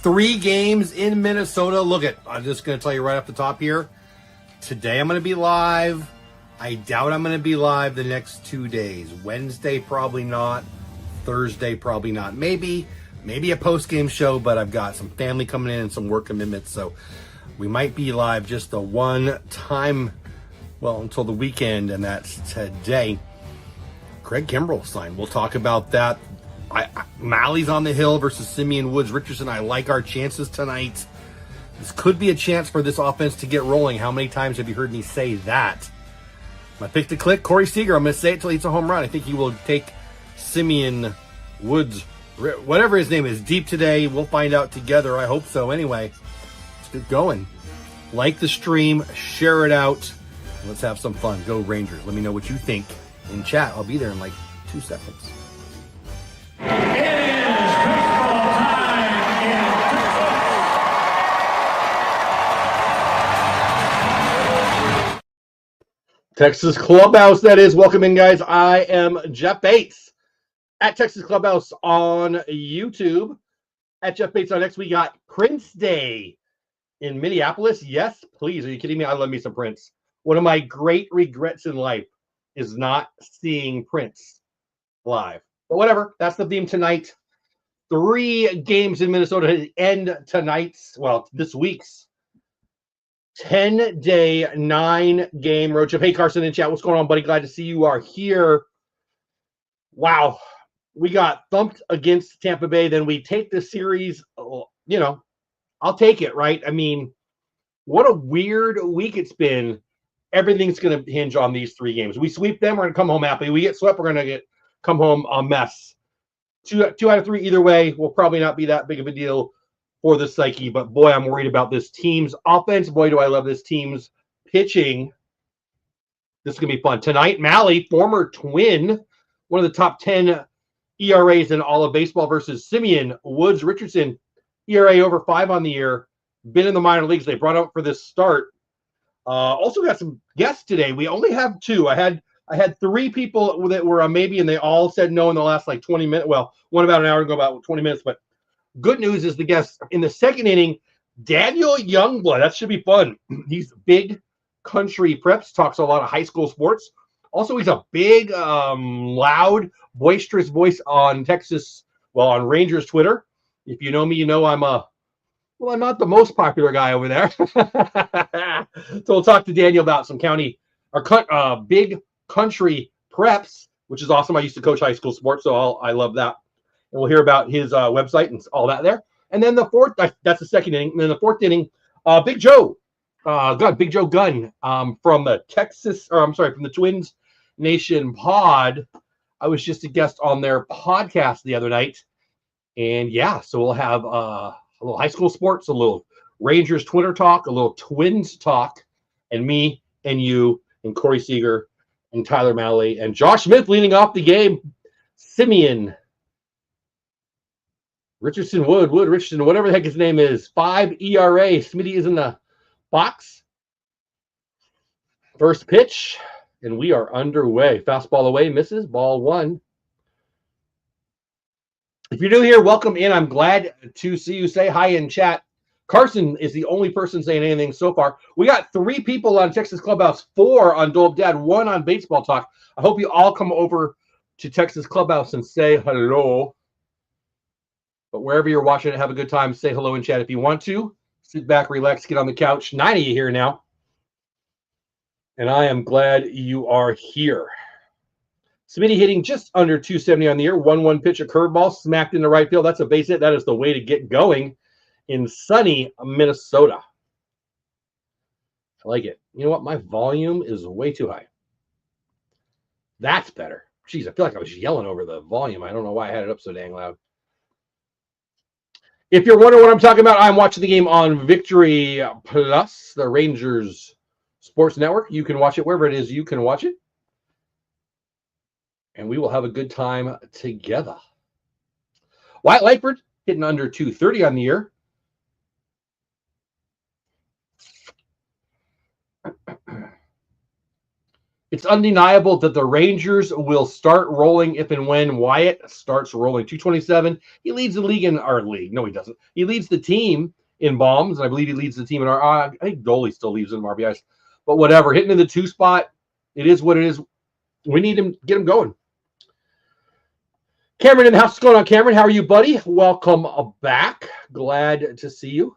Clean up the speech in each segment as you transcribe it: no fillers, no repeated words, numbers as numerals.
3 games in Minnesota. Look at, I'm just going to tell you right off the top here. Today I'm going to be live. I doubt I'm going to be live the next 2 days. Wednesday, probably not. Thursday, probably not. Maybe a post-game show, but I've got some family coming in and some work commitments, so we might be live just the one time, well, until the weekend, and that's today. Craig Kimbrell signed. We'll talk about that. Malley's on the hill versus Simeon Woods Richardson. I like our chances tonight. This could be a chance for this offense to get rolling. How many times have you heard me say that? My pick to click, Corey Seager. I'm going to say it till he's a home run. I think he will take Simeon Woods, whatever his name is, deep today. We'll find out together. I hope so. Anyway, let's get going. Like the stream, share it out. Let's have some fun. Go Rangers. Let me know what you think in chat. I'll be there in like 2 seconds. It is baseball time in Texas Clubhouse, that is. Welcome in, guys. I am Jeff Bates at Texas Clubhouse on YouTube. At Jeff Bates on X, we got Prince Day in Minneapolis. Yes, please. Are you kidding me? I love me some Prince. One of my great regrets in life is not seeing Prince live. But whatever, that's the theme tonight. 3 games in Minnesota to end tonight's, well, this week's 10-day, 9-game road trip. Hey, Carson in chat, what's going on, buddy? Glad to see you are here. Wow, we got thumped against Tampa Bay. Then we take the series, you know, I'll take it, right? I mean, what a weird week it's been. Everything's going to hinge on these 3 games. We sweep them, we're going to come home happy. We get swept, we're going to come home a mess. 2 out of 3 either way will probably not be that big of a deal for the psyche, but boy, I'm worried about this team's offense. Boy, do I love this team's pitching. This is going to be fun. Tonight, Malley, former Twin, one of the top 10 ERAs in all of baseball versus Simeon Woods Richardson, ERA over 5 on the year, been in the minor leagues. They brought up for this start. Also got some guests today. We only have 2. I had 3 people that were a maybe, and they all said no in the last like 20 minutes. Well, one about an hour ago, about 20 minutes. But good news is the guest in the second inning, Daniel Youngblood. That should be fun. He's big country preps, talks a lot of high school sports. Also, he's a big, loud, boisterous voice on Texas, well, on Rangers Twitter. If you know me, you know I'm not the most popular guy over there. So we'll talk to Daniel about some county or big country preps, which is awesome. I used to coach high school sports, so I love that. And we'll hear about his website and all that there. And then the fourth, that's the second inning. And then the fourth inning, Big Joe Gunn from the from the Twins Nation pod. I was just a guest on their podcast the other night. And yeah, so we'll have a little high school sports, a little Rangers Twitter talk, a little Twins talk, and me and you and Corey Seager and Tyler Malley and Josh Smith leading off the game. Simeon Richardson, Wood Richardson, whatever the heck his name is. 5 ERA. Smitty is in the box. First pitch, and we are underway. Fastball away, misses. Ball 1. If you're new here, welcome in. I'm glad to see you. Say hi in chat. Carson is the only person saying anything so far. We got 3 people on Texas Clubhouse, 4 on Dope Dad, 1 on Baseball Talk. I hope you all come over to Texas Clubhouse and say hello. But wherever you're watching it, have a good time. Say hello in chat if you want to. Sit back, relax, get on the couch. 9 of you here now. And I am glad you are here. Smitty hitting just under 270 on the year. 1-1 pitch, a curveball, smacked into right field. That's a base hit. That is the way to get going in sunny Minnesota. I like it. You know what? My volume is way too high. That's better. Jeez, I feel like I was yelling over the volume. I don't know why I had it up so dang loud. If you're wondering what I'm talking about, I'm watching the game on Victory Plus, the Rangers Sports Network. You can watch it wherever it is you can watch it. And we will have a good time together. Wyatt Langford hitting under 230 on the year. It's undeniable that the Rangers will start rolling if and when Wyatt starts rolling. 227. He leads the league in our league. No, he doesn't. He leads the team in bombs, and I believe he leads the team in our. I think goalie still leads in RBIs, but whatever. Hitting in the 2 spot, it is what it is. We need him, get him going. Cameron in the house. What's going on, Cameron? How are you, buddy? Welcome back. Glad to see you.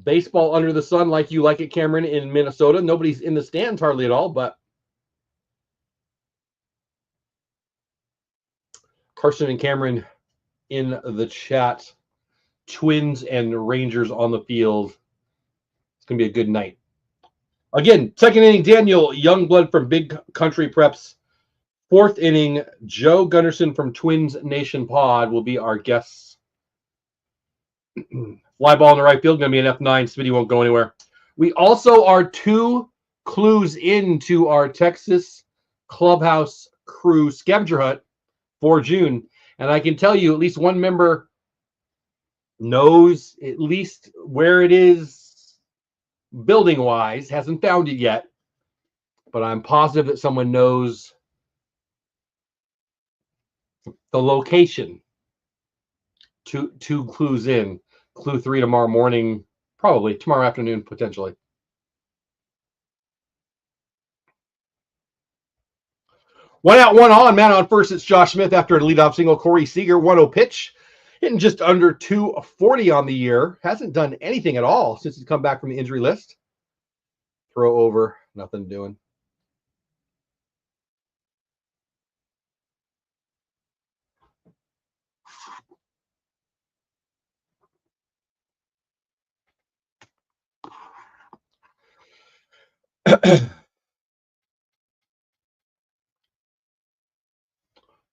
Baseball under the sun like you like it, Cameron, in Minnesota. Nobody's in the stands hardly at all, but Carson and Cameron in the chat. Twins and Rangers on the field. It's going to be a good night. Again, second inning, Daniel Youngblood from Big Country Preps. Fourth inning, Joe Gunnarsson from Twins Nation Pod will be our guests. Fly ball in the right field, going to be an F9. Smitty won't go anywhere. We also are 2 clues into our Texas Clubhouse Crew scavenger hunt for June. And I can tell you at least one member knows at least where it is building-wise. Hasn't found it yet. But I'm positive that someone knows the location. Two clues in. Clue 3 tomorrow morning, probably tomorrow afternoon, potentially. One out, one on. Man on first, it's Josh Smith after a leadoff single. Corey Seager, 1-0 pitch. Hitting just under 240 on the year. Hasn't done anything at all since he's come back from the injury list. Throw over, nothing doing.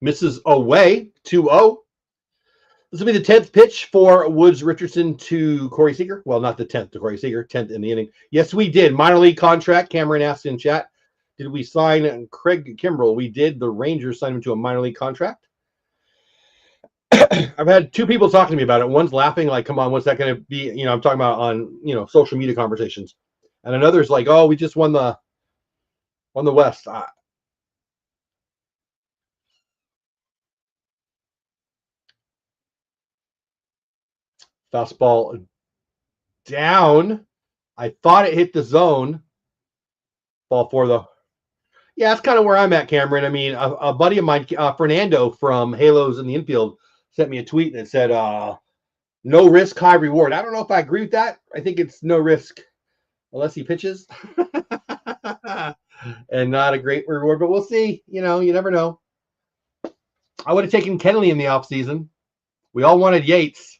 Misses away, 2-0. This will be the 10th pitch for Woods Richardson to Corey Seager. Well, not the 10th to Corey Seager, 10th in the inning. Yes, we did. Minor league contract. Cameron asked in chat, did we sign Craig Kimbrell? We did. The Rangers signed him to a minor league contract. I've had 2 people talking to me about it. One's laughing, like, come on, what's that going to be? You know, I'm talking about on, social media conversations. And another's like, oh, we just won the West. Fastball down. I thought it hit the zone. Ball 4, though. Yeah, that's kind of where I'm at, Cameron. I mean, a buddy of mine, Fernando from Halos in the Infield, sent me a tweet that said, no risk, high reward. I don't know if I agree with that. I think it's no risk unless he pitches. And not a great reward, but we'll see. You never know. I would have taken Kenley in the offseason. We all wanted Yates.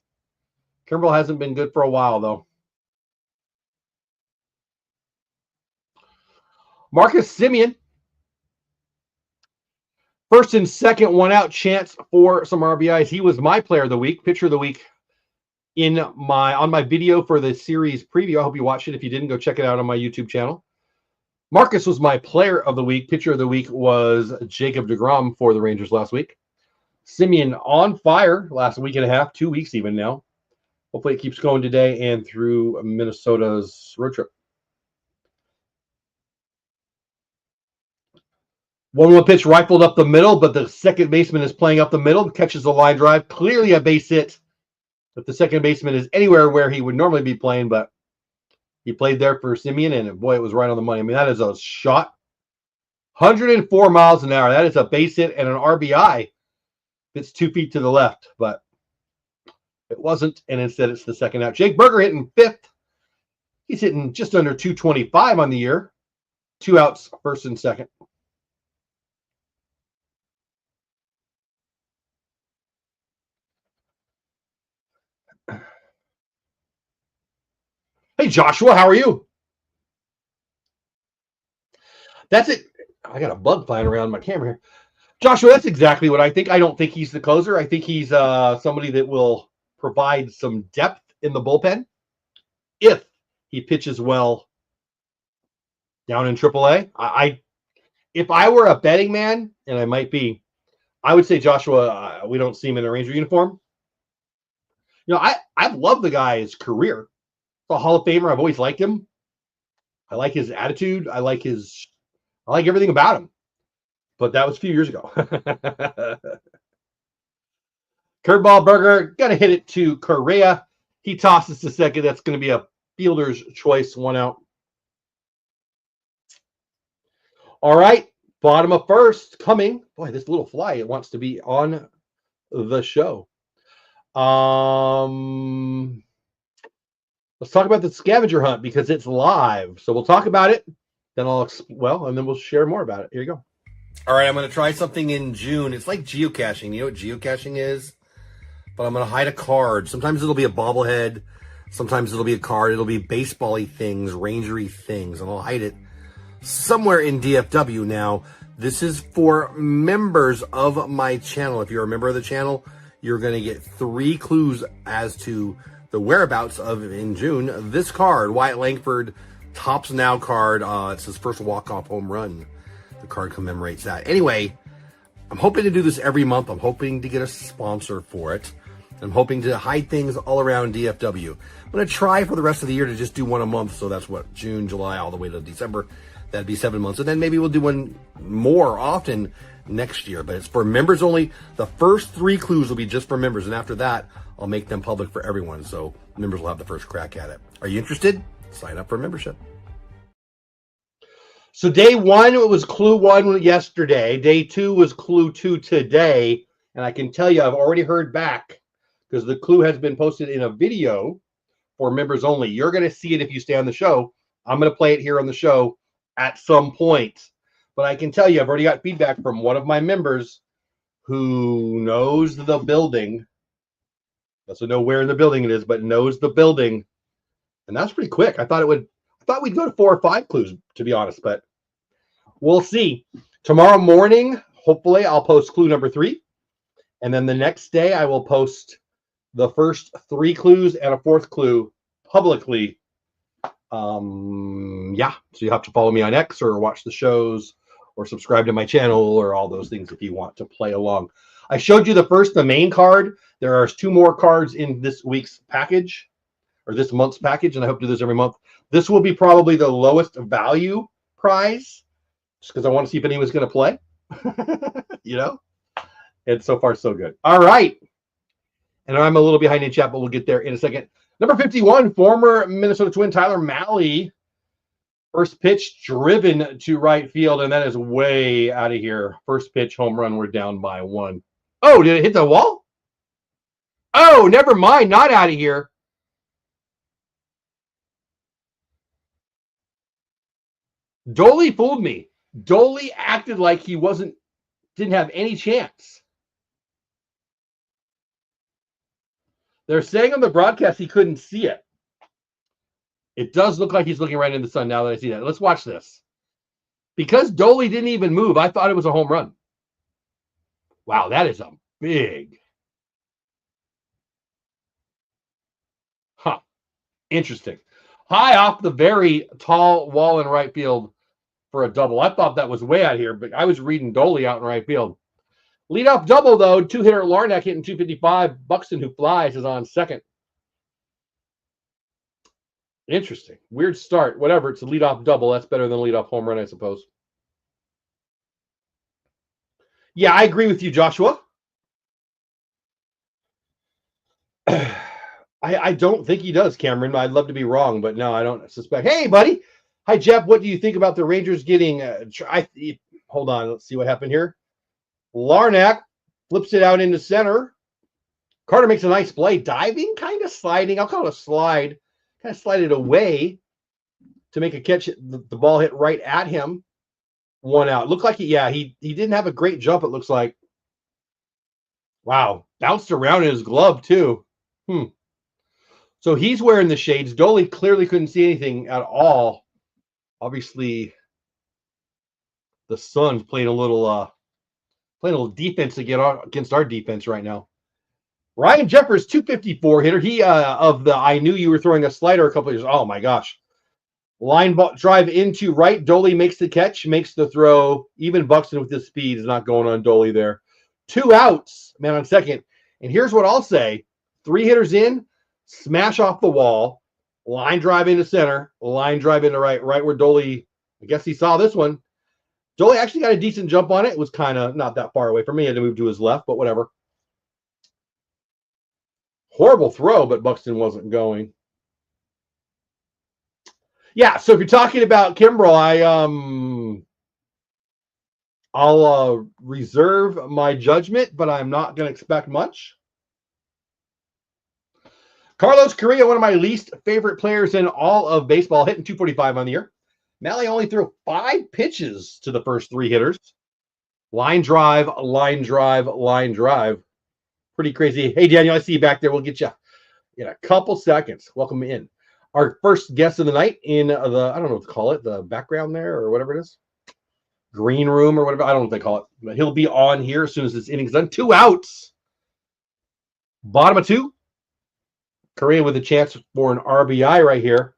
Kimbrell hasn't been good for a while, though. Marcus Semien. First and second, 1 out, chance for some RBIs. He was my player of the week, pitcher of the week on my video for the series preview. I hope you watched it. If you didn't, go check it out on my YouTube channel. Marcus was my player of the week. Pitcher of the week was Jacob deGrom for the Rangers last week. Semien on fire last week and a half, 2 weeks even now. Hopefully it keeps going today and through Minnesota's road trip. 1-1 pitch rifled up the middle, but the second baseman is playing up the middle, catches the line drive. Clearly a base hit. If the second baseman is anywhere where he would normally be playing, but he played there for Semien, and boy, it was right on the money. I mean, that is a shot. 104 miles an hour. That is a base hit and an RBI. It's 2 feet to the left, but it wasn't, and instead it's the second out. Jake Berger hitting 5th. He's hitting just under 225 on the year. 2 outs, first and second. Hey, Joshua, how are you? That's it. I got a bug flying around my camera here. Joshua, that's exactly what I think. I don't think he's the closer. I think he's somebody that will provide some depth in the bullpen if he pitches well down in AAA. If I were a betting man, and I might be, I would say Joshua, we don't see him in a Ranger uniform. I've loved the guy's career. A Hall of Famer. I've always liked him. I like his attitude. I like everything about him. But that was a few years ago. Curveball Burger, gonna hit it to Correa. He tosses to second. That's going to be a fielder's choice, 1 out. All right, bottom of first coming. Boy, this little fly, it wants to be on the show. Let's talk about the scavenger hunt because it's live. So we'll talk about it. Then and then we'll share more about it. Here you go. All right, I'm going to try something in June. It's like geocaching. You know what geocaching is? But I'm going to hide a card. Sometimes it'll be a bobblehead. Sometimes it'll be a card. It'll be baseball-y things, ranger-y things, and I'll hide it somewhere in DFW. Now, this is for members of my channel. If you're a member of the channel, you're going to get 3 clues as to the whereabouts of, in June, this card, Wyatt Langford Tops Now card. It's his first walk-off home run. The card commemorates that. Anyway, I'm hoping to do this every month. I'm hoping to get a sponsor for it. I'm hoping to hide things all around DFW. I'm going to try for the rest of the year to just do one a month. So that's what, June, July, all the way to December. That'd be 7 months. And then maybe we'll do one more often next year. But it's for members only. The first 3 clues will be just for members. And after that, I'll make them public for everyone. So members will have the first crack at it. Are you interested? Sign up for membership. So day 1, it was clue 1 yesterday. Day 2 was clue 2 today. And I can tell you, I've already heard back because the clue has been posted in a video for members only. You're going to see it if you stay on the show. I'm going to play it here on the show at some point. But I can tell you, I've already got feedback from one of my members who knows the building. Doesn't know where in the building it is, but knows the building. And that's pretty quick. I thought we'd go to 4 or 5 clues, to be honest, but we'll see. Tomorrow morning, hopefully, I'll post clue number 3. And then the next day, I will post the first 3 clues and a 4th clue publicly. Yeah, so you have to follow me on X or watch the shows or subscribe to my channel or all those things if you want to play along. I showed you the main card. There are 2 more cards in this week's package or this month's package, and I hope to do this every month. This will be probably the lowest value prize just because I want to see if anyone's going to play, you know? And so far, so good. All right. And I'm a little behind in chat, but we'll get there in a second. Number 51, former Minnesota Twin Tyler Mahle. First pitch driven to right field, and that is way out of here. First pitch home run. We're down by 1. Oh, did it hit the wall? Oh, never mind. Not out of here. Dolly fooled me. Dolly acted like he didn't have any chance. They're saying on the broadcast he couldn't see it. It does look like he's looking right in the sun now that I see that. Let's watch this. Because Dolly didn't even move, I thought it was a home run. Wow, that is a big. Huh. Interesting. High off the very tall wall in right field for a double. I thought that was way out here, but I was reading Dolly out in right field. Leadoff double, though. 2-hitter Larnack hitting 255. Buxton, who flies, is on second. Interesting. Weird start. Whatever. It's a leadoff double. That's better than a leadoff home run, I suppose. Yeah, I agree with you, Joshua. I don't think he does, Cameron. I'd love to be wrong, but no, I don't suspect. Hey, buddy. Hi, Jeff. What do you think about the Rangers getting... hold on. Let's see what happened here. Larnack flips it out into center. Carter makes a nice play. Diving, kind of sliding. I'll call it a slide. Kind of slide it away to make a catch. The ball hit right at him. 1 out. Looked like he didn't have a great jump, it looks like. Wow. Bounced around in his glove, too. So he's wearing the shades. Dolly clearly couldn't see anything at all. Obviously, the Suns playing a little defense against our defense right now. Ryan Jeffers, 254 hitter. He I knew you were throwing a slider a couple of years. Oh my gosh. Line ball drive into right. Dolly makes the catch, makes the throw. Even Buxton with his speed is not going on Dolly there. 2 outs, man on second. And here's what I'll say. 3 hitters in, smash off the wall. Line drive into center. Line drive into right where Doley, I guess he saw this one. Doley actually got a decent jump on it. It was kind of not that far away from me. He had to move to his left, but whatever. Horrible throw, but Buxton wasn't going. Yeah, so if you're talking about Kimbrel, I'll reserve my judgment, but I'm not going to expect much. Carlos Correa, one of my least favorite players in all of baseball, hitting 245 on the year. Malley only threw 5 pitches to the first 3 hitters. Line drive, line drive, line drive. Pretty crazy. Hey, Daniel, I see you back there. We'll get you in a couple seconds. Welcome in. Our first guest of the night in the, I don't know what to call it, the background there or whatever it is. Green room or whatever. I don't know what they call it. But he'll be on here as soon as this inning's done. 2 outs. Bottom of 2. Correa with a chance for an RBI right here.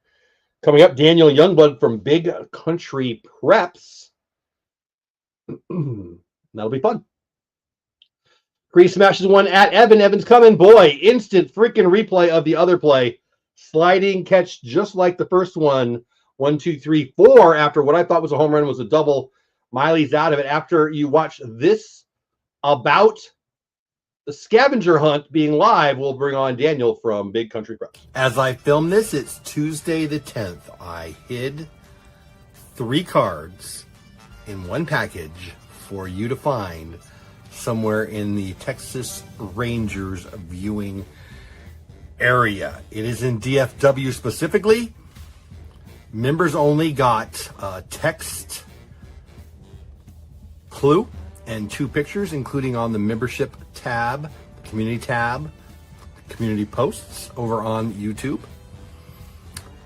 Coming up, Daniel Youngblood from Big Country Preps. That'll be fun. Correa smashes one at Evan. Evan's coming. Boy, instant freaking replay of the other play. Sliding catch just like the first one. 1, 2, 3, 4. After what I thought was a home run was a double. Miley's out of it. After you watch this about the scavenger hunt being live, we'll bring on Daniel from Big Country Preps. As I film this, it's Tuesday the 10th. I hid 3 cards in one package for you to find somewhere in the Texas Rangers viewing area. It is in DFW specifically. Members only got a text clue and 2 pictures, including on the membership tab, community tab, community posts over on YouTube.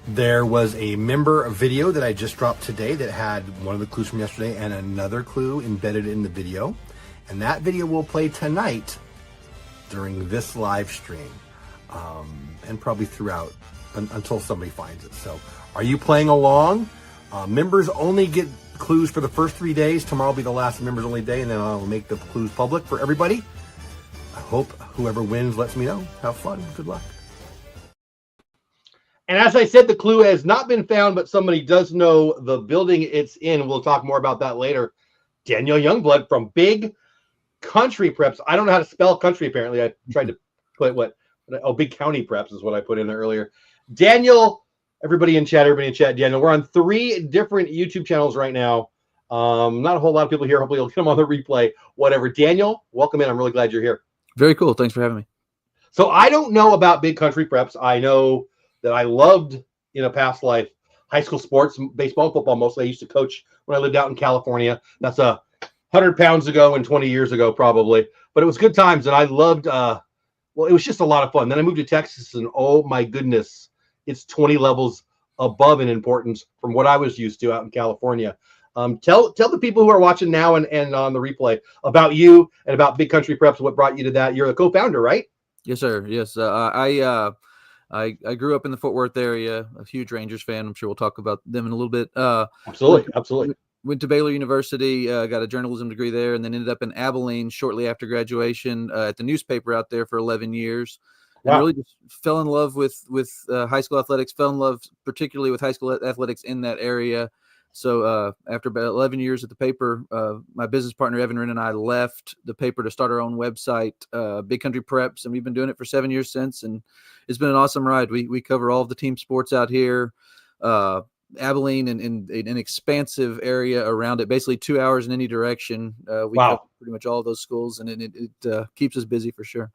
There was a member video that I just dropped today that had one of the clues from yesterday and another clue embedded in the video. And that video will play tonight during this live stream, and probably throughout until somebody finds it. So are you playing along? Members only get clues for the first 3 days. Tomorrow will be the last members only day, and then I'll make the clues public for everybody. I hope whoever wins lets me know. Have fun. Good luck. And as I said, the clue has not been found, but somebody does know the building it's in. We'll talk more about that later. Daniel Youngblood from Big Country Preps. I don't know how to spell country, apparently. I tried to put Big County Preps is what I put in there earlier. Daniel, everybody in chat, Daniel. We're on 3 different YouTube channels right now. Not a whole lot of people here. Hopefully you'll get them on the replay, whatever. Daniel, welcome in. I'm really glad you're here. Very cool. Thanks for having me. So I don't know about Big Country Preps. I know that I loved in a past life high school sports, baseball and football mostly. I used to coach when I lived out in California. That's 100 pounds ago and 20 years ago probably. But it was good times, and I loved it was just a lot of fun. Then I moved to Texas, and oh my goodness, it's 20 levels above in importance from what I was used to out in California. Tell the people who are watching now and on the replay about you and about Big Country Preps, what brought you to that. You're the co-founder, right? Yes, sir. Yes. I grew up in the Fort Worth area, a huge Rangers fan. I'm sure we'll talk about them in a little bit. Absolutely. Went to Baylor University, got a journalism degree there, and then ended up in Abilene shortly after graduation at the newspaper out there for 11 years. And Wow. really just fell in love with high school athletics, fell in love particularly with high school athletics in that area. So after about 11 years at the paper, my business partner, Evan Wren, and I left the paper to start our own website, Big Country Preps, and we've been doing it for 7 years since, and it's been an awesome ride. We cover all of the team sports out here, Abilene and an expansive area around it, basically 2 hours in any direction. We cover pretty much all of those schools, and it keeps us busy for sure.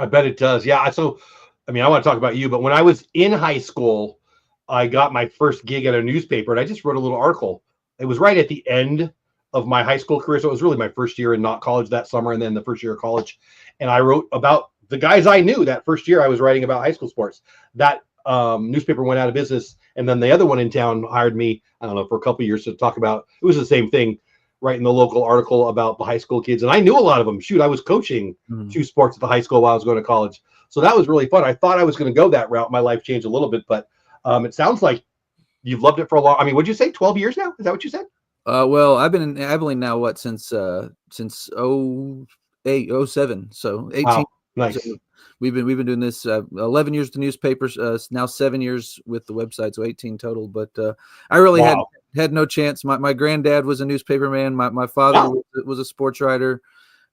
I bet it does. Yeah. So, I mean, I want to talk about you, but when I was in high school, I got my first gig at a newspaper, and I just wrote a little article. It was right at the end of my high school career, so it was really my first year in not college that summer, and then the first year of college. And I wrote about the guys I knew that first year. I was writing about high school sports. That newspaper went out of business, and then the other one in town hired me, I don't know, for a couple of years to talk about. It was the same thing, writing the local article about the high school kids, and I knew a lot of them. Shoot, I was coaching 2 sports at the high school while I was going to college, so that was really fun. I thought I was going to go that route. My life changed a little bit, but it sounds like you've loved it for a long. I mean, what'd you say? 12 years now? Is that what you said? Well, I've been in Abilene now, since 08, 07, so 18. Wow. Nice. we've been doing this 11 years with the newspapers, now 7 years with the website, so 18 total. But I really had no chance. My granddad was a newspaper man. My father was a sports writer,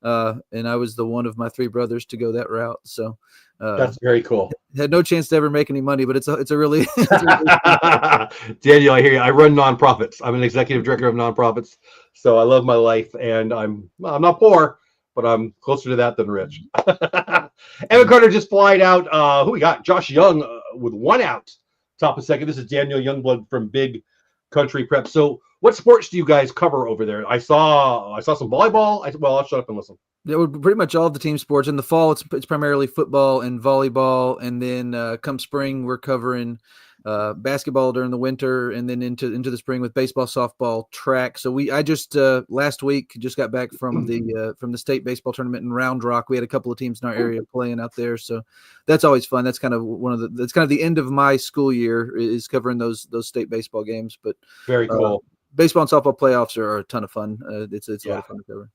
and I was the one of my 3 brothers to go that route. So that's very cool. Had no chance to ever make any money, but it's a really Daniel, I hear you. I run nonprofits. I'm an executive director of nonprofits, so I love my life, and I'm not poor, but I'm closer to that than rich. Evan Carter just flied out. Who we got? Josh Young with 1 out, top of second. This is Daniel Youngblood from Big Country Prep. So, what sports do you guys cover over there? I saw some volleyball. I'll shut up and listen. Yeah, we're pretty much all of the team sports. In the fall, it's primarily football and volleyball, and then come spring, we're covering basketball during the winter, and then into the spring with baseball, softball, track. So I just last week just got back from the state baseball tournament in Round Rock. We had a couple of teams in our area playing out there, so that's always fun. That's kind of the end of my school year is covering those state baseball games. But very cool. Baseball and softball playoffs are a ton of fun. It's a lot of fun to cover.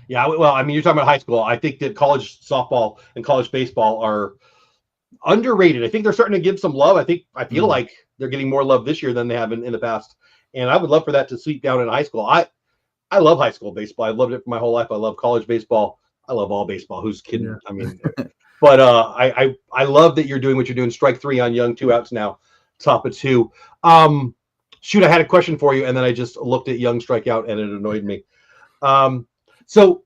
Yeah, well, I mean, you're talking about high school. I think that college softball and college baseball are underrated. I think they're starting to give some love. I feel like they're getting more love this year than they have in the past. And I would love for that to sweep down in high school. I love high school baseball. I've loved it for my whole life. I love college baseball. I love all baseball. Who's kidding? Yeah. I mean, but I love that you're doing what you're doing. Strike 3 on Young, 2 outs now, top of 2. Shoot, I had a question for you, and then I just looked at Young strike out, and it annoyed me. So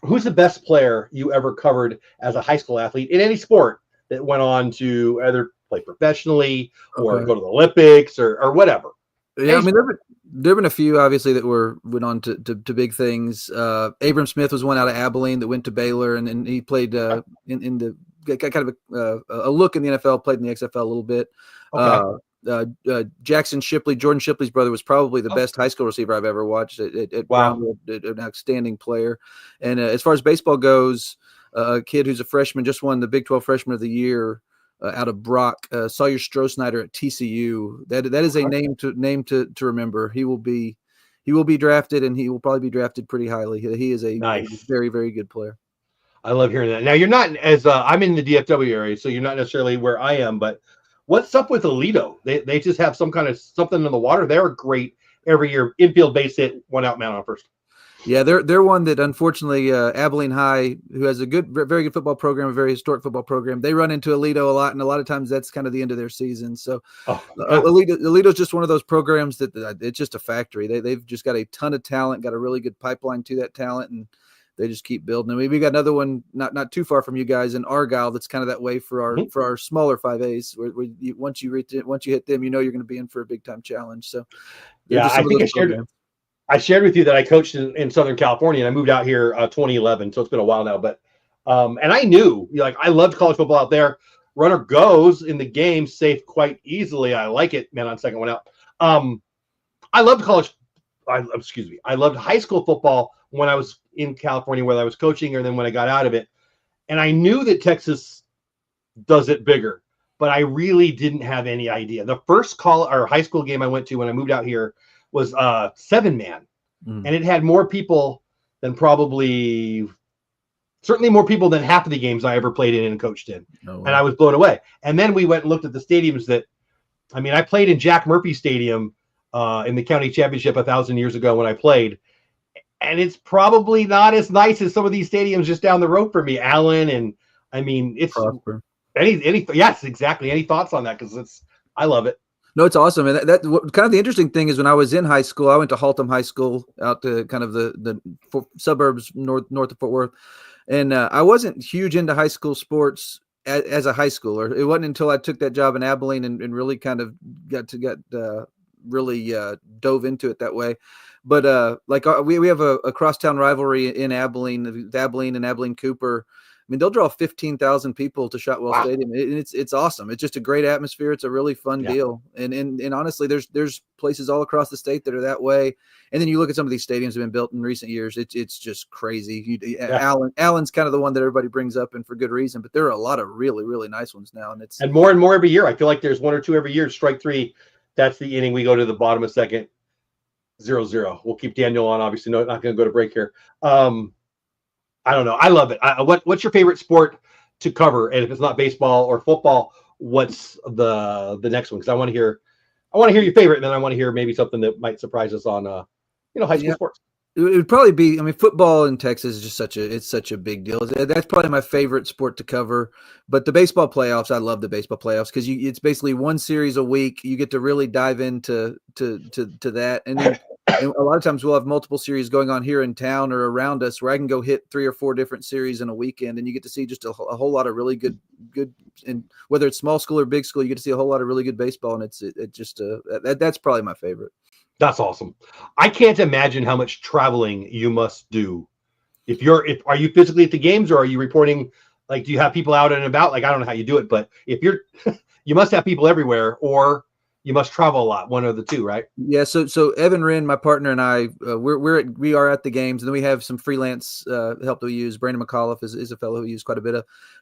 who's the best player you ever covered as a high school athlete in any sport that went on to either play professionally or go to the Olympics or whatever? Yeah, I mean, there've been a few obviously that went on to big things. Abram Smith was one out of Abilene that went to Baylor, and he played in the kind of a look in the NFL, played in the XFL a little bit. Okay. Jackson Shipley, Jordan Shipley's brother, was probably the best high school receiver I've ever watched at Brownwood, an outstanding player. And as far as baseball goes, a kid who's a freshman just won the Big 12 Freshman of the Year out of Brock, Sawyer Stroh-Snyder at TCU. That is a name to remember. He will be drafted, and he will probably be drafted pretty highly. He is a very, very good player. I love hearing that. Now, you're not as I'm in the DFW area, so you're not necessarily where I am, but what's up with Aledo? They just have some kind of something in the water. They're great every year. Infield base hit, 1 out, man on first. Yeah, they're one that unfortunately Abilene High, who has a very good football program, a very historic football program, they run into Aledo a lot, and a lot of times that's kind of the end of their season. So Aledo's just one of those programs that it's just a factory. They've just got a ton of talent, got a really good pipeline to that talent, and they just keep building. And we got another one not too far from you guys in Argyle that's kind of that way for our smaller 5As. Where once you hit them, you know you're going to be in for a big time challenge. So yeah, I think I shared with you that I coached in Southern California, and I moved out here 2011, so it's been a while now. But and I knew, like, I loved college football out there. Runner goes in the game safe quite easily. I like it, man on second, 1 out. I loved I loved high school football when I was in California, where I was coaching, or then when I got out of it. And I knew that Texas does it bigger, but I really didn't have any idea. The first high school game I went to when I moved out here was 7-man, and it had more people than certainly more people than half of the games I ever played in and coached in. Oh, wow. And I was blown away. And then we went and looked at the stadiums I played in Jack Murphy Stadium in the county championship 1,000 years ago when I played. And it's probably not as nice as some of these stadiums just down the road for me, Allen. And I mean, it's yes, exactly. Any thoughts on that? Because I love it. No, it's awesome. And that kind of the interesting thing is when I was in high school, I went to Haltom High School out to kind of the suburbs north of Fort Worth. And I wasn't huge into high school sports as a high schooler. It wasn't until I took that job in Abilene and really kind of really dove into it that way. But we have a crosstown rivalry in Abilene, Abilene and Abilene Cooper. I mean, they'll draw 15,000 people to Shotwell Stadium. It's awesome. It's just a great atmosphere. It's a really fun deal. And honestly, there's places all across the state that are that way. And then you look at some of these stadiums that have been built in recent years. It's just crazy. Allen's kind of the one that everybody brings up, and for good reason. But there are a lot of really, really nice ones now, and more every year. I feel like there's 1 or 2 every year. Strike 3. That's the inning. We go to the bottom of second. 0-0. We'll keep Daniel on. Obviously, not going to go to break here. I don't know. I love it. What's your favorite sport to cover? And if it's not baseball or football, what's the next one? Because I want to hear your favorite, and then I want to hear maybe something that might surprise us on high school sports. It would probably be. I mean, football in Texas is just such a big deal. That's probably my favorite sport to cover. But the baseball playoffs, I love the baseball playoffs because it's basically one series a week. You get to really dive into that, and then and a lot of times we'll have multiple series going on here in town or around us, where I can go hit 3 or 4 different series in a weekend, and you get to see just a whole lot of really good. And whether it's small school or big school, you get to see a whole lot of really good baseball, and it just that's probably my favorite. That's awesome. I can't imagine how much traveling you must do. Are you physically at the games, or are you reporting? Like, do you have people out and about? Like, I don't know how you do it, but if you must have people everywhere, or you must travel a lot. One of the two, right? Yeah. So Evan Wren, my partner, and I, we are at the games, and then we have some freelance help that we use. Brandon McAuliffe is a fellow who we use quite a bit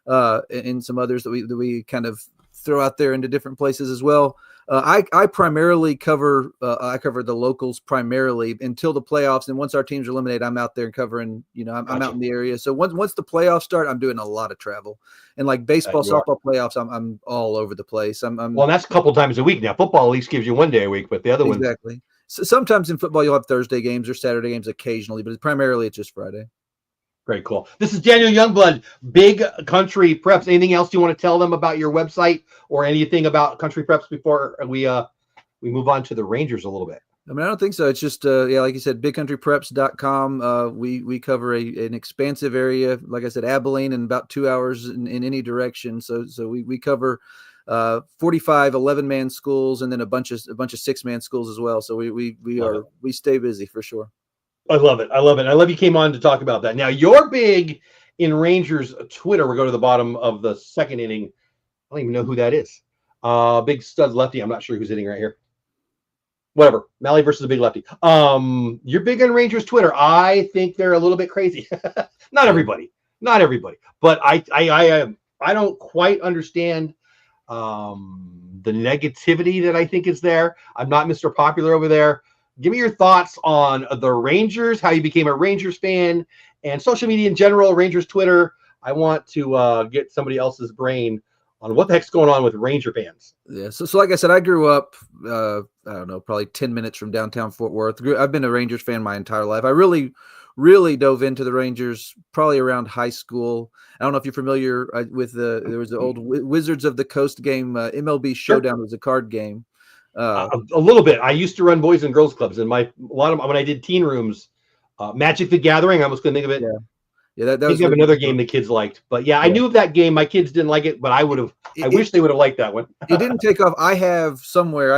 of, and some others that we kind of throw out there into different places as well. I primarily cover the locals primarily until the playoffs, and once our teams are eliminated, I'm out there and covering. I'm out in the area. So once the playoffs start, I'm doing a lot of travel, and like baseball, softball playoffs, I'm all over the place. Well, and that's a couple times a week now. Football at least gives you one day a week, but the other ones exactly. So sometimes in football you'll have Thursday games or Saturday games occasionally, but primarily it's just Friday. Very cool. This is Daniel Youngblood, Big Country Preps. Anything else you want to tell them about your website or anything about Country Preps before we move on to the Rangers a little bit? I mean, I don't think so. It's just, like you said, bigcountrypreps.com. We cover an expansive area, like I said, Abilene, in about 2 hours in any direction. So we cover 45 11-man schools, and then a bunch of 6-man schools as well. So we stay busy for sure. I love it. I love you came on to talk about that. Now, you're big in Rangers Twitter. We'll go to the bottom of the second inning. I don't even know who that is. Big stud lefty. I'm not sure who's hitting right here. Whatever. Malley versus a big lefty. You're big on Rangers Twitter. I think they're a little bit crazy. Not everybody, but I don't quite understand the negativity that I think is there. I'm not Mr. Popular over there. Give me your thoughts on the Rangers, how you became a Rangers fan, and social media in general, Rangers Twitter. I want to get somebody else's brain on what the heck's going on with Ranger fans. Yeah, so like I said, I grew up, I don't know, probably 10 minutes from downtown Fort Worth. I've been a Rangers fan my entire life. I really, really dove into the Rangers probably around high school. I don't know if you're familiar with there was the old Wizards of the Coast game, MLB Showdown. Was a card game. A little bit. I used to run boys and girls clubs, and when I did teen rooms, Magic the Gathering. I was going to think of it. Yeah, that was another game the kids liked. But I knew of that game. My kids didn't like it, but I wish they would have liked that one. It didn't take off. I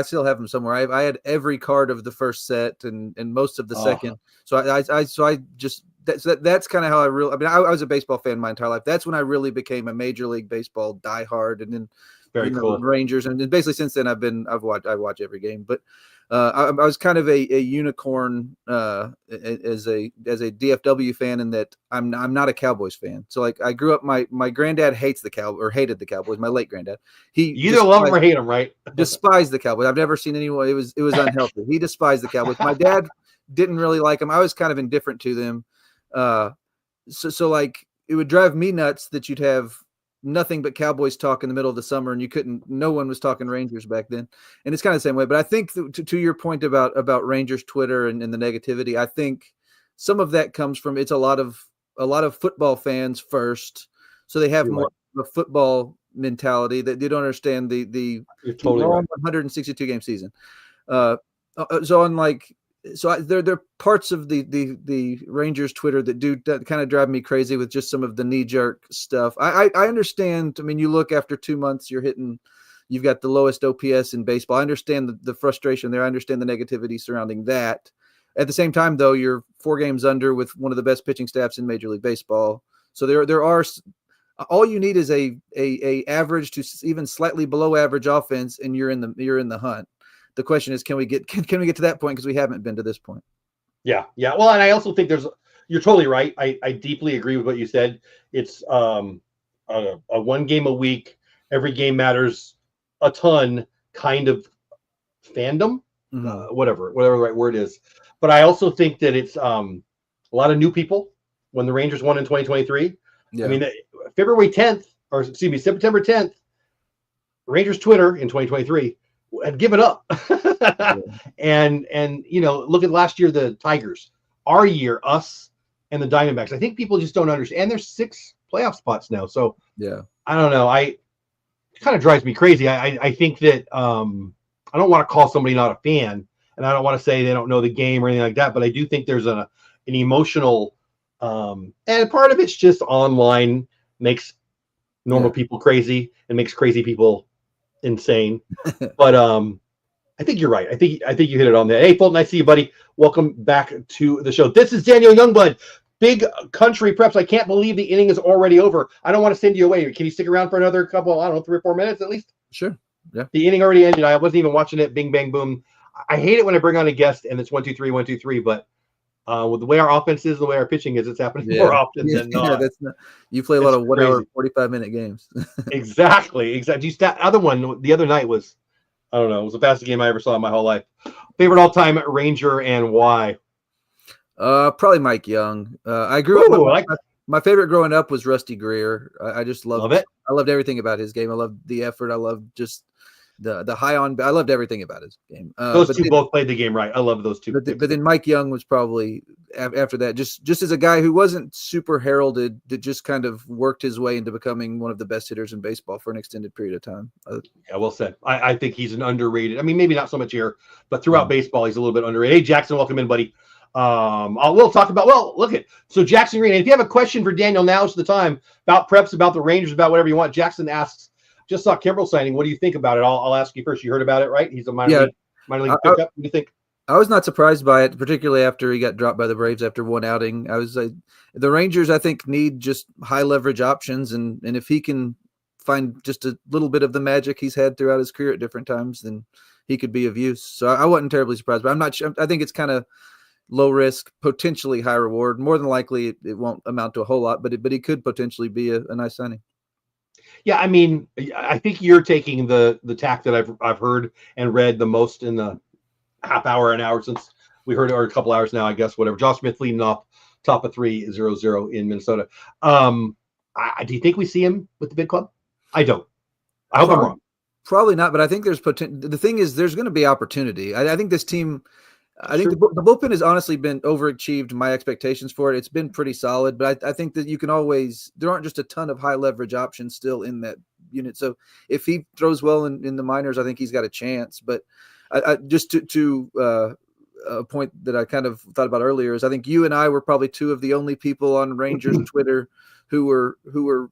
still have them somewhere. I had every card of the first set and most of the second. So I just that's kind of how I was a baseball fan my entire life. That's when I really became a Major League Baseball diehard, and then very cool Rangers, and basically since then I watch every game. But I was kind of a unicorn as a DFW fan, in that I'm not a Cowboys fan. So like I grew up, my granddad hated the Cowboys. My late granddad, you either love them or hate them, right? Despised the Cowboys. I've never seen anyone. It was unhealthy. He despised the Cowboys. My dad didn't really like them. I was kind of indifferent to them. So like it would drive me nuts that you'd have nothing but Cowboys talk in the middle of the summer, and no one was talking Rangers back then. And it's kind of the same way. But I think to your point about Rangers Twitter and the negativity, I think some of that comes from it's a lot of football fans first. So they have more of a football mentality that they don't understand the totally right. 162 game season. There are parts of the Rangers Twitter that kind of drive me crazy with just some of the knee-jerk stuff. I understand. I mean, you look after 2 months, you've got the lowest OPS in baseball. I understand the frustration there. I understand the negativity surrounding that. At the same time, though, you're 4 games under with one of the best pitching staffs in Major League Baseball. So there are all you need is a average to even slightly below average offense, and you're in the hunt. The question is, can we get to that point? Because we haven't been to this point. Yeah. Well, and I also think you're totally right. I deeply agree with what you said. It's a 1 game a week. Every game matters a ton kind of fandom, whatever the right word is. But I also think that it's a lot of new people when the Rangers won in 2023. Yeah. I mean, February 10th or excuse me, September 10th, Rangers Twitter in 2023 had given up. and look at last year, the Tigers, our year, us and the Diamondbacks. I think people just don't understand. And there's 6 playoff spots now. So yeah, I don't know. It kind of drives me crazy. I think that I don't want to call somebody not a fan, and I don't want to say they don't know the game or anything like that, but I do think there's an emotional and part of it's just online makes normal people crazy and makes crazy people insane. But I think you're right. I think you hit it on there. Hey, Fulton, I see you, buddy. Welcome back to the show. This is Daniel Youngblood, Big Country Preps. I can't believe the inning is already over. I don't want to send you away. Can you stick around for another couple, I don't know, 3 or 4 minutes at least? Sure. Yeah. The inning already ended. I wasn't even watching it. Bing, bang, boom. I hate it when I bring on a guest and it's 1, 2, 3, 1, 2, 3. But with the way our offense is, the way our pitching is, it's happening more often than not. Yeah, that's not. You play a lot of 1 hour, 45-minute games. Exactly. The other one the other night was, I don't know, it was the fastest game I ever saw in my whole life. Favorite all-time Ranger and why? Probably Mike Young. I grew up. My favorite growing up was Rusty Greer. I just love it. I loved everything about his game. I loved the effort. I loved just the high on. I loved everything about his game. Those two both played the game right. I love those two. But then Mike Young was probably after that. Just as a guy who wasn't super heralded, that just kind of worked his way into becoming one of the best hitters in baseball for an extended period of time. Yeah, well said. I think he's an underrated. I mean, maybe not so much here, but throughout baseball, he's a little bit underrated. Hey, Jackson, welcome in, buddy. We'll talk about. So Jackson Green. And if you have a question for Daniel, now's the time about preps, about the Rangers, about whatever you want. Jackson asks. Just saw Kimbrel signing. What do you think about it? I'll ask you first. You heard about it, right? He's a minor league pickup. What do you think? I was not surprised by it, particularly after he got dropped by the Braves after one outing. I was the Rangers, I think, need just high leverage options, and if he can find just a little bit of the magic he's had throughout his career at different times, then he could be of use. So I wasn't terribly surprised, but I'm not sure. I think it's kind of low risk, potentially high reward. More than likely, it won't amount to a whole lot, but he could potentially be a nice signing. Yeah, I mean, I think you're taking the tack that I've heard and read the most in the half hour, an hour since we heard it, or a couple hours now, I guess, whatever. Josh Smith leading off top of 3-0-0 in Minnesota. Do you think we see him with the big club? I don't. I hope I'm wrong. Probably not, but I think there's potential. The thing is, there's going to be opportunity. I think this team. I think the bullpen has honestly been overachieved my expectations for it. It's been pretty solid, but I think that you can always – there aren't just a ton of high leverage options still in that unit. So if he throws well in the minors, I think he's got a chance. But I just to a point that I kind of thought about earlier is I think you and I were probably two of the only people on Rangers Twitter who were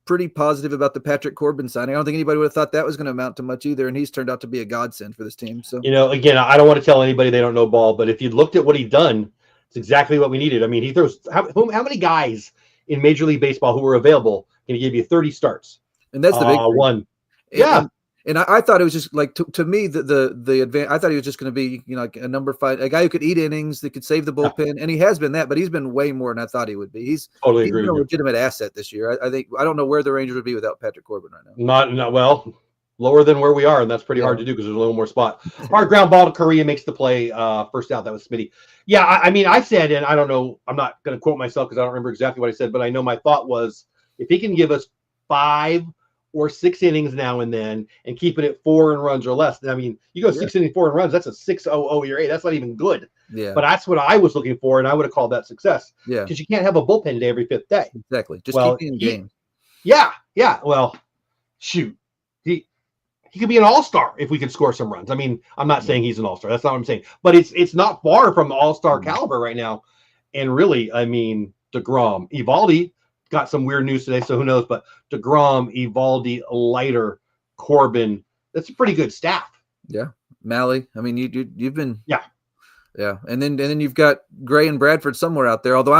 pretty positive about the Patrick Corbin signing. I don't think anybody would have thought that was going to amount to much either, and he's turned out to be a godsend for this team. So, again, I don't want to tell anybody they don't know ball, but if you looked at what he'd done, it's exactly what we needed. I mean, he throws how many guys in Major League Baseball who were available can he give you 30 starts? And that's the big one. And I thought it was just like to me the advance. I thought he was just going to be like a number 5, a guy who could eat innings, that could save the bullpen, and he has been that. But he's been way more than I thought he would be. He's been a legitimate asset this year. I think I don't know where the Rangers would be without Patrick Corbin right now. Not well, lower than where we are, and that's pretty hard to do because there's a little more spot. Hard ground ball to Correa makes the play. First out, that was Smitty. Yeah, I mean, I said, and I don't know, I'm not going to quote myself because I don't remember exactly what I said, but I know my thought was if he can give us 5 or 6 innings now and then and keep it at 4 runs or less. I mean, you go 6 innings, 4 runs, that's a 6.00 ERA. That's not even good. Yeah. But that's what I was looking for, and I would have called that success. Yeah. Because you can't have a bullpen day every 5th day. Exactly. Just keep in games. Yeah. Well, shoot. He could be an all-star if we could score some runs. I mean, I'm not saying he's an all-star. That's not what I'm saying. But it's not far from the all-star caliber right now. And really, I mean, DeGrom, Evaldi got some weird news today, so who knows? But DeGrom, Evaldi, Leiter, Corbin, that's a pretty good staff. Yeah, Malley. I mean, you've been yeah, and then you've got Gray and Bradford somewhere out there. Although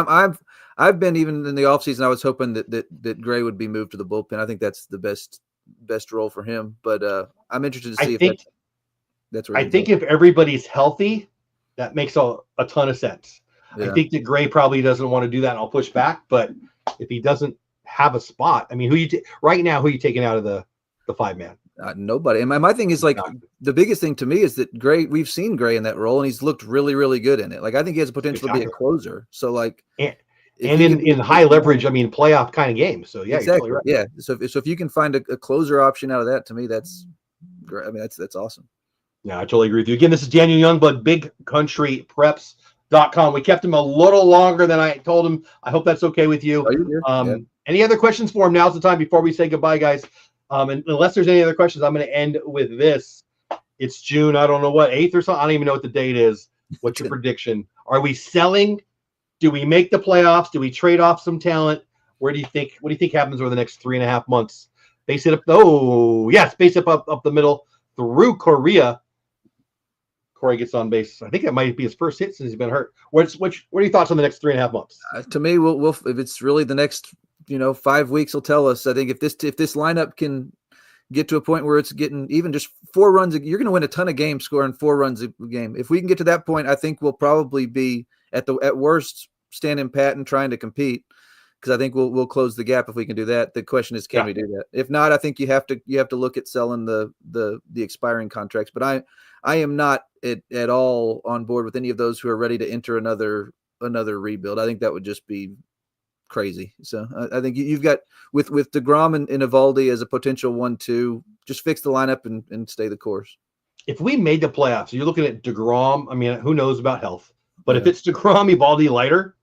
I've been even in the offseason, I was hoping that Gray would be moved to the bullpen. I think that's the best role for him. But I'm interested to see if that's where I think if everybody's healthy, that makes a ton of sense. Yeah. I think that Gray probably doesn't want to do that, and I'll push back, but if he doesn't have a spot, I mean, who are you taking out of the 5-man? Nobody. And my thing is the biggest thing to me is that Gray, we've seen Gray in that role, and he's looked really, really good in it. Like I think he has the potential to be a closer. So like, if And he can in high leverage, I mean, playoff kind of game. So yeah, you're exactly totally right. yeah. So if you can find a closer option out of that, to me, that's great. I mean, that's awesome. Yeah, I totally agree with you. Again, this is Daniel Youngblood, BigCountryPreps.com. We kept him a little longer than I told him. I hope that's okay with you. Oh, you're good. Yeah. Any other questions for him? Now's the time before we say goodbye, guys. And unless there's any other questions, I'm going to end with this. It's June, I don't know what, 8th or something. I don't even know what the date is. What's your prediction? Are we selling? Do we make the playoffs? Do we trade off some talent? What do you think happens over the next 3.5 months? Base it up. Oh, yes, base it up the middle through Korea. Corey gets on base. I think that might be his first hit since he's been hurt. What are your thoughts on the next 3.5 months? To me, we'll if it's really the next 5 weeks will tell us. I think if this lineup can get to a point where it's getting even just 4 runs, you're going to win a ton of games scoring 4 runs a game. If we can get to that point, I think we'll probably be at worst standing pat and trying to compete, because I think we'll close the gap if we can do that. The question is, can we do that? If not, I think you have to look at selling the expiring contracts. But I am not at all on board with any of those who are ready to enter another rebuild. I think that would just be crazy. So I think you've got with DeGrom and Evaldi as a potential 1-2, just fix the lineup and stay the course. If we made the playoffs, you're looking at DeGrom. I mean, who knows about health? But if it's DeGrom, Evaldi, Leiter,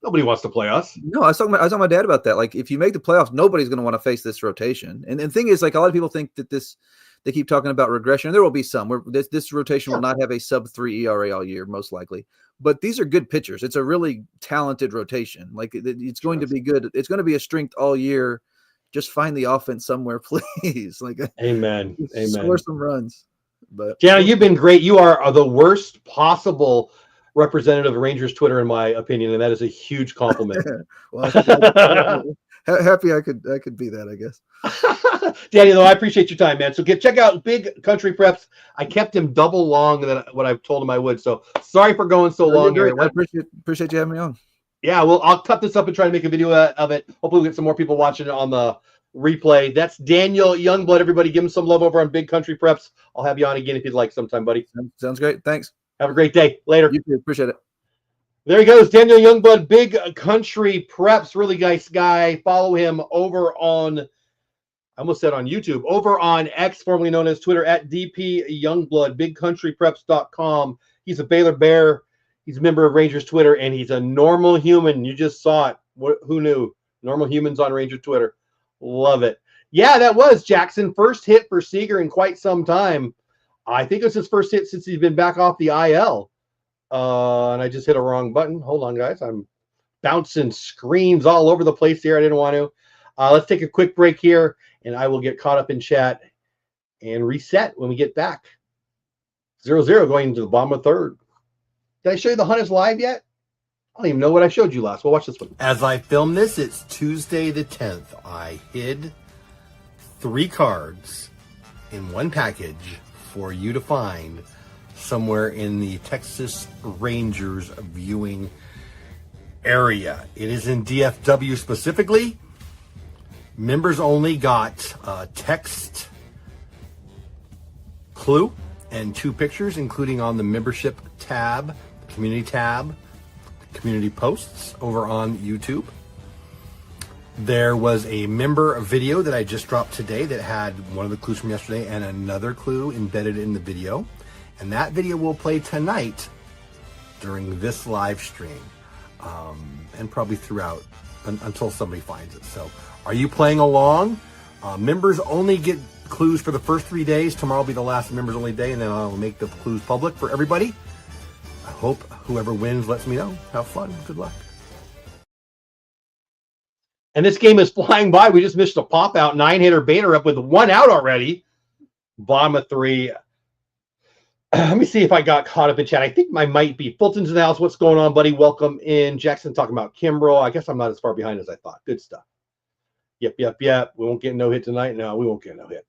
nobody wants to play us. No, I was talking to my dad about that. Like, if you make the playoffs, nobody's going to want to face this rotation. And the thing is, like, a lot of people think that they keep talking about regression. And there will be some where this rotation will not have a sub-3 ERA all year, most likely. But these are good pitchers. It's a really talented rotation. Like, it's going to be good. It's going to be a strength all year. Just find the offense somewhere, please. Like, amen. Score some runs. But Jana, you've been great. You are the worst possible representative of Rangers Twitter, in my opinion, and that is a huge compliment. Well, happy I could be that, I guess. Danny, though, I appreciate your time, man. So check out Big Country Preps. I kept him double long than what I've told him I would. So sorry for going so long here. I appreciate you having me on. Yeah, well, I'll cut this up and try to make a video of it. Hopefully we'll get some more people watching it on the replay. That's Daniel Youngblood. Everybody give him some love over on Big Country Preps. I'll have you on again if you'd like sometime, buddy. Sounds great. Thanks. Have a great day. Later. You too. Appreciate it. There he goes, Daniel Youngblood, Big Country Preps. Really nice guy. Follow him over on, I almost said on YouTube, over on X, formerly known as Twitter, at DP Youngblood, BigCountryPreps.com. He's a Baylor Bear. He's a member of Rangers Twitter, and he's a normal human. You just saw it. Who knew? Normal humans on Ranger Twitter. Love it. Yeah, that was Jackson. First hit for Seager in quite some time. I think it was his first hit since he's been back off the IL. And I just hit a wrong button. Hold on, guys. I'm bouncing screens all over the place here. I didn't want to. Let's take a quick break here, and I will get caught up in chat and reset when we get back. 0-0 going into the bottom of third. Did I show you the hunt is live yet? I don't even know what I showed you last. Well, watch this one. As I film this, it's Tuesday the 10th. I hid 3 cards in one package for you to find somewhere in the Texas Rangers viewing area. It is in DFW specifically. Members only got a text clue and 2 pictures, including on the membership tab, the community tab, community posts over on YouTube. There was a member video that I just dropped today that had one of the clues from yesterday and another clue embedded in the video. And that video will play tonight during this live stream, and probably throughout until somebody finds it. So are you playing along? Members only get clues for the first 3 days. Tomorrow will be the last members only day, and then I'll make the clues public for everybody. I hope whoever wins lets me know. Have fun. Good luck. And this game is flying by. We just missed a pop out. 9-hitter Bader up with 1 out already. Bottom of 3. Let me see if I got caught up in chat. I think I might be. Fulton's in the house. What's going on, buddy? Welcome in. Jackson talking about Kimbrel. I guess I'm not as far behind as I thought. Good stuff. Yep. We won't get no hit tonight. No, we won't get no hit.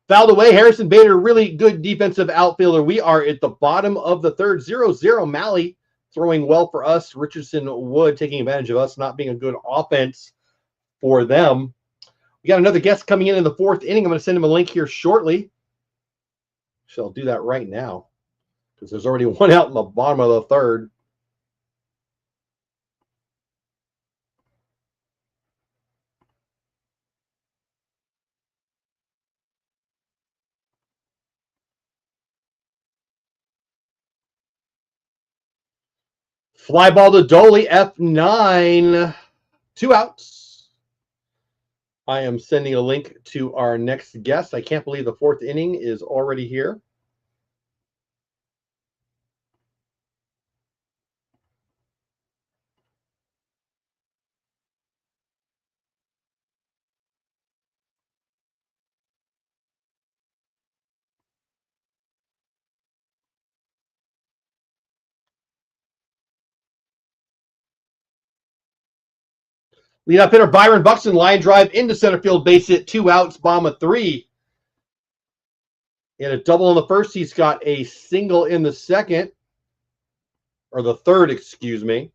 Fouled away. Harrison Bader, really good defensive outfielder. We are at the bottom of the third. 0-0. Malley throwing well for us. Richardson Wood taking advantage of us not being a good offense for them. We got another guest coming in the 4th inning. I'm going to send him a link here shortly. So I'll do that right now because there's already 1 out in the bottom of the 3rd. Fly ball to Dolly, F9. 2 outs. I am sending a link to our next guest. I can't believe the 4th inning is already here. Leadoff hitter Byron Buxton, line drive into center field, base hit, 2 outs, bomb of 3. In a double in the first, he's got a single in the second, or the third, excuse me.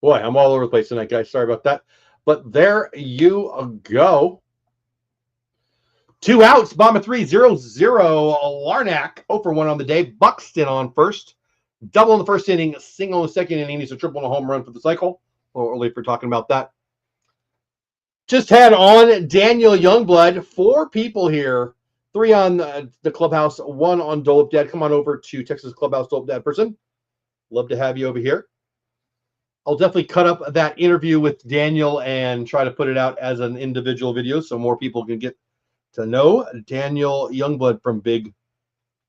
Boy, I'm all over the place tonight, guys. Sorry about that. But there you go. 2 outs, bomb of 3, 0-0. Larnack, 0 for 1 on the day. Buxton on first. Double in the first inning, single in the second inning. He's a triple and a home run for the cycle. A little early for talking about that. Just had on Daniel Youngblood. 4 people here. 3 on the clubhouse, 1 on Dope Dad. Come on over to Texas Clubhouse Dope Dad person. Love to have you over here. I'll definitely cut up that interview with Daniel and try to put it out as an individual video so more people can get to know Daniel Youngblood from Big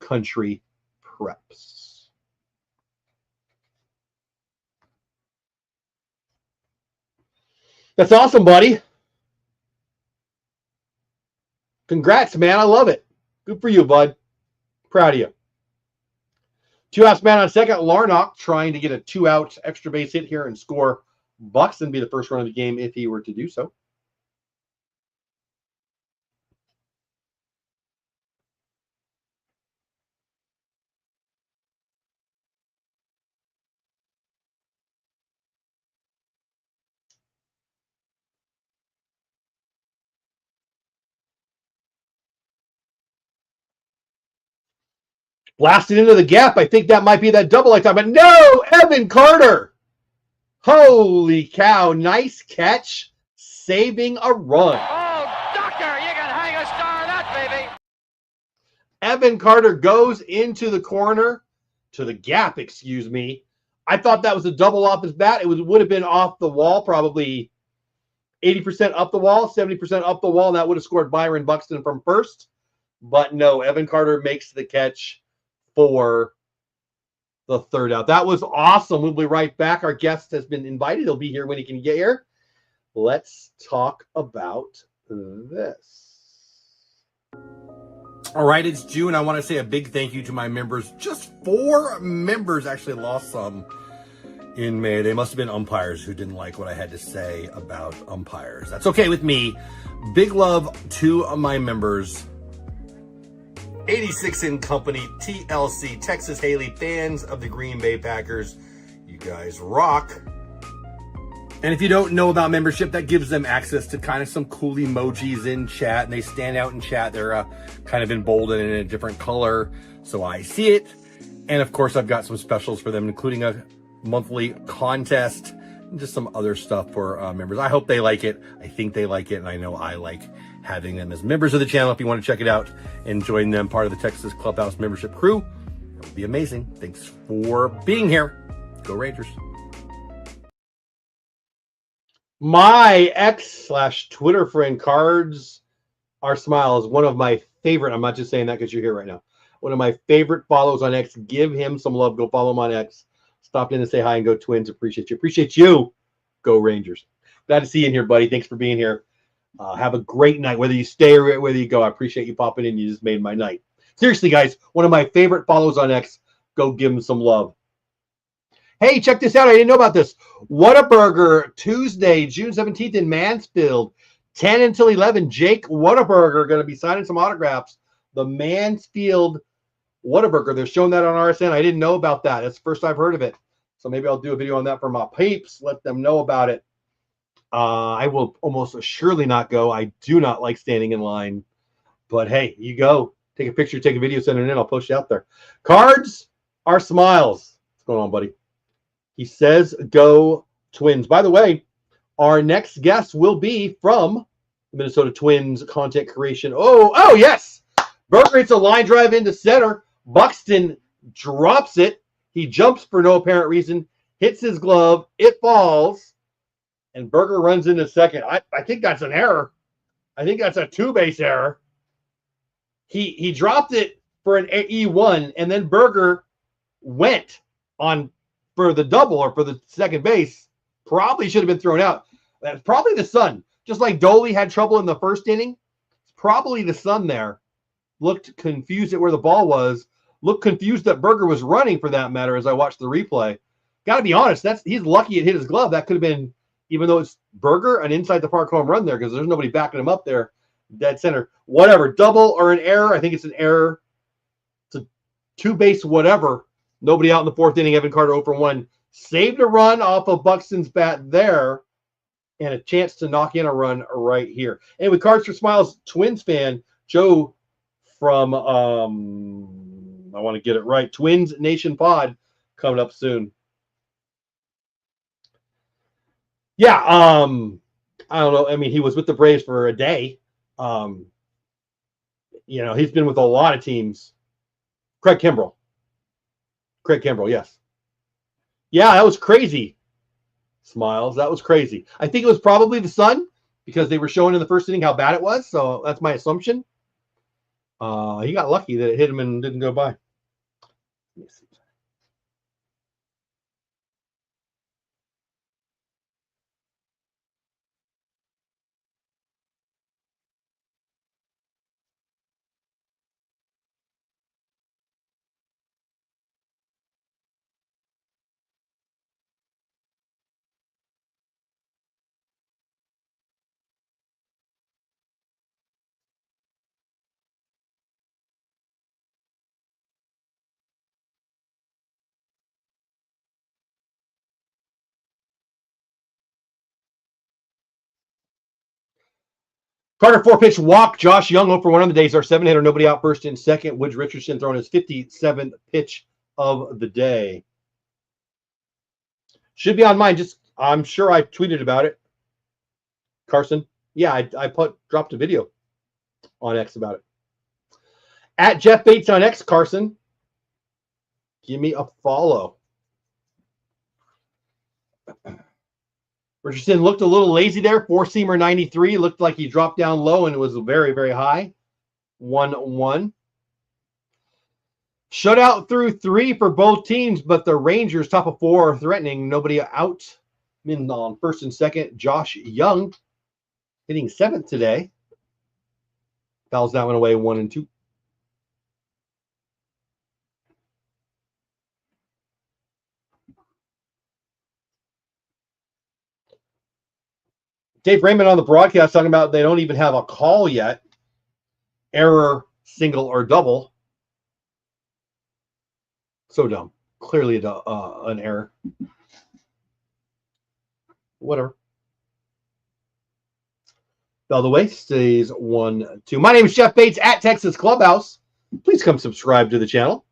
Country Preps. That's awesome, buddy. Congrats, man. I love it. Good for you, bud. Proud of you. 2 outs, man on second. Larnock trying to get a 2-out extra base hit here and score Buxton, be the first run of the game if he were to do so. Blasted into the gap. I think that might be that double I thought, but no, Evan Carter. Holy cow. Nice catch. Saving a run. Oh, doctor, you can hang a star on that, baby. Evan Carter goes into the corner, to the gap, excuse me. I thought that was a double off his bat. It would have been off the wall, probably 80% up the wall, 70% up the wall, and that would have scored Byron Buxton from first. But no, Evan Carter makes the catch for the 3rd out. That was awesome. We'll be right back. Our guest has been invited. He'll be here when he can get here. Let's talk about this. All right, it's June. I want to say a big thank you to my members. Just 4 members actually lost some in May. They must have been umpires who didn't like what I had to say about umpires. That's okay with me. Big love to my members. 86 in Company, TLC, Texas Haley, fans of the Green Bay Packers. You guys rock. And if you don't know about membership, that gives them access to kind of some cool emojis in chat, and they stand out in chat. They're kind of emboldened in a different color, so I see it. And of course, I've got some specials for them, including a monthly contest and just some other stuff for members. I hope they like it. I think they like it, and I know I like having them as members of the channel. If you want to check it out and join them, part of the Texas Clubhouse membership crew, it would be amazing. Thanks for being here. Go Rangers. My ex/Twitter friend Cards Our Smile is one of my favorite. I'm not just saying that because you're here right now. One of my favorite follows on X. Give him some love. Go follow him on X. Stop in to say hi and go Twins. Appreciate you. Appreciate you. Go Rangers. Glad to see you in here, buddy. Thanks for being here. Have a great night, whether you stay or whether you go. I appreciate you popping in. You just made my night. Seriously, guys, one of my favorite follows on X. Go give him some love. Hey, check this out. I didn't know about this. Whataburger, Tuesday, June 17th in Mansfield, 10 until 11. Jake Whataburger going to be signing some autographs. The Mansfield Whataburger. They're showing that on RSN. I didn't know about that. That's the first I've heard of it. So maybe I'll do a video on that for my peeps. Let them know about it. I will almost surely not go. I do not like standing in line. But hey, you go. Take a picture, take a video, send it in. I'll post it out there. Cards Are Smiles. What's going on, buddy? He says go Twins. By the way, our next guest will be from Minnesota Twins content creation. Oh, yes. Burger hits a line drive into center. Buxton drops it. He jumps for no apparent reason, hits his glove. It falls, and Burger runs into second. I think that's an error. I think that's a two-base error. He dropped it for an E1, and then Burger went on for the double or for the second base. Probably should have been thrown out. That's probably the sun. Just like Doley had trouble in the first inning, it's probably the sun there. Looked confused at where the ball was. Looked confused that Burger was running, for that matter, as I watched the replay. Got to be honest, he's lucky it hit his glove. That could have been, even though it's Burger, an inside the park home run there because there's nobody backing him up there, dead center. Whatever, double or an error. I think it's an error. It's a two-base whatever. Nobody out in the fourth inning. Evan Carter 0 for 1. Saved a run off of Buxton's bat there, and a chance to knock in a run right here. And with Cards for Smiles Twins fan, Joe from, I want to get it right, Twins Nation Pod coming up soon. Yeah, I don't know. I mean, he was with the Braves for a day. He's been with a lot of teams. Craig Kimbrell, yes. Yeah, that was crazy. Smiles, that was crazy. I think it was probably the sun because they were showing in the first inning how bad it was. So that's my assumption. He got lucky that it hit him and didn't go by. Let me see. Carter 4-pitch walk. Josh Young 0 for 1 on the day. Our 7-hitter. Nobody out first and second. Woods Richardson throwing his 57th pitch of the day. Should be on mine. I'm sure I tweeted about it. Carson. Yeah, I dropped a video on X about it. At Jeff Bates on X, Carson. Give me a follow. Richardson looked a little lazy there. Four-seamer 93. Looked like he dropped down low and it was very, very high. 1-1. Shutout through 3 for both teams, but the Rangers top of 4 are threatening. Nobody out. In on first and second. Josh Young hitting 7th today. Fouls that one away 1-2. Dave Raymond on the broadcast talking about they don't even have a call yet. Error, single, or double. So dumb. Clearly an error. Whatever. By the way, stays 1-2. My name is Jeff Bates at Texas Clubhouse. Please come subscribe to the channel.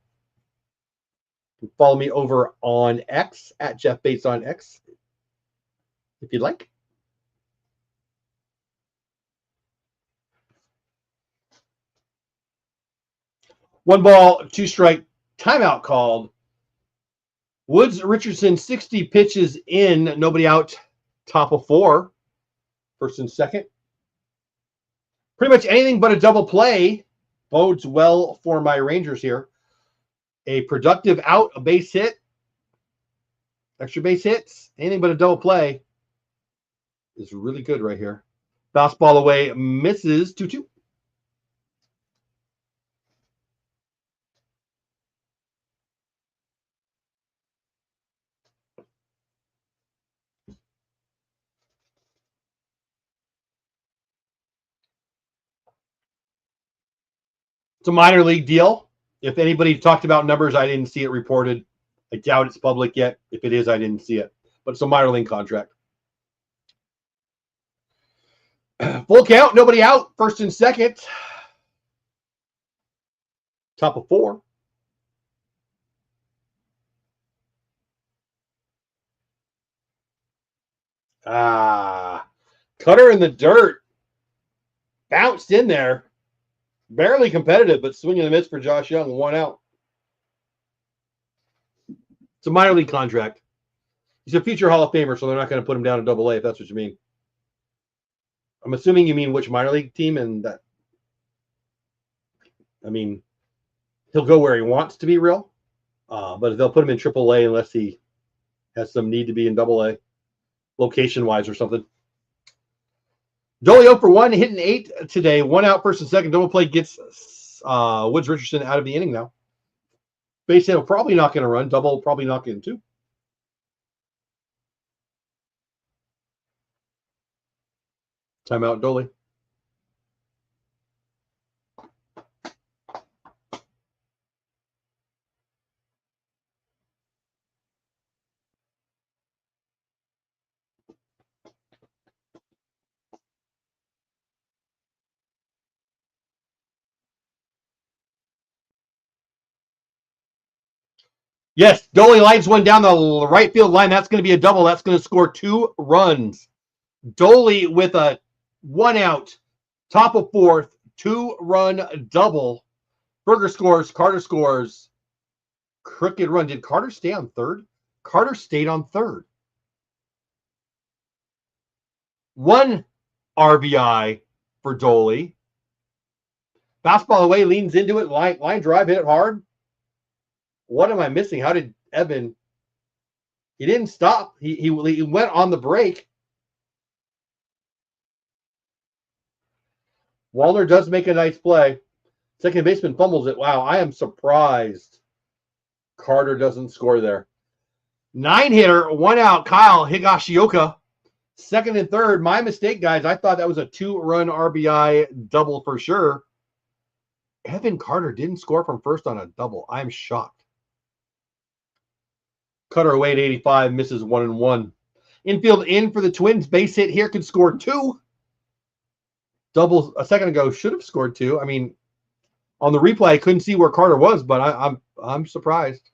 Follow me over on X at Jeff Bates on X if you'd like. One ball, two strike, timeout called. Woods Richardson 60 pitches in, nobody out, top of 4, first and second. Pretty much anything but a double play bodes well for my Rangers here. A productive out, a base hit, extra base hits, anything but a double play is really good right here. Fastball away, misses 2-2. It's a minor league deal. If anybody talked about numbers, I didn't see it reported. I doubt it's public yet. If it is, I didn't see it. But it's a minor league contract. Full count, nobody out. First and second. Top of 4. Cutter in the dirt. Bounced in there. Barely competitive, but swing and a miss for Josh Young. 1 out. It's a minor league contract. He's a future Hall of Famer, so they're not going to put him down to Double A, if that's what you mean. I'm assuming you mean which minor league team, and that. I mean, he'll go where he wants to be real, but they'll put him in Triple A unless he has some need to be in Double A, location-wise or something. Dolly 0 for 1, hitting 8 today. 1 out, first and second. Double play gets Woods Richardson out of the inning now. Base hit will probably not going to run. Double probably not going to. Timeout, Dolly. Yes, Dolly lines one down the right field line. That's going to be a double. That's going to score 2 runs. Dolly with a 1 out, top of 4th, 2-run double. Berger scores. Carter scores. Crooked run. Did Carter stay on third? Carter stayed on third. 1 RBI for Dolly. Fastball away, leans into it. Line drive, hit it hard. What am I missing? How did Evan? He didn't stop. He went on the break. Wallner does make a nice play. Second baseman fumbles it. Wow, I am surprised Carter doesn't score there. 9-hitter, 1 out. Kyle Higashioka. Second and third. My mistake, guys. I thought that was a 2-run RBI double for sure. Evan Carter didn't score from first on a double. I'm shocked. Cutter away at 85, misses 1-1. Infield in for the Twins. Base hit here, could score 2. Double a second ago should have scored 2. I mean, on the replay, I couldn't see where Carter was, but I'm surprised.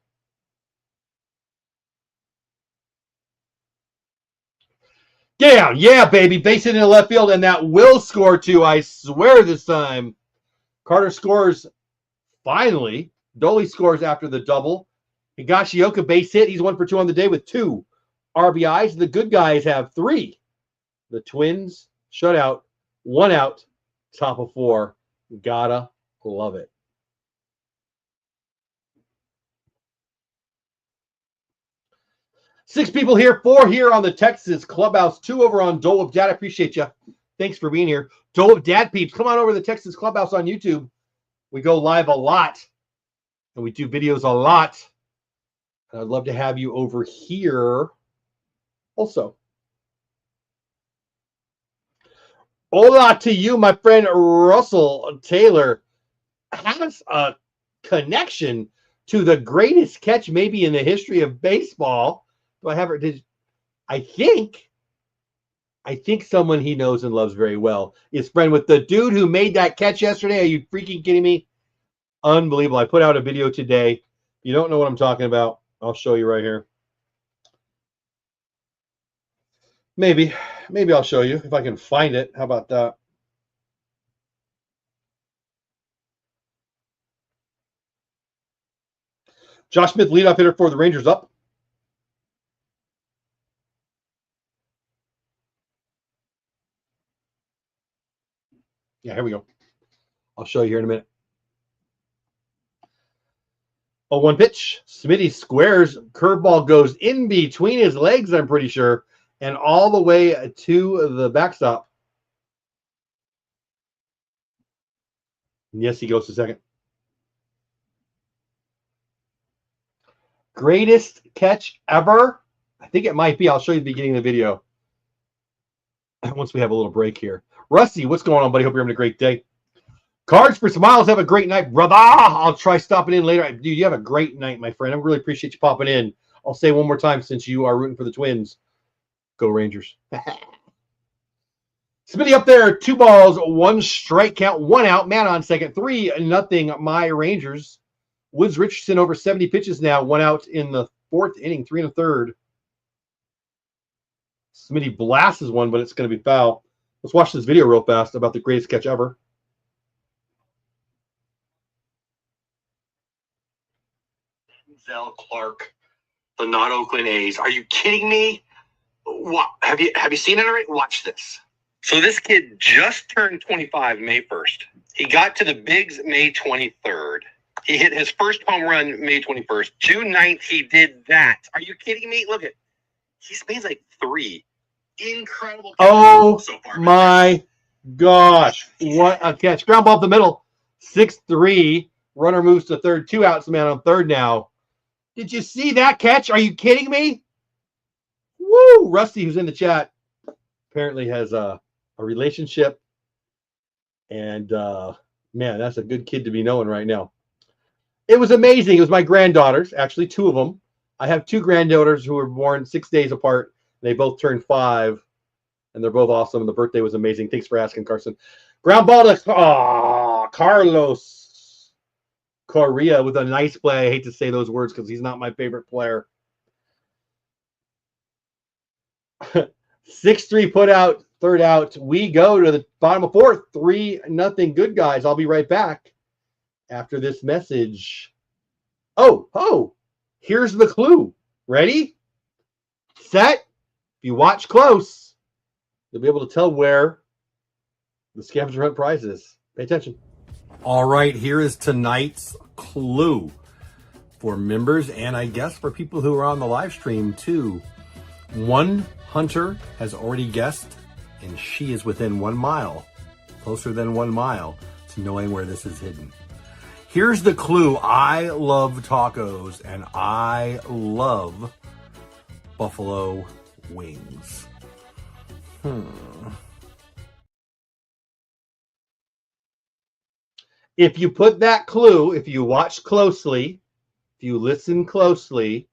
Down, yeah, baby. Base hit in the left field, and that will score 2. I swear this time. Carter scores finally. Dolly scores after the double. Higashioka base hit. He's 1 for 2 on the day with 2 RBIs. The good guys have 3. The Twins shutout, 1 out, top of 4. Gotta love it. Six people here, 4 here on the Texas Clubhouse, 2 over on Dole of Dad. I appreciate you. Thanks for being here. Dole of Dad peeps, come on over to the Texas Clubhouse on YouTube. We go live a lot, and we do videos a lot. And I'd love to have you over here also. Hola to you, my friend Russell Taylor. Has a connection to the greatest catch maybe in the history of baseball. Do I have her? I think someone he knows and loves very well is friend with the dude who made that catch yesterday. Are you freaking kidding me? Unbelievable. I put out a video today. If you don't know what I'm talking about, I'll show you right here. Maybe I'll show you if I can find it. How about that? Josh Smith, leadoff hitter for the Rangers, up. Yeah, here we go. I'll show you here in a minute. 0-1 pitch. Smitty squares. Curveball goes in between his legs, I'm pretty sure, and all the way to the backstop. Yes, he goes to second. Greatest catch ever? I think it might be. I'll show you the beginning of the video once we have a little break here. Rusty, what's going on, buddy? Hope you're having a great day. Cards for Smiles. Have a great night, brother. I'll try stopping in later. Dude, you have a great night, my friend. I really appreciate you popping in. I'll say one more time since you are rooting for the Twins. Go Rangers. Smitty up there. 2 balls, 1 strike count, 1 out. Man on second. 3-0. My Rangers. Woods Richardson over 70 pitches now. 1 out in the 4th inning. 3 1/3. Smitty blasts one, but it's going to be foul. Let's watch this video real fast about the greatest catch ever. Denzel Clark, the non-Oakland A's. Are you kidding me? What, have you seen it already? Watch this. So this kid just turned 25 May 1st. He got to the bigs May 23rd. He hit his first home run May 21st. June 9th, he did that. Are you kidding me? Look at, he's made like 3 incredible catches so far. My gosh, what a catch. Ground ball up the middle. 6-3. Runner moves to third. 2 outs, man on third now. Did you see that catch? Are you kidding me? Woo! Rusty, who's in the chat, apparently has a relationship. And, man, that's a good kid to be knowing right now. It was amazing. It was my granddaughters, actually 2 of them. I have 2 granddaughters who were born 6 days apart. They both turned 5, and they're both awesome. And the birthday was amazing. Thanks for asking, Carson. Ground ball to Carlos Correa with a nice play. I hate to say those words because he's not my favorite player. 6-3 put out, third out. We go to the bottom of 4th. 3-0 good guys. I'll be right back after this message. Oh, here's the clue. Ready? Set. If you watch close, you'll be able to tell where the scavenger hunt prize is. Pay attention. All right, here is tonight's clue for members and I guess for people who are on the live stream too. One hunter has already guessed, and she is within 1 mile, closer than 1 mile, to knowing where this is hidden. Here's the clue. I love tacos, and I love buffalo wings. If you put that clue, if you watch closely, if you listen closely,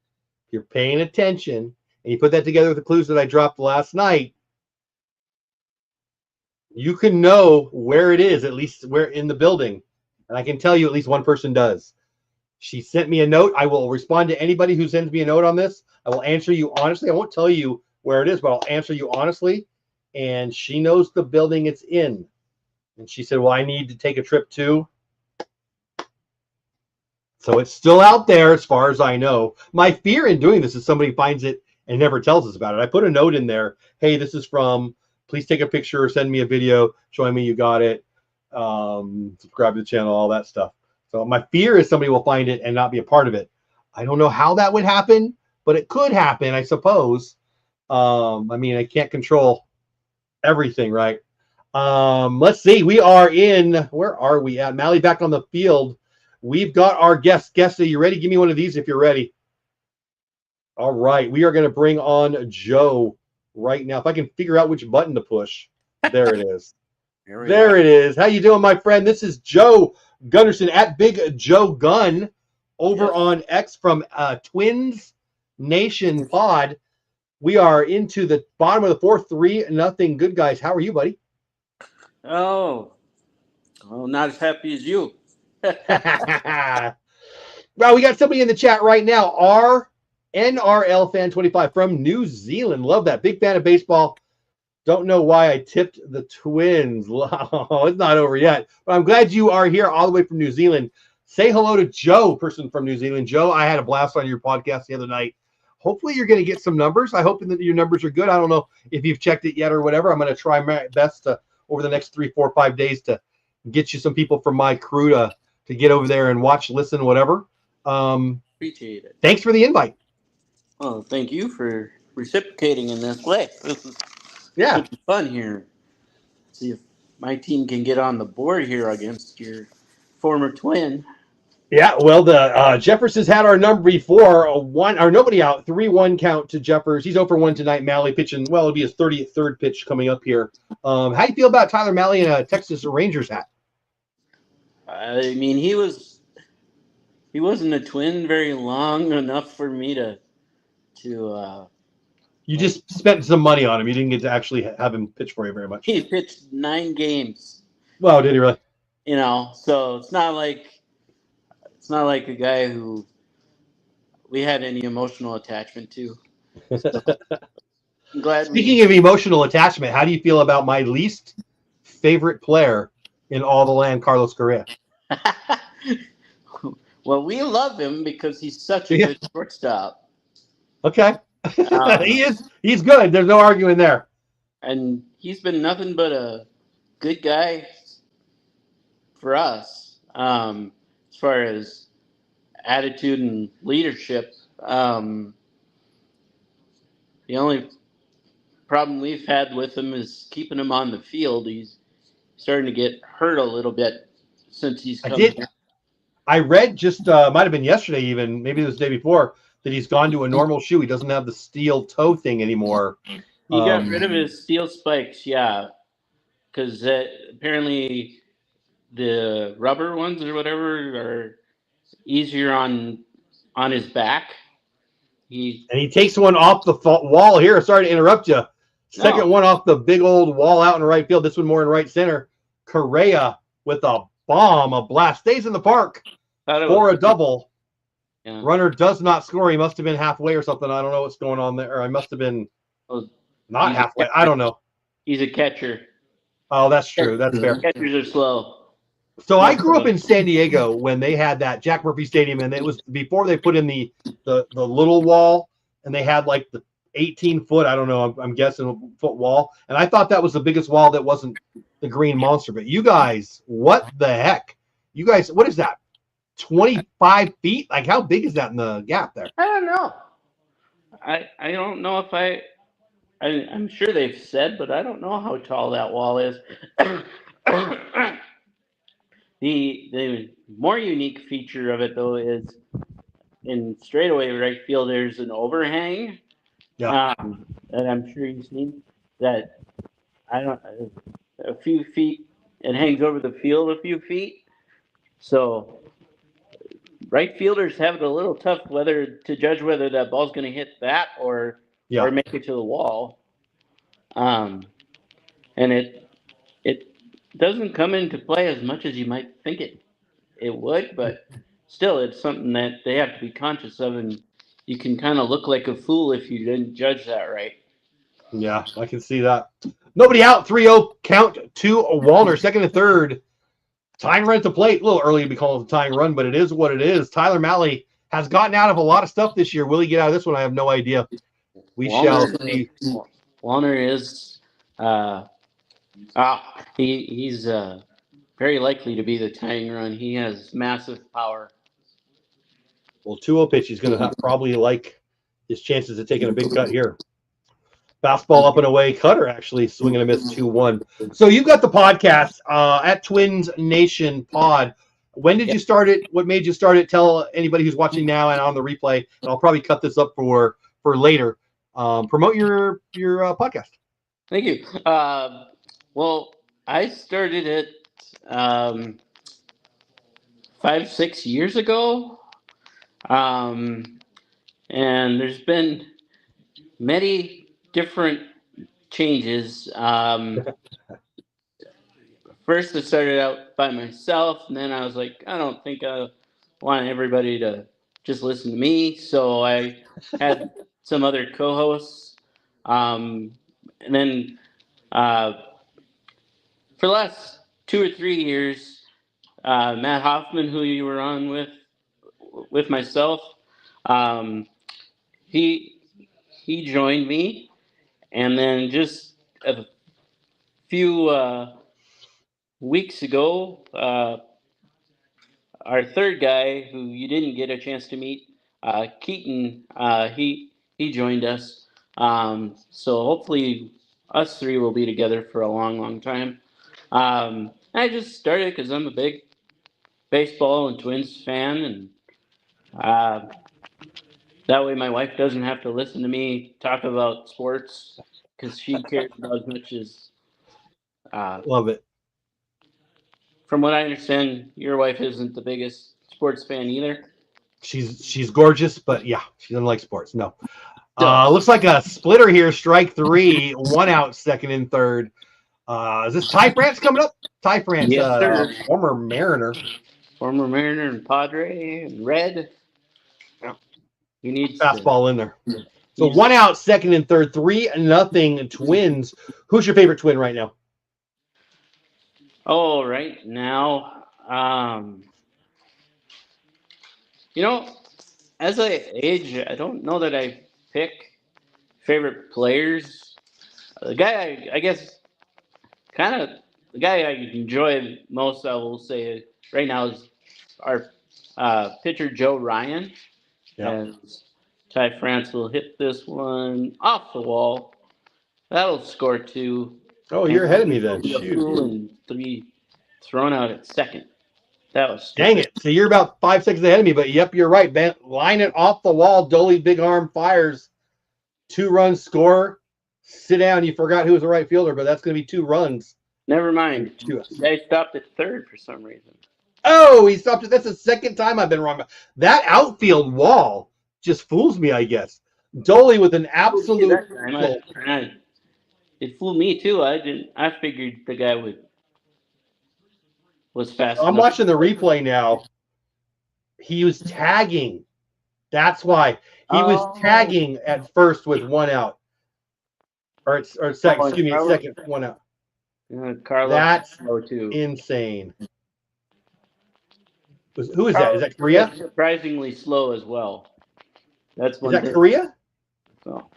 if you're paying attention, and you put that together with the clues that I dropped last night, you can know where it is, at least where in the building. And I can tell you at least one person does. She sent me a note. I will respond to anybody who sends me a note on this. I will answer you honestly. I won't tell you where it is, but I'll answer you honestly. And she knows the building it's in. And she said, well, I need to take a trip too. So it's still out there as far as I know. My fear in doing this is somebody finds it and never tells us about it. I put a note in there. Hey, this is from, please take a picture or send me a video showing me you got it. Subscribe to the channel, all that stuff. So my fear is somebody will find it and not be a part of it. I don't know how that would happen, but it could happen, I suppose. I mean, I can't control everything, right? Let's see. We are in, where are we at? Mally back on the field. We've got our guest. Guest, are you ready? Give me one of these if you're ready. All right. We are going to bring on Joe right now. If I can figure out which button to push. There it is. There it is. How you doing, my friend? This is Joe Gunderson at Big Joe Gun over on X from Twins Nation Pod. We are into the bottom of the 4th, 3-0 good guys. How are you, buddy? Oh, not as happy as you. Well, we got somebody in the chat right now. NRL Fan 25 from New Zealand. Love that. Big fan of baseball. Don't know why I tipped the Twins. Oh, it's not over yet. But I'm glad you are here all the way from New Zealand. Say hello to Joe, person from New Zealand. Joe, I had a blast on your podcast the other night. Hopefully you're going to get some numbers. I hope that your numbers are good. I don't know if you've checked it yet or whatever. I'm going to try my best to, over the next 3, 4, 5 days to get you some people from my crew to get over there and watch, listen, whatever. Appreciate it. Thanks for the invite. Oh, thank you for reciprocating in this way. This is Yeah. fun here. See if my team can get on the board here against your former twin. Yeah, well, the Jefferson's had our number before. Nobody out. 3-1 count to Jeffers. He's 0-1 tonight. Malley pitching. Well, it'll be his 33rd pitch coming up here. How do you feel about Tyler Malley in a Texas Rangers hat? I mean, he wasn't a twin very long enough for me to. You just spent some money on him. You didn't get to actually have him pitch for you very much. He pitched 9 games. Well, did he really? You know, so it's not like a guy who we had any emotional attachment to. So. I'm glad. Speaking of emotional attachment, how do you feel about my least favorite player in all the land, Carlos Correa? Well, we love him because he's such a Yeah. good shortstop. Okay. Um, He's good. There's no arguing there. and he's been nothing but a good guy for us, as far as attitude and leadership. The only problem we've had with him is keeping him on the field. He's starting to get hurt a little bit since he's I come did. here. I read just might have been yesterday, even maybe it was the day before, that he's gone to a normal shoe. He doesn't have the steel toe thing anymore. He got rid of his steel spikes, yeah, because apparently the rubber ones or whatever are easier on his back. And he takes one off the wall here. Sorry to interrupt you. Second one off the big old wall out in right field. This one more in right center. Correa with a bomb, a blast. Stays in the park for a double. Yeah. Runner does not score. He must have been halfway or something. I don't know what's going on there. Or I must have been not halfway. I don't know. He's a catcher. Oh, that's true. That's fair. Catchers are slow. So I grew up in San Diego when they had that Jack Murphy Stadium, and it was before they put in the little wall, and they had like the 18-foot, I don't know, I'm guessing foot wall, and I thought that was the biggest wall that wasn't the Green Monster. But you guys, what the heck? You guys, what is that? 25 feet? Like how big is that in the gap there? I don't know. I don't know if I'm sure they've said, but I don't know how tall that wall is. The more unique feature of it, though, is in straightaway right field, there's an overhang. Yeah. And I'm sure you've seen that. A few feet. It hangs over the field a few feet. So right fielders have it a little tough whether to judge whether that ball's going to hit that or make it to the wall. And it doesn't come into play as much as you might think it would, but still, it's something that they have to be conscious of, and you can kind of look like a fool if you didn't judge that right. Yeah, I can see that. Nobody out, 3-0 count to Wallner, second and third. Tying run at the plate. A little early to be calling it a tying run, but it is what it is. Tyler Malley has gotten out of a lot of stuff this year. Will he get out of this one? I have no idea. We shall see. Wallner is he's very likely to be the tying run. He has massive power. Well, 2-0 pitch. He's going to probably like his chances of taking a big cut here. Fastball up and away. Cutter actually swinging a miss 2-1. So you've got the podcast at Twins Nation Pod. When did you start it? What made you start it? Tell anybody who's watching now and on the replay. And I'll probably cut this up for later. Promote your podcast. Thank you. Well, I started it 5-6 years ago, and there's been many different changes. First, I started out by myself, and then I was like, I don't think I want everybody to just listen to me, so I had some other co-hosts, and then for the last 2 or 3 years, Matt Hoffman, who you were on with myself, he joined me, and then just a few weeks ago, our third guy, who you didn't get a chance to meet, Keaton, he joined us. So hopefully us three will be together for a long, long time. I just started because I'm a big baseball and Twins fan, and that way my wife doesn't have to listen to me talk about sports because she cares about as much as. Love it. From what I understand, your wife isn't the biggest sports fan either. She's gorgeous, but yeah, she doesn't like sports. No. Looks like a splitter here. Strike 3, 1 out, second and third. Is this Ty France coming up? Ty France, Yes, former Mariner. Former Mariner and Padre and Red. Yeah. He needs fastball in there. So He's- 1 out, second and third, 3-0 Twins. Who's your favorite Twin right now? Oh, right now, as I age, I don't know that I pick favorite players. The guy, I guess, kind of the guy I enjoy most, I will say, right now is our pitcher Joe Ryan. Yeah. As Ty France will hit this one off the wall. That'll score 2. Oh, And you're ahead of me there'll then. be a Shoot. fool and 3 thrown out at second. That was Dang stupid. it. So you're about 5 seconds ahead of me, but yep, you're right. Line it off the wall. Dolly big arm fires. 2-run score. Sit down. You forgot who was the right fielder, but that's going to be 2 runs. Never mind. To us. They stopped at third for some reason. Oh, he stopped it. That's the second time I've been wrong. That outfield wall just fools me, I guess. Dolly with an absolute. That time, it fooled me too. I figured the guy was fast I'm enough. watching the replay now. He was tagging. That's why. He was tagging at first with 1 out. Or second, excuse me, second, 1 out. Carlos That's too. insane. Who is that? Is that Korea? Surprisingly slow as well. That's Is one that thing. Korea? So,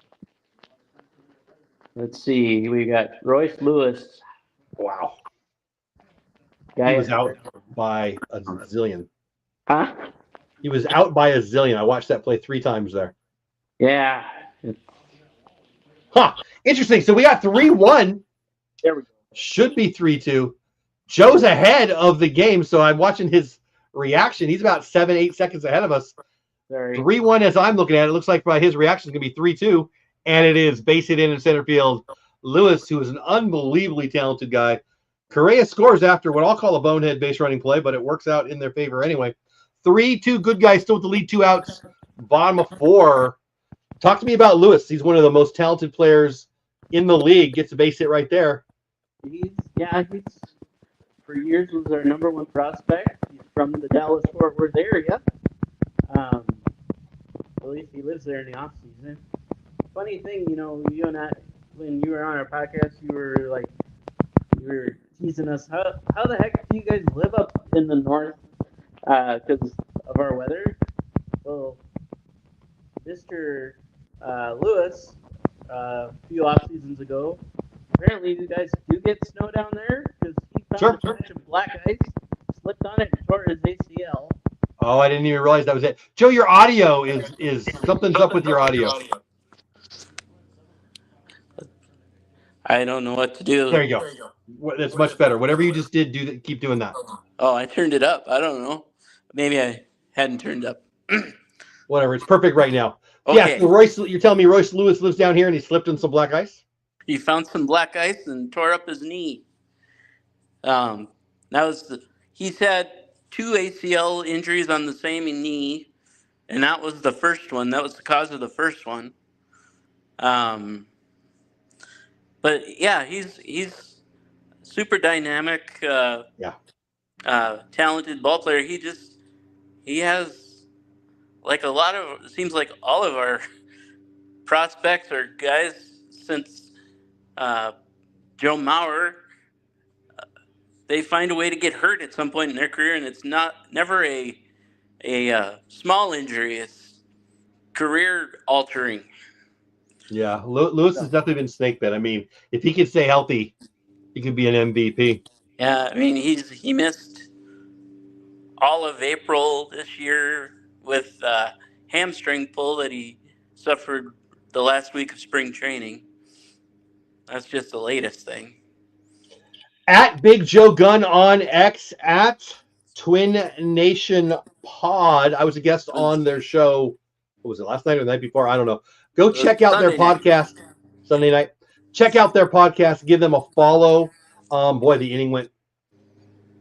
let's see. We got Royce Lewis. Wow. Guy He was out by a zillion. Huh? He was out by a zillion. I watched that play 3 times there. Yeah. Huh. Interesting. So we got 3-1. There we go. Should be 3-2. Joe's ahead of the game, so I'm watching his reaction. He's about 7-8 seconds ahead of us. Sorry. 3-1 as I'm looking at it. It looks like by his reaction is going to be 3-2, and it is base hit in center field. Lewis, who is an unbelievably talented guy. Correa scores after what I'll call a bonehead base running play, but it works out in their favor anyway. 3-2, good guys still with the lead, 2 outs, bottom of 4. Talk to me about Lewis. He's one of the most talented players in the league. Gets a base hit right there. He's for years was our number 1 prospect. He's from the Dallas-Fort Worth area. At least he lives there in the off season. Funny thing, you and I, when you were on our podcast, you were teasing us. How the heck do you guys live up in the north? Because of our weather. Well, Mr. Lewis, a few off seasons ago, apparently you guys do get snow down there because he found a bunch of black ice, slipped on it, and tore his ACL. Oh, I didn't even realize that was it. Joe, your audio is something's up with your audio. I don't know what to do. There you go. That's much better. Whatever you just did, keep doing that. Oh, I turned it up. I don't know. Maybe I hadn't turned up. Whatever. It's perfect right now. Okay. Yeah, so you're telling me Royce Lewis lives down here and he slipped in some black ice? He found some black ice and tore up his knee. He's had 2 ACL injuries on the same knee, and that was the first one. That was the cause of the first one. But yeah, he's super dynamic, talented ball player. He has it seems like all of our prospects are guys since Joe Mauer. They find a way to get hurt at some point in their career, and it's never a small injury. It's career altering. Yeah, Lewis has definitely been snake bit. I mean, if he could stay healthy, he could be an MVP. Yeah, I mean he missed all of April this year with hamstring pull that he suffered the last week of spring training. That's just the latest thing. At Big Joe Gunn on X, at Twin Nation Pod. I was a guest on their show. What was it, last night or the night before? I don't know. Go check out their podcast. Sunday night. Check out their podcast. Give them a follow. Boy, the inning went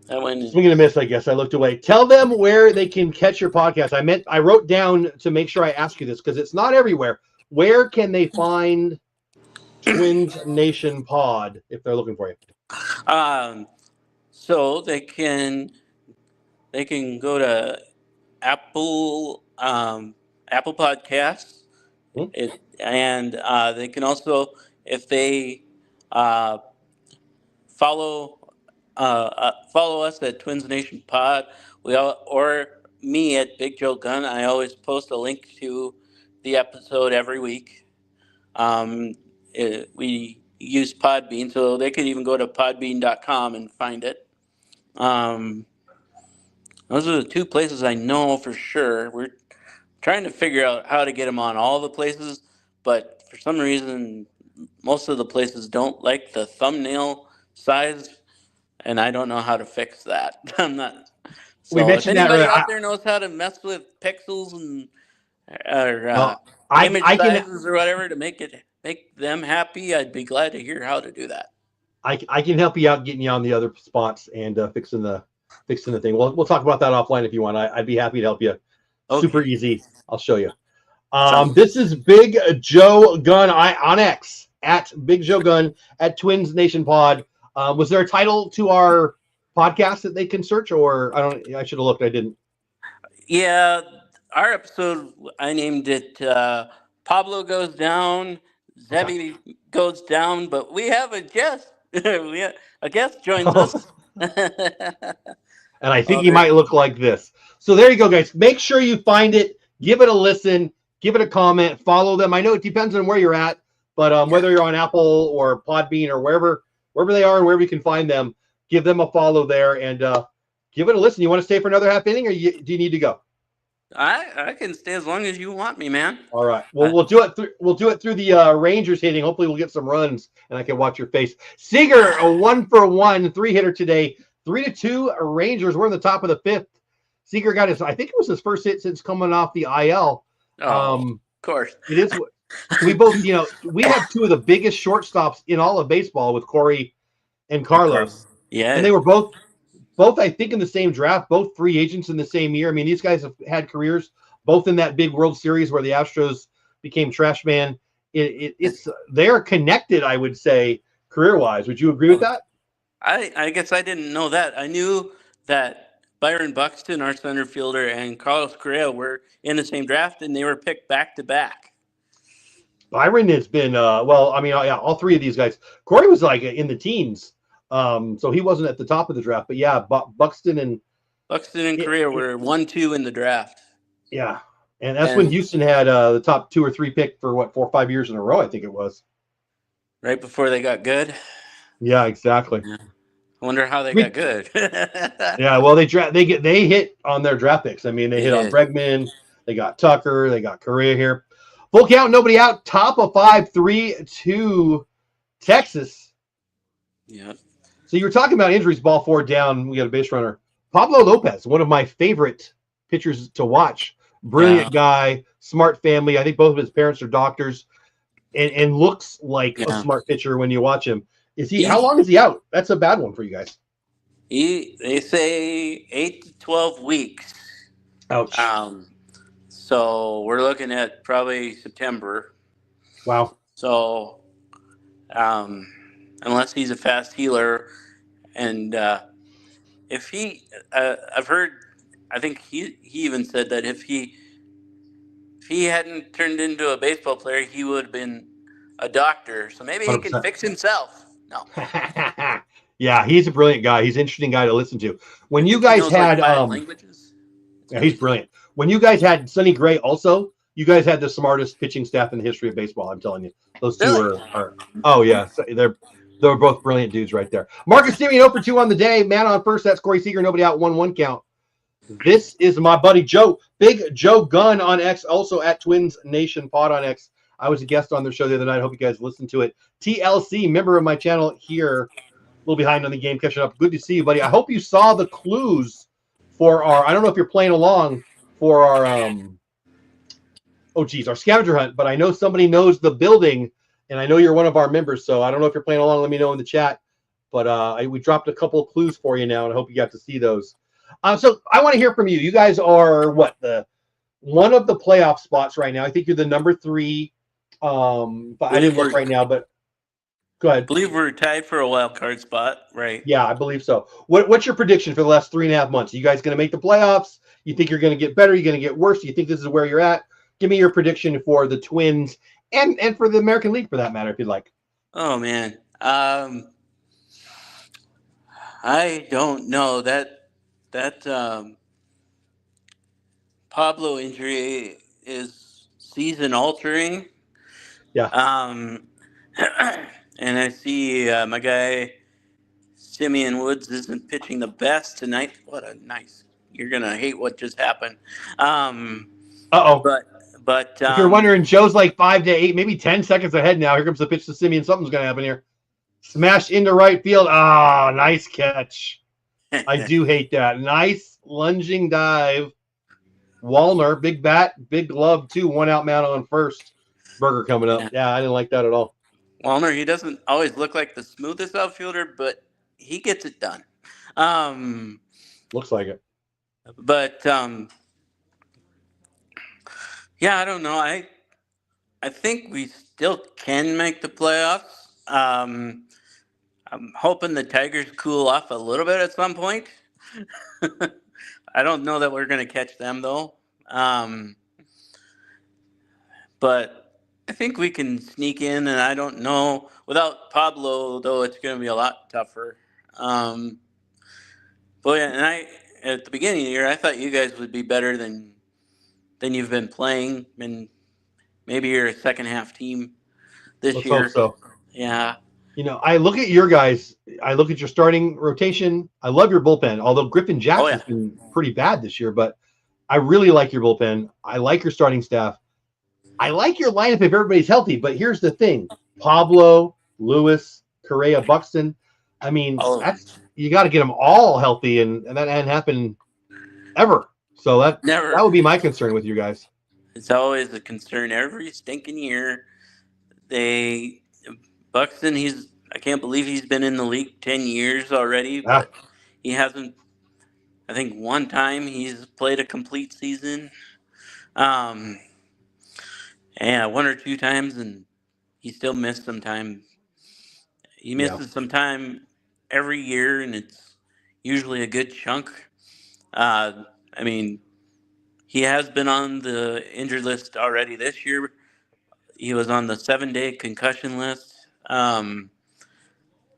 swing and a miss, I guess. I looked away. Tell them where they can catch your podcast. I wrote down to make sure I ask you this because it's not everywhere. Where can they find Twins Nation Pod if they're looking for you? So they can go to Apple Podcasts. Hmm? And they can also, if they uh, follow us at Twins Nation Pod, or me at Big Joe Gunn. I always post a link to the episode every week. We use Podbean, so they could even go to podbean.com and find it. Those are the two places I know for sure. We're trying to figure out how to get them on all the places, but for some reason, most of the places don't like the thumbnail size, and I don't know how to fix that. I'm not. We So if mentioned that anybody earlier. out there knows how to mess with pixels and or Well, image I can sizes or whatever to make them happy, I'd be glad to hear how to do that. I can help you out getting you on the other spots and fixing the thing. We'll talk about that offline if you want. I'd be happy to help you. Okay. Super easy. I'll show you. Sounds This is Big Joe Gunn on X at Big Joe Gunn at Twins Nation Pod. Was there a title to our podcast that they can search, or I should have looked. I didn't. Yeah, our episode, I named it Pablo Goes Down, Zebby Goes Down, but we have a guest. A guest joins us. And I think Oh, he there- might look like this. So there you go, guys. Make sure you find it, give it a listen, give it a comment, follow them. I know it depends on where you're at, but whether you're on Apple or Podbean or wherever they are and wherever you can find them, give them a follow there and give it a listen. You want to stay for another half inning, or do you need to go? I can stay as long as you want me, man. All right. Well, we'll do it through the Rangers hitting. Hopefully, we'll get some runs, and I can watch your face. Seager, a 1-for-1 3-hitter today. 3-2 Rangers. We're in the top of the fifth. Seager got I think it was his first hit since coming off the IL. Of course. It is. We both, we have two of the biggest shortstops in all of baseball with Corey and Carlos. Yeah. And they were both, I think, in the same draft, both free agents in the same year. I mean, these guys have had careers both in that big World Series where the Astros became trash man. They're connected, I would say, career-wise. Would you agree with that? I guess I didn't know that. I knew that Byron Buxton, our center fielder, and Carlos Correa were in the same draft, and they were picked back to back. Byron has been, all three of these guys. Corey was like in the teens, so he wasn't at the top of the draft. But yeah, Buxton and Correa were 1-2 in the draft. Yeah, and that's when Houston had the top 2 or 3 pick for 4 or 5 years in a row. I think it was right before they got good. Yeah, exactly. Yeah. I wonder how they got good. Yeah, well, they hit on their draft picks. I mean, they hit on Bregman. They got Tucker. They got Correa here. Full count, nobody out. Top of 5, 3-2 Texas. Yeah. So you were talking about injuries. Ball 4 down. We got a base runner. Pablo Lopez, one of my favorite pitchers to watch. Brilliant guy, smart family. I think both of his parents are doctors, and looks like a smart pitcher when you watch him. How long is he out? That's a bad one for you guys. They say 8 to 12 weeks. Ouch. So we're looking at probably September. Wow. So unless he's a fast healer, and if I've heard, I think he even said that if he hadn't turned into a baseball player, he would have been a doctor. So maybe 100%. He can fix himself. No. Yeah, he's a brilliant guy. He's an interesting guy to listen to. When you guys had languages. Yeah, he's brilliant. When you guys had Sonny Gray also, you guys had the smartest pitching staff in the history of baseball. I'm telling you. Those two are oh yeah, so they're both brilliant dudes right there. Marcus Simeon 0 for 2 on the day. Man on first, that's Corey Seager. Nobody out, 1-1 count. This is my buddy Joe, Big Joe Gunn on X, also at Twins Nation Pod on X. I was a guest on their show the other night. I hope you guys listened to it. TLC, member of my channel here, a little behind on the game, catching up. Good to see you, buddy. I hope you saw the clues for our, I don't know if you're playing along for our, our scavenger hunt, but I know somebody knows the building, and I know you're one of our members, so I don't know if you're playing along. Let me know in the chat. But we dropped a couple of clues for you now, and I hope you got to see those. So I want to hear from you. You guys are one of the playoff spots right now. I think you're the number 3. But I didn't look right now, but go ahead. I believe we're tied for a wild card spot, right? Yeah, I believe so. What's your prediction for the last 3.5 months? Are you guys going to make the playoffs? You think you're going to get better? You're going to get worse? Do you think this is where you're at? Give me your prediction for the Twins and for the American League, for that matter, if you'd like. Oh man, I don't know that Pablo injury is season altering. Yeah. And I see my guy Simeon Woods isn't pitching the best tonight. What a nice! You're gonna hate what just happened. Uh-oh. But If you're wondering, Joe's like 5 to 8, maybe 10 seconds ahead now. Here comes the pitch to Simeon. Something's going to happen here. Smash into right field. Ah, nice catch. I do hate that. Nice lunging dive. Wallner, big bat, big glove, too. 1 out man on first. Burger coming up. Yeah, I didn't like that at all. Wallner, he doesn't always look like the smoothest outfielder, but he gets it done. Looks like it. But yeah, I don't know. I think we still can make the playoffs. I'm hoping the Tigers cool off a little bit at some point. I don't know that we're going to catch them though. But I think we can sneak in, and I don't know. Without Pablo, though, it's going to be a lot tougher. But yeah, and at the beginning of the year, I thought you guys would be better than you've been playing, and maybe you're a second half team this Let's year. hope so. Yeah. I look at your guys. I look at your starting rotation. I love your bullpen, although Griffin Jackson's been pretty bad this year, but I really like your bullpen. I like your starting staff. I like your lineup if everybody's healthy, but here's the thing. Pablo, Lewis, Correa, Buxton. I mean, you got to get them all healthy, and that hadn't happened ever. So that would be my concern with you guys. It's always a concern every stinking year. Buxton, I can't believe he's been in the league 10 years already, but he hasn't, I think one time he's played a complete season. And 1 or 2 times, and he still missed some time. He misses some time every year, and it's usually a good chunk. I mean, he has been on the injured list already this year. He was on the 7-day concussion list.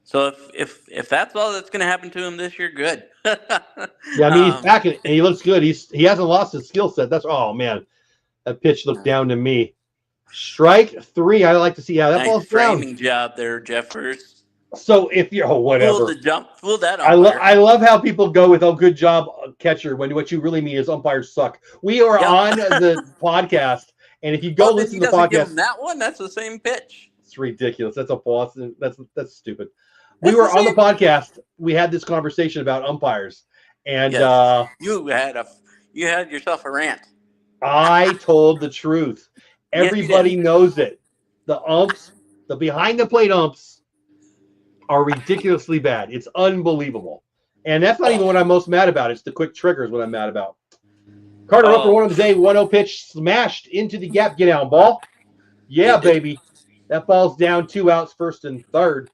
So if that's all that's going to happen to him this year, good. Yeah, I mean, he's back and he looks good. He hasn't lost his skill set. Oh man, that pitch looked down to me. Strike 3. I like to see how that nice ball's framing down. job there, Jeffers. So if you're whatever, fool that umpire. I love how people go with good job catcher when what you really mean is umpires suck. We are on the podcast, and if you go listen to the podcast, give him that one. That's the same pitch. It's ridiculous. That's a Boston. That's stupid. We were on the podcast. We had this conversation about umpires, and you had yourself a rant. I told the truth. Everybody knows it. The umps, the behind the plate umps, are ridiculously bad. It's unbelievable, and that's not even what I'm most mad about. It's the quick triggers what I'm mad about. Carter up for one of the day. 1-0 pitch smashed into the gap. Get down ball. Yeah, baby. That ball's down 2 outs, first and third.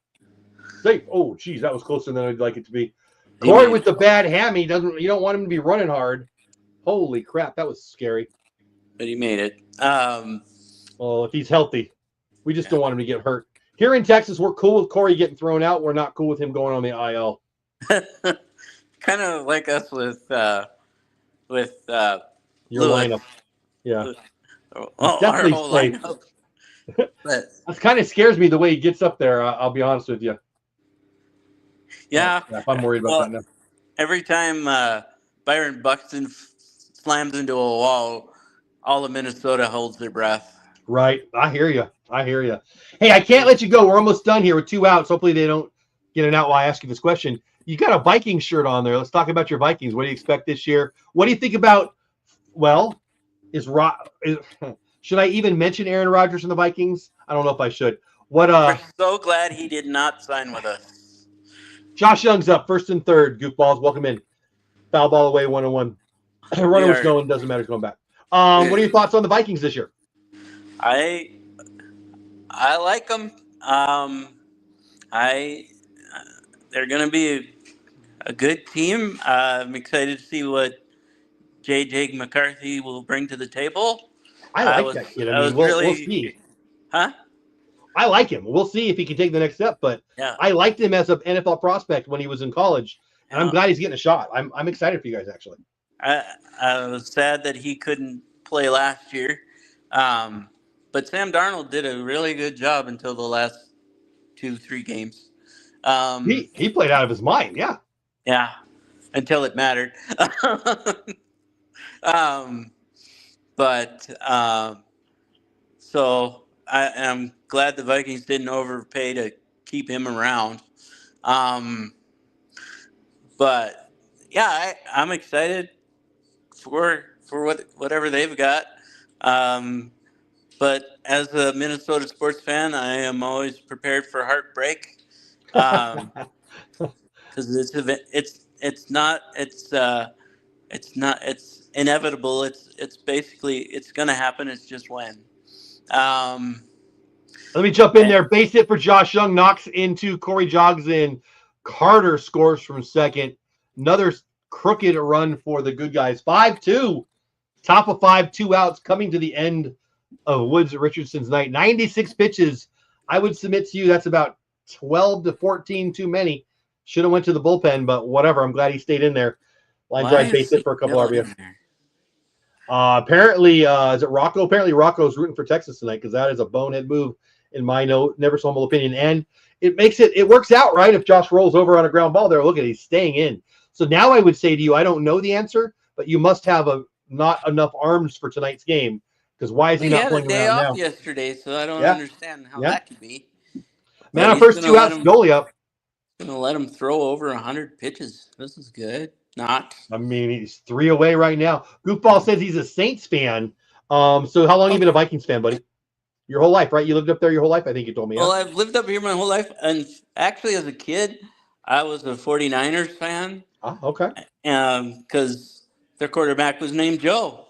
Safe. Oh, geez, that was closer than I'd like it to be. Corey with the bad hammy you don't want him to be running hard. Holy crap, that was scary. But he made it. Well, if he's healthy, we just don't want him to get hurt. Here in Texas, we're cool with Corey getting thrown out. We're not cool with him going on the IL. Kind of like us with your Lewis. Lineup. Yeah. Definitely our lineup. That kind of scares me the way he gets up there. I'll be honest with you. Yeah. I'm worried about that now. Every time Byron Buxton slams into a wall, all of Minnesota holds their breath. Right. I hear you. Hey, I can't let you go. We're almost done here with 2 outs. Hopefully they don't get it out while I ask you this question. You got a Vikings shirt on there. Let's talk about your Vikings. What do you expect this year? What do you think about, should I even mention Aaron Rodgers and the Vikings? I don't know if I should. We're so glad he did not sign with us. Josh Young's up, first and third. Goofballs, welcome in. Foul ball away, 1-1. Runner's going, doesn't matter, he's going back. What are your thoughts on the Vikings this year? I like them. They're going to be a good team. I'm excited to see what J.J. McCarthy will bring to the table. I like that kid. I I mean, was we'll really, see. huh? I like him. We'll see if he can take the next step. But Yeah. I liked him as an NFL prospect when he was in college, and I'm Yeah. glad he's getting a shot. I'm excited for you guys actually. I was sad that he couldn't play last year, but Sam Darnold did a really good job until the last 2-3 games. He played out of his mind. Yeah. Yeah, until it mattered. um, but so I am glad the Vikings didn't overpay to keep him around. But yeah, I'm excited for whatever they've got. But as a Minnesota sports fan, I am always prepared for heartbreak. Because it's inevitable. It's basically it's going to happen. It's just when. Let me jump in And there. Base hit for Josh Young, knocks into Corey Jogs in. Carter scores from second. Another crooked run for the good guys. 5-2. Top of 5, 2 outs coming to the end of Woods Richardson's night. 96 pitches. I would submit to you that's about 12 to 14 too many. Should have went to the bullpen, but whatever. I'm glad he stayed in there. Line drive base hit for a couple RBIs. Apparently, is it Rocco? Apparently, Rocco's rooting for Texas tonight because that is a bonehead move in my never so humble opinion. And it works out, right? If Josh rolls over on a ground ball there, look at it, he's staying in. So now I would say to you, I don't know the answer, but you must have not enough arms for tonight's game because why is he not playing day around off now? yesterday, so I don't understand how that could be. Man, our first 2 outs, goalie up. Gonna let him throw over 100 pitches. This is good. Not. I mean, he's 3 away right now. Goofball says he's a Saints fan. So how long have you been a Vikings fan, buddy? Your whole life, right? You lived up there your whole life, I think you told me. Well, I've lived up here my whole life. And actually, as a kid, I was a 49ers fan. Oh, okay. Because their quarterback was named Joe.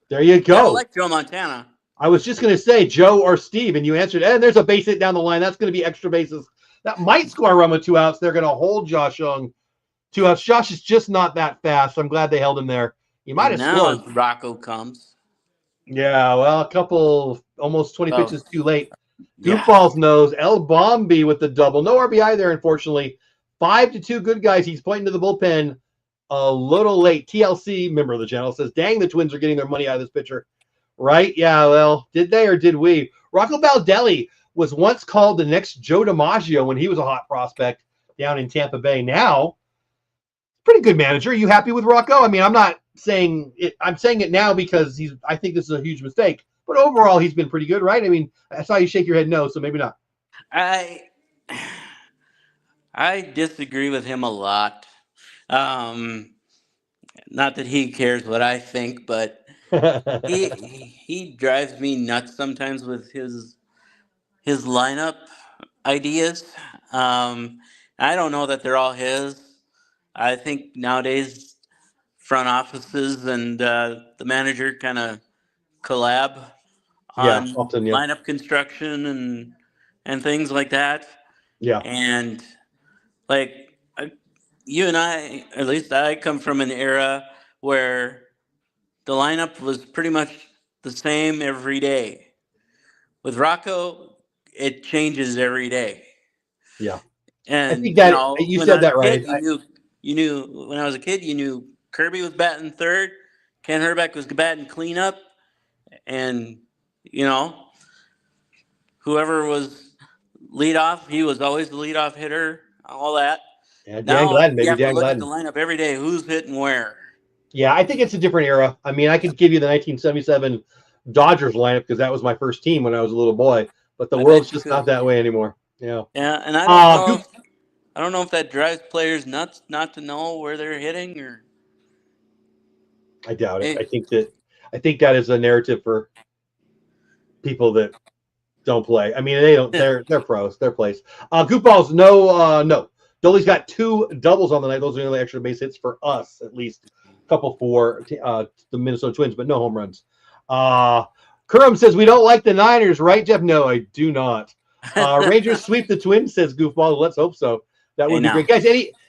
There you go. I like Joe Montana. I was just going to say Joe or Steve, and you answered, and there's a base hit down the line. That's going to be extra bases. That might score a run with 2 outs. They're going to hold Josh Young 2 outs. Josh is just not that fast. I'm glad they held him there. He might have scored. Now Rocco comes. Yeah, well, a couple, almost 20 pitches too late. Yeah. Goofball's nose. El Bombi with the double. No RBI there, unfortunately. 5-2 good guys. He's pointing to the bullpen a little late. TLC, member of the channel, says, dang, the Twins are getting their money out of this pitcher. Right? Yeah, well, did they or did we? Rocco Baldelli was once called the next Joe DiMaggio when he was a hot prospect down in Tampa Bay. Now, pretty good manager. Are you happy with Rocco? I mean, I'm not saying it. I'm saying it now because I think this is a huge mistake. But overall, he's been pretty good, right? I mean, I saw you shake your head no, so maybe not. I disagree with him a lot. Not that he cares what I think, but he drives me nuts sometimes with his lineup ideas. I don't know that they're all his. I think nowadays front offices and the manager kind of collab on lineup construction and things like that. Yeah. And like you and I, at least I come from an era where the lineup was pretty much the same every day. With Rocco, it changes every day. Yeah. And I think that you said that right. You knew when I was a kid, you knew Kirby was batting third, Ken Herbeck was batting cleanup, and whoever was lead off, he was always the leadoff hitter, all that. Yeah, Dan Gladden, maybe Dan Gladden. Look at the lineup every day. Who's hitting where? Yeah, I think it's a different era. I mean, I could give you the 1977 Dodgers lineup because that was my first team when I was a little boy. But the world's just not that way anymore. Yeah. Yeah, and I don't know if that drives players nuts not to know where they're hitting or. I doubt it. I think that is a narrative for people that don't play. I mean, they don't. They're pros. They're plays. Goofballs, no. Dolly's got 2 doubles on the night. Those are the only extra base hits for us, at least. A couple for the Minnesota Twins, but no home runs. Kurum says we don't like the Niners, right, Jeff? No, I do not. Rangers sweep the Twins, says Goofball. Let's hope so. That would be great, guys.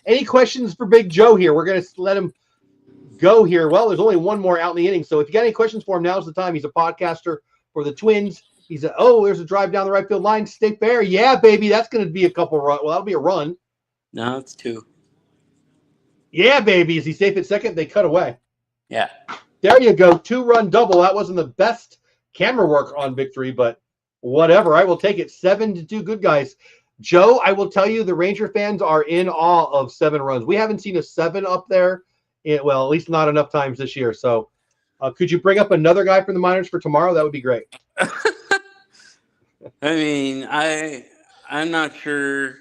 Any questions for Big Joe here? We're gonna let him go here. Well, there's only one more out in the inning. So if you got any questions for him, now's the time. He's a podcaster for the Twins. He's there's a drive down the right field line. Stay fair. Yeah, baby. That's going to be a couple run. Well, that'll be a run. No, it's 2. Yeah, baby. Is he safe at second? They cut away. Yeah. There you go. 2-run double. That wasn't the best camera work on victory, but whatever. I will take it. 7-2. Good guys. Joe, I will tell you, the Ranger fans are in awe of 7 runs. We haven't seen a 7 up there. Well, at least not enough times this year. So could you bring up another guy from the minors for tomorrow? That would be great. I mean, I'm not sure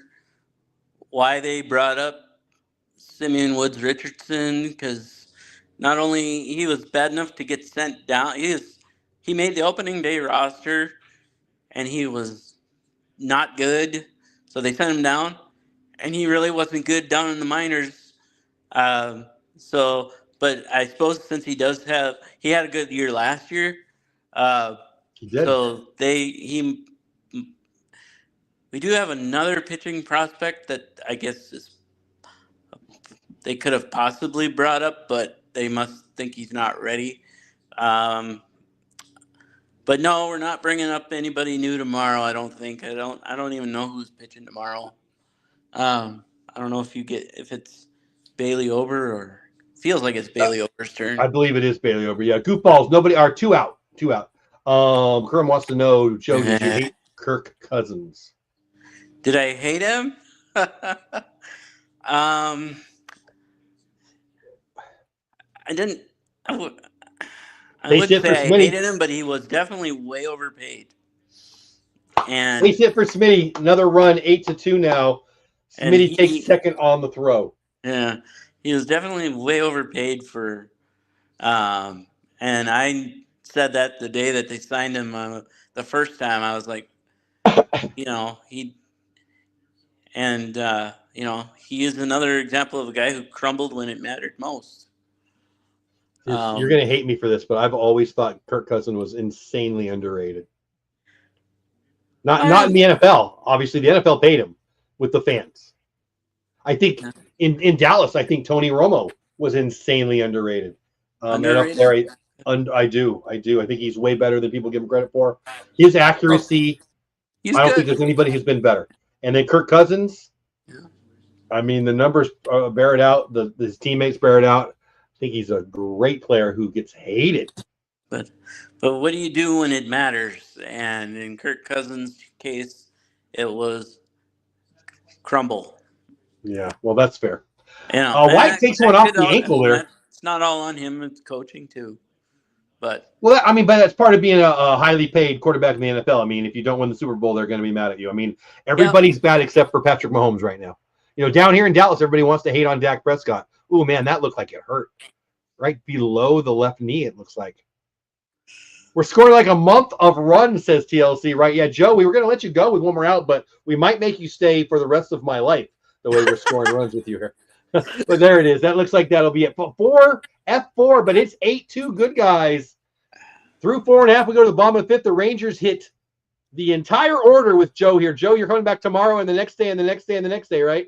why they brought up Simeon Woods Richardson, because not only he was bad enough to get sent down, he made the opening day roster, and he was not good, so they sent him down, and he really wasn't good down in the minors. But I suppose since he had a good year last year. He did. So we do have another pitching prospect that I guess they could have possibly brought up, but they must think he's not ready. But no, we're not bringing up anybody new tomorrow. I don't think. I don't even know who's pitching tomorrow. I don't know if it's Bailey Ober, or feels like it's Bailey Ober's turn. I believe it is Bailey Ober. Yeah, goofballs. Nobody are 2 out. 2 out. Kerm wants to know, Joe, did you hate Kirk Cousins? Did I hate him? I didn't. I wouldn't say I hated him, but he was definitely way overpaid. And base hit for Smitty. Another run, 8-2 now. Smitty takes second on the throw. Yeah, he was definitely way overpaid for. And I said that the day that they signed him the first time. I was like, he is another example of a guy who crumbled when it mattered most. You're going to hate me for this, but I've always thought Kirk Cousins was insanely underrated. Not in the NFL. Obviously, the NFL paid him with the fans. I think in Dallas, I think Tony Romo was insanely underrated. Underrated? And up there, I do. I think he's way better than people give him credit for. His accuracy, I don't think there's anybody who's been better. And then Kirk Cousins, I mean, the numbers bear it out. His teammates bear it out. I think he's a great player who gets hated. But what do you do when it matters? And in Kirk Cousins' case, it was crumble. Yeah, well, that's fair. White takes one off the ankle there. It's not all on him. It's coaching too. But but that's part of being a highly paid quarterback in the NFL. I mean, if you don't win the Super Bowl, they're going to be mad at you. I mean, everybody's bad except for Patrick Mahomes right now. Down here in Dallas, everybody wants to hate on Dak Prescott. Ooh, man, that looked like it hurt. Right below the left knee, it looks like. We're scoring like a month of runs, says TLC, right? Yeah, Joe, we were going to let you go with one more out, but we might make you stay for the rest of my life, the way we're scoring runs with you here. But there it is. That looks like that'll be it. F4, but it's 8-2. Good guys. Through 4.5, we go to the bottom of the 5th. The Rangers hit the entire order with Joe here. Joe, you're coming back tomorrow and the next day and the next day and the next day, right?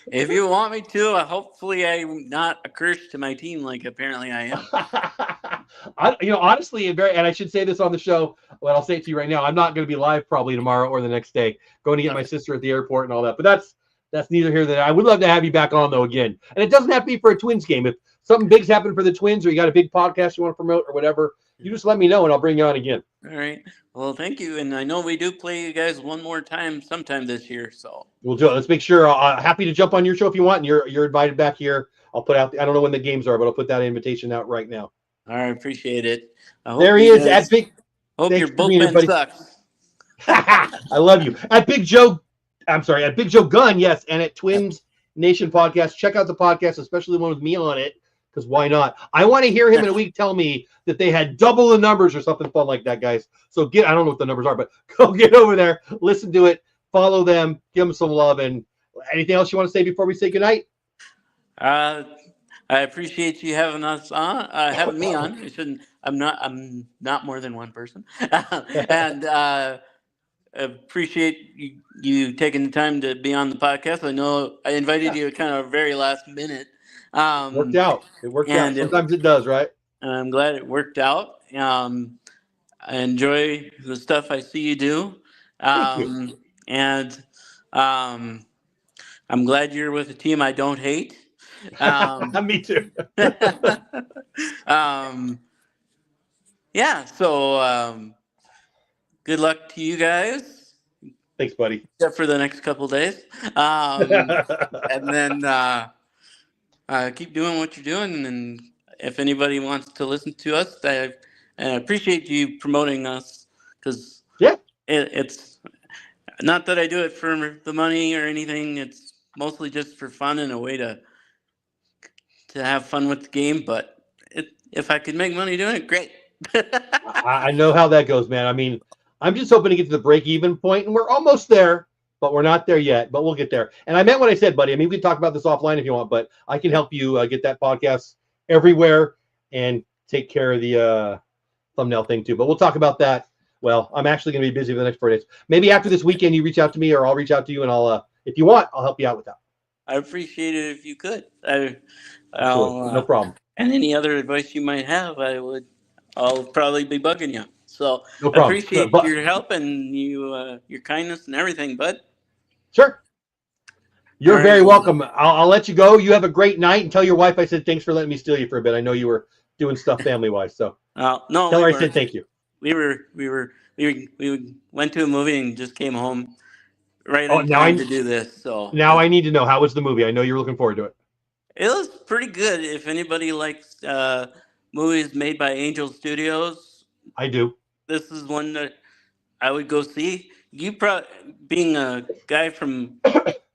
If you want me to, hopefully I'm not a curse to my team like apparently I am. Honestly, and I should say this on the show, but I'll say it to you right now. I'm not going to be live probably tomorrow or the next day, going to get my sister at the airport and all that. But that's neither here nor there. I would love to have you back on, though, again. And it doesn't have to be for a Twins game. If something big's happened for the Twins or you got a big podcast you want to promote or whatever, you just let me know and I'll bring you on again. All right. Well, thank you. And I know we do play you guys one more time sometime this year. So we'll do it. Let's make sure. Happy to jump on your show if you want. And you're invited back here. I'll put out. I don't know when the games are, but I'll put that invitation out right now. All right. Appreciate it. There he is at Big. Hope your bullpen sucks. I love you. At Big Joe. I'm sorry. At Big Joe Gunn. Yes. And at Twins Nation Podcast. Check out the podcast, especially the one with me on it. Because why not? I want to hear him in a week tell me that they had double the numbers or something fun like that, guys. So I don't know what the numbers are, but go get over there, listen to it, follow them, give them some love. And anything else you want to say before we say goodnight? I appreciate you having us on, having me on. I'm not more than one person. And appreciate you taking the time to be on the podcast. I know I invited you kind of very last minute. Worked out. It worked out. And Sometimes it does, right? I'm glad it worked out. I enjoy the stuff I see you do. Thank you. And um, I'm glad you're with a team I don't hate. Me too. um, yeah, so good luck to you guys, Thanks, buddy. except for the next couple days. And then keep doing what you're doing. And if anybody wants to listen to us, I appreciate you promoting us, because Yeah. it's not that I do it for the money or anything. It's mostly just for fun and a way to have fun with the game. But if I could make money doing it, great. I know how that goes, man. I mean, I'm just hoping to get to the break-even point, and we're almost there, but we're not there yet. But we'll get there. And I meant what I said, buddy. I mean, we can talk about this offline if you want, but I can help you get that podcast everywhere and take care of the thumbnail thing too. But we'll talk about that. Well, I'm actually going to be busy for the next 4 days. Maybe after this weekend, you reach out to me, or I'll reach out to you, and I'll, if you want, I'll help you out with that. I appreciate it if you could. No problem. And any other advice you might have, I'll probably be bugging you. So No I problem. appreciate But your help and your kindness and everything, bud. sure. You're All very right. welcome. I'll let you go. You have a great night, and tell your wife I said thanks for letting me steal you for a bit. I know you were doing stuff family-wise, so No, tell we her I weren't. said thank you. We went to a movie and just came home right Oh, in now time to do this. So Now I need to know, how was the movie? I know you were looking forward to it. it was pretty good. If anybody likes movies made by Angel Studios, I do. this is one that I would go see. You being a guy from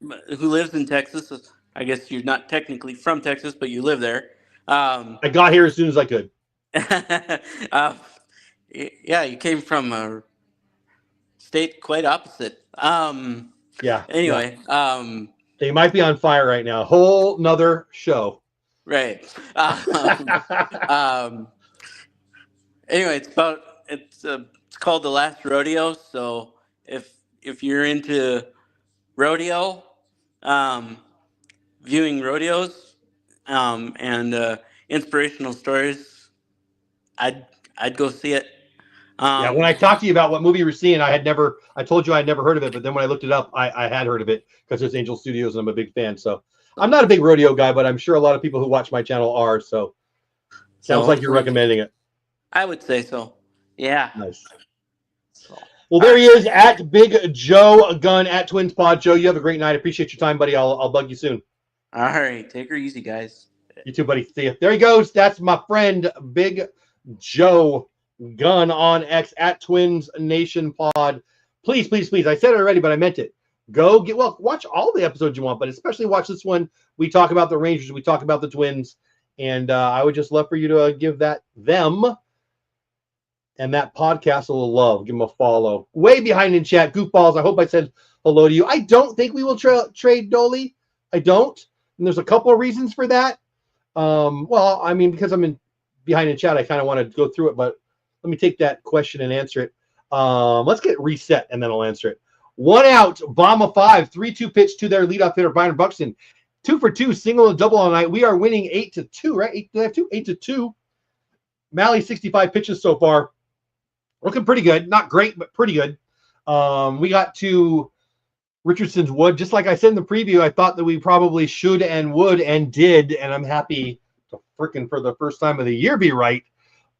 who lives in Texas, I guess you're not technically from Texas, but you live there. I got here as soon as I could. uh, yeah, you came from a state quite opposite. Yeah. Anyway, They might be on fire right now. Whole nother show. right. Anyway, it's called The Last Rodeo. So if you're into rodeo, viewing rodeos, and inspirational stories, I'd go see it. Yeah, when I talked to you about what movie you were seeing, I told you I had never heard of it, but then when I looked it up, I had heard of it because it's Angel Studios and I'm a big fan. So I'm not a big rodeo guy, but I'm sure a lot of people who watch my channel are. So sounds like you're recommending it. I would say so. Yeah. Nice. Well, there he is at Big Joe Gunn at Twins Pod. Joe, you have a great night. Appreciate your time, buddy. I'll bug you soon. All right. Take her easy, guys. You too, buddy. See you. There he goes. That's my friend, Big Joe Gunn on X at Twins Nation Pod. Please, please, please. I said it already, but I meant it. Watch all the episodes you want, but especially watch this one. We talk about the Rangers. We talk about the Twins. And I would just love for you to give them and that podcast a little love. Give them a follow. Way behind in chat. Goofballs, I hope I said hello to you. I don't think we will trade Dolly. I don't. And there's a couple of reasons for that. Well, I mean, because I'm behind in chat, I kind of want to go through it, but let me take that question and answer it. Let's get reset, and then I'll answer it. 1 out, Bomba 5, 3-2 pitch to their leadoff hitter, Byron Buxton. 2 for 2, single and double all night. We are winning 8-2, right? 8-2. Malley, 65 pitches so far. Looking pretty good. Not great, but pretty good. We got to Richardson's Wood. Just like I said in the preview, I thought that we probably should and would and did, and I'm happy to frickin' for the first time of the year be right.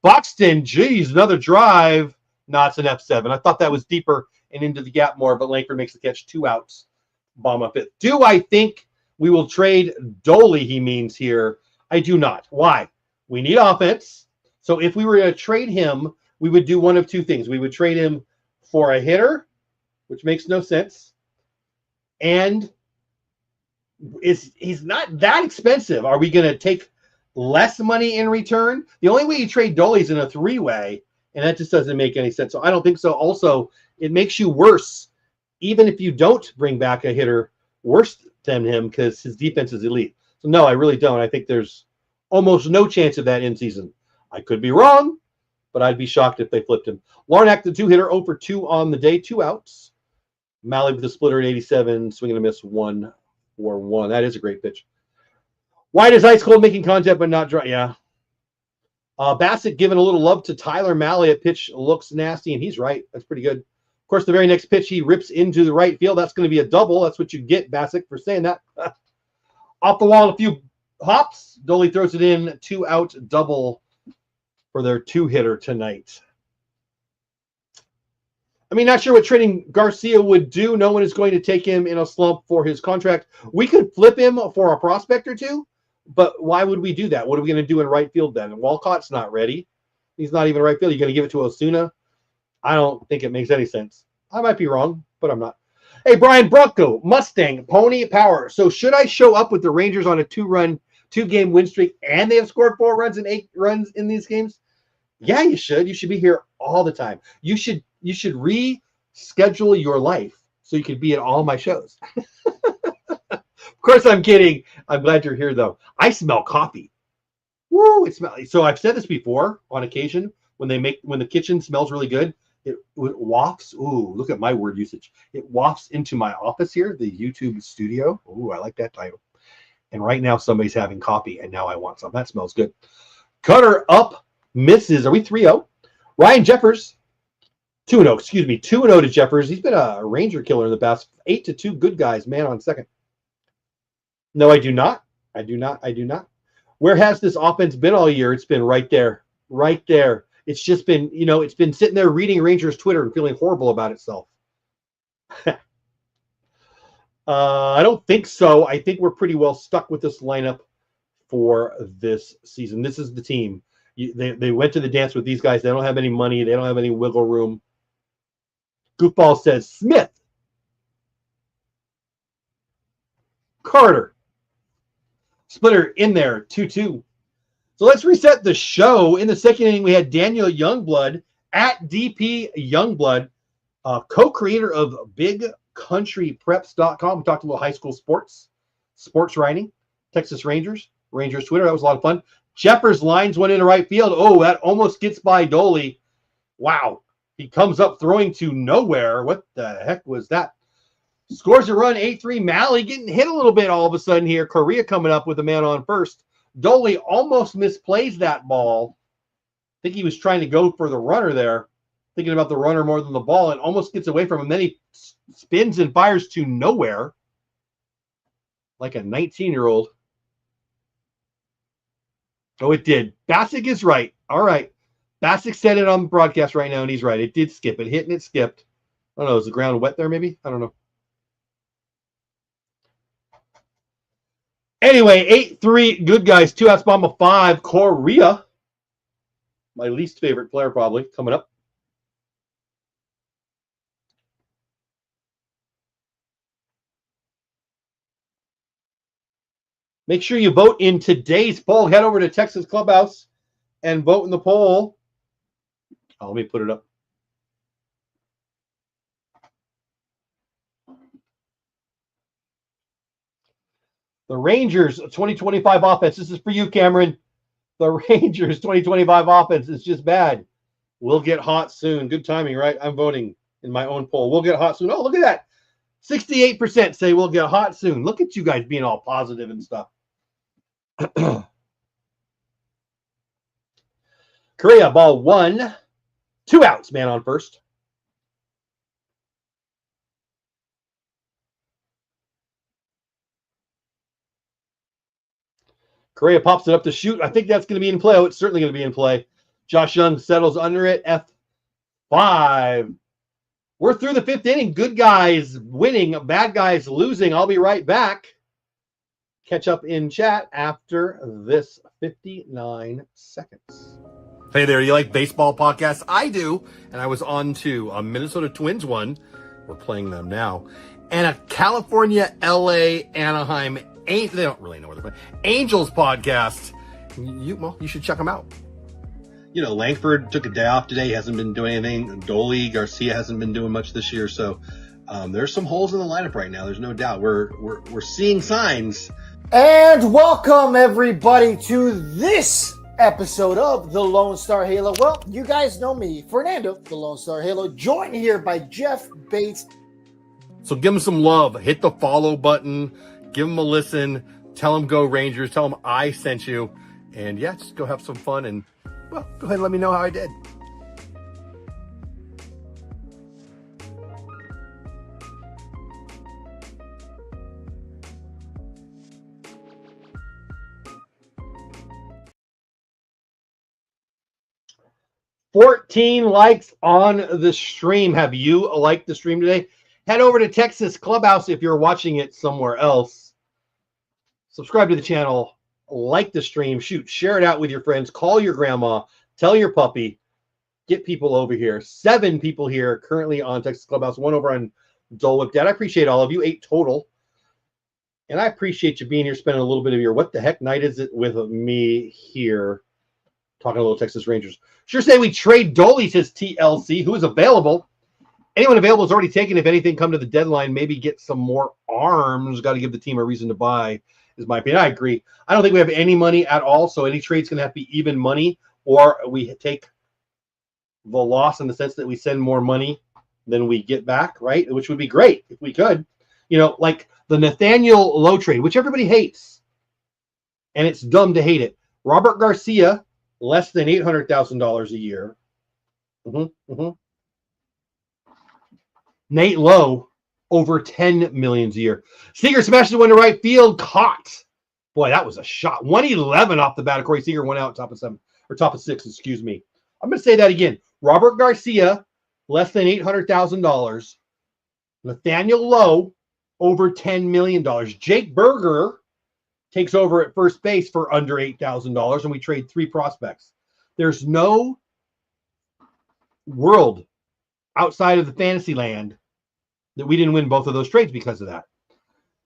Buxton, geez, another drive. No, it's an F7. I thought that was deeper and into the gap more, but Langford makes the catch. 2 outs. Bomba 5th. Do I think we will trade Dolly, he means here? I do not. Why? We need offense. So if we were to trade him, we would do one of two things. We would trade him for a hitter, which makes no sense. And he's not that expensive. Are we going to take less money in return? The only way you trade Dolly is in a 3-way, and that just doesn't make any sense. So I don't think so. Also, it makes you worse, even if you don't bring back a hitter worse than him, because his defense is elite. So no, I really don't. I think there's almost no chance of that in season. I could be wrong, but I'd be shocked if they flipped him. Larnack, the 2-hitter, 0 for 2 on the day, 2 outs. Malley with the splitter at 87, swinging a miss, 1 for 1. That is a great pitch. Why does Ice Cold making content but not dry? Yeah. Bassett giving a little love to Tyler Malley. A pitch looks nasty, and he's right. That's pretty good. Of course, the very next pitch he rips into the right field. That's going to be a double. That's what you get, Bassett, for saying that. Off the wall, a few hops. Doley throws it in. 2-out double for their 2-hitter tonight. I mean, not sure what trading Garcia would do. No one is going to take him in a slump for his contract. We could flip him for a prospect or two, but why would we do that? What are we going to do in right field then? Walcott's not ready. He's not even right field. You're going to give it to Osuna? I don't think it makes any sense. I might be wrong, but I'm not. Hey, Brian Bronco, Mustang, Pony Power. So should I show up with the Rangers on a 2-game win streak and they have scored 4 runs and 8 runs in these games? Yeah, you should. You should be here all the time. You should reschedule your life so you could be at all my shows. Of course, I'm kidding. I'm glad you're here, though. I smell coffee. Woo! It smells. So I've said this before on occasion when the kitchen smells really good. It wafts. Ooh, look at my word usage. It wafts into my office here, the YouTube studio. Ooh, I like that title. And right now somebody's having coffee, and now I want some. That smells good. Cutter up misses. Are we 3-0? Ryan Jeffers, 2-0. Excuse me, 2-0 to Jeffers. He's been a Ranger killer in the past. 8-2. Good guys. Man on second. No, I do not. I do not. Where has this offense been all year? It's been right there. Right there. It's just been, it's been sitting there reading Rangers Twitter and feeling horrible about itself. I don't think so. I think we're pretty well stuck with this lineup for this season. This is the team. They went to the dance with these guys. They don't have any money. They don't have any wiggle room. Goofball says Smith. Carter. Splitter in there, 2-2. So let's reset the show. In the second inning, we had Daniel Youngblood at DP Youngblood, co-creator of BigCountryPreps.com. We talked a little high school sports writing, Texas Rangers Twitter. That was a lot of fun. Jeffers lines went into right field. Oh, that almost gets by Doley. Wow. He comes up throwing to nowhere. What the heck was that? Scores a run, 8-3. Malley getting hit a little bit all of a sudden here. Correa coming up with a man on first. Doley almost misplays that ball. I think he was trying to go for the runner there, thinking about the runner more than the ball, and almost gets away from him. Then he spins and fires to nowhere like a 19-year-old. Oh, it did. Bassick is right. All right. Bassick said it on the broadcast right now, and he's right. It did skip. It hit and it skipped. I don't know. Is the ground wet there maybe? I don't know. Anyway, 8-3, good guys. 2 outs, bomb of 5. Correa, my least favorite player probably, coming up. Make sure you vote in today's poll. Head over to Texas Clubhouse and vote in the poll. Oh, let me put it up. The Rangers 2025 offense. This is for you, Cameron. The Rangers 2025 offense is just bad. We'll get hot soon. Good timing, right? I'm voting in my own poll. We'll get hot soon. Oh, look at that. 68% say we'll get hot soon. Look at you guys being all positive and stuff. Correa, ball 1. 2 outs, man on first. Correa pops it up to shoot. I think that's going to be in play. Oh, it's certainly going to be in play. Josh Young settles under it. F5. We're through the 5th inning. Good guys winning, bad guys losing. I'll be right back. Catch up in chat after this 59 seconds. Hey there, you like baseball podcasts? I do. And I was on to a Minnesota Twins one. We're playing them now. And a California, LA, Anaheim, they don't really know where they're playing. Angels podcast. You should check them out. Langford took a day off today. He hasn't been doing anything. Doley, Garcia hasn't been doing much this year. So there's some holes in the lineup right now. There's no doubt. We're seeing signs. And welcome everybody to this episode of the Lone Star Halo. Well, you guys know me, Fernando, the Lone Star Halo, joined here by Jeff Bates. So give them some love. Hit the follow button. Give them a listen. Tell them go Rangers. Tell them I sent you. And yeah, just go have some fun. And, well, go ahead and let me know how I did. $14 likes on the stream. Have you liked the stream today? Head over to Texas Clubhouse if you're watching it somewhere else. Subscribe to the channel, like the stream, shoot, share it out with your friends, call your grandma, tell your puppy, get people over here. 7 people here currently on Texas Clubhouse, 1 over on Dole Whip Dad. I appreciate all of you, 8 total. And I appreciate you being here, spending a little bit of your what the heck night is it with me here, talking a little Texas Rangers. Sure say we trade Dolly, says TLC. Who is available? Anyone available is already taken. If anything, come to the deadline. Maybe get some more arms. Got to give the team a reason to buy, is my opinion. I agree. I don't think we have any money at all, so any trade's going to have to be even money, or we take the loss in the sense that we send more money than we get back, right? Which would be great if we could. You know, like the Nathaniel Lowe trade, which everybody hates, and it's dumb to hate it. Robert Garcia, less than $800,000 a year. Nate Lowe, over $10 million a year. Seager smashes one to right field, caught. Boy, that was a shot. 111 off the bat. Corey Seager went out top of 7 or top of 6. Excuse me. I'm going to say that again. Robert Garcia, less than $800,000. Nathaniel Lowe, over $10 million. Jake Berger takes over at first base for under $8,000, and we trade 3 prospects. There's no world outside of the fantasy land that we didn't win both of those trades because of that.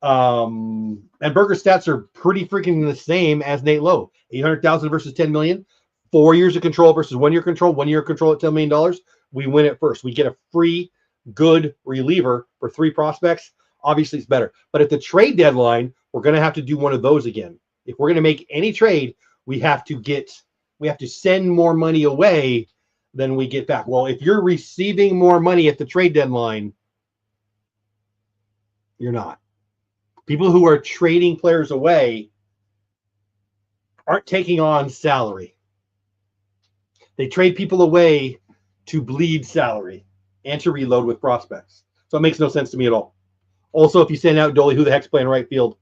And Berger's stats are pretty freaking the same as Nate Lowe. 800,000 versus 10 million. 4 years of control versus 1 year control. 1 year control at $10 million. We win at first. We get a free, good reliever for 3 prospects. Obviously, it's better. But at the trade deadline, we're going to have to do one of those again. If we're going to make any trade, we have to send more money away than we get back. Well, if you're receiving more money at the trade deadline, you're not. People who are trading players away aren't taking on salary. They trade people away to bleed salary and to reload with prospects. So it makes no sense to me at all. Also, if you send out Dolly, who the heck's playing right field?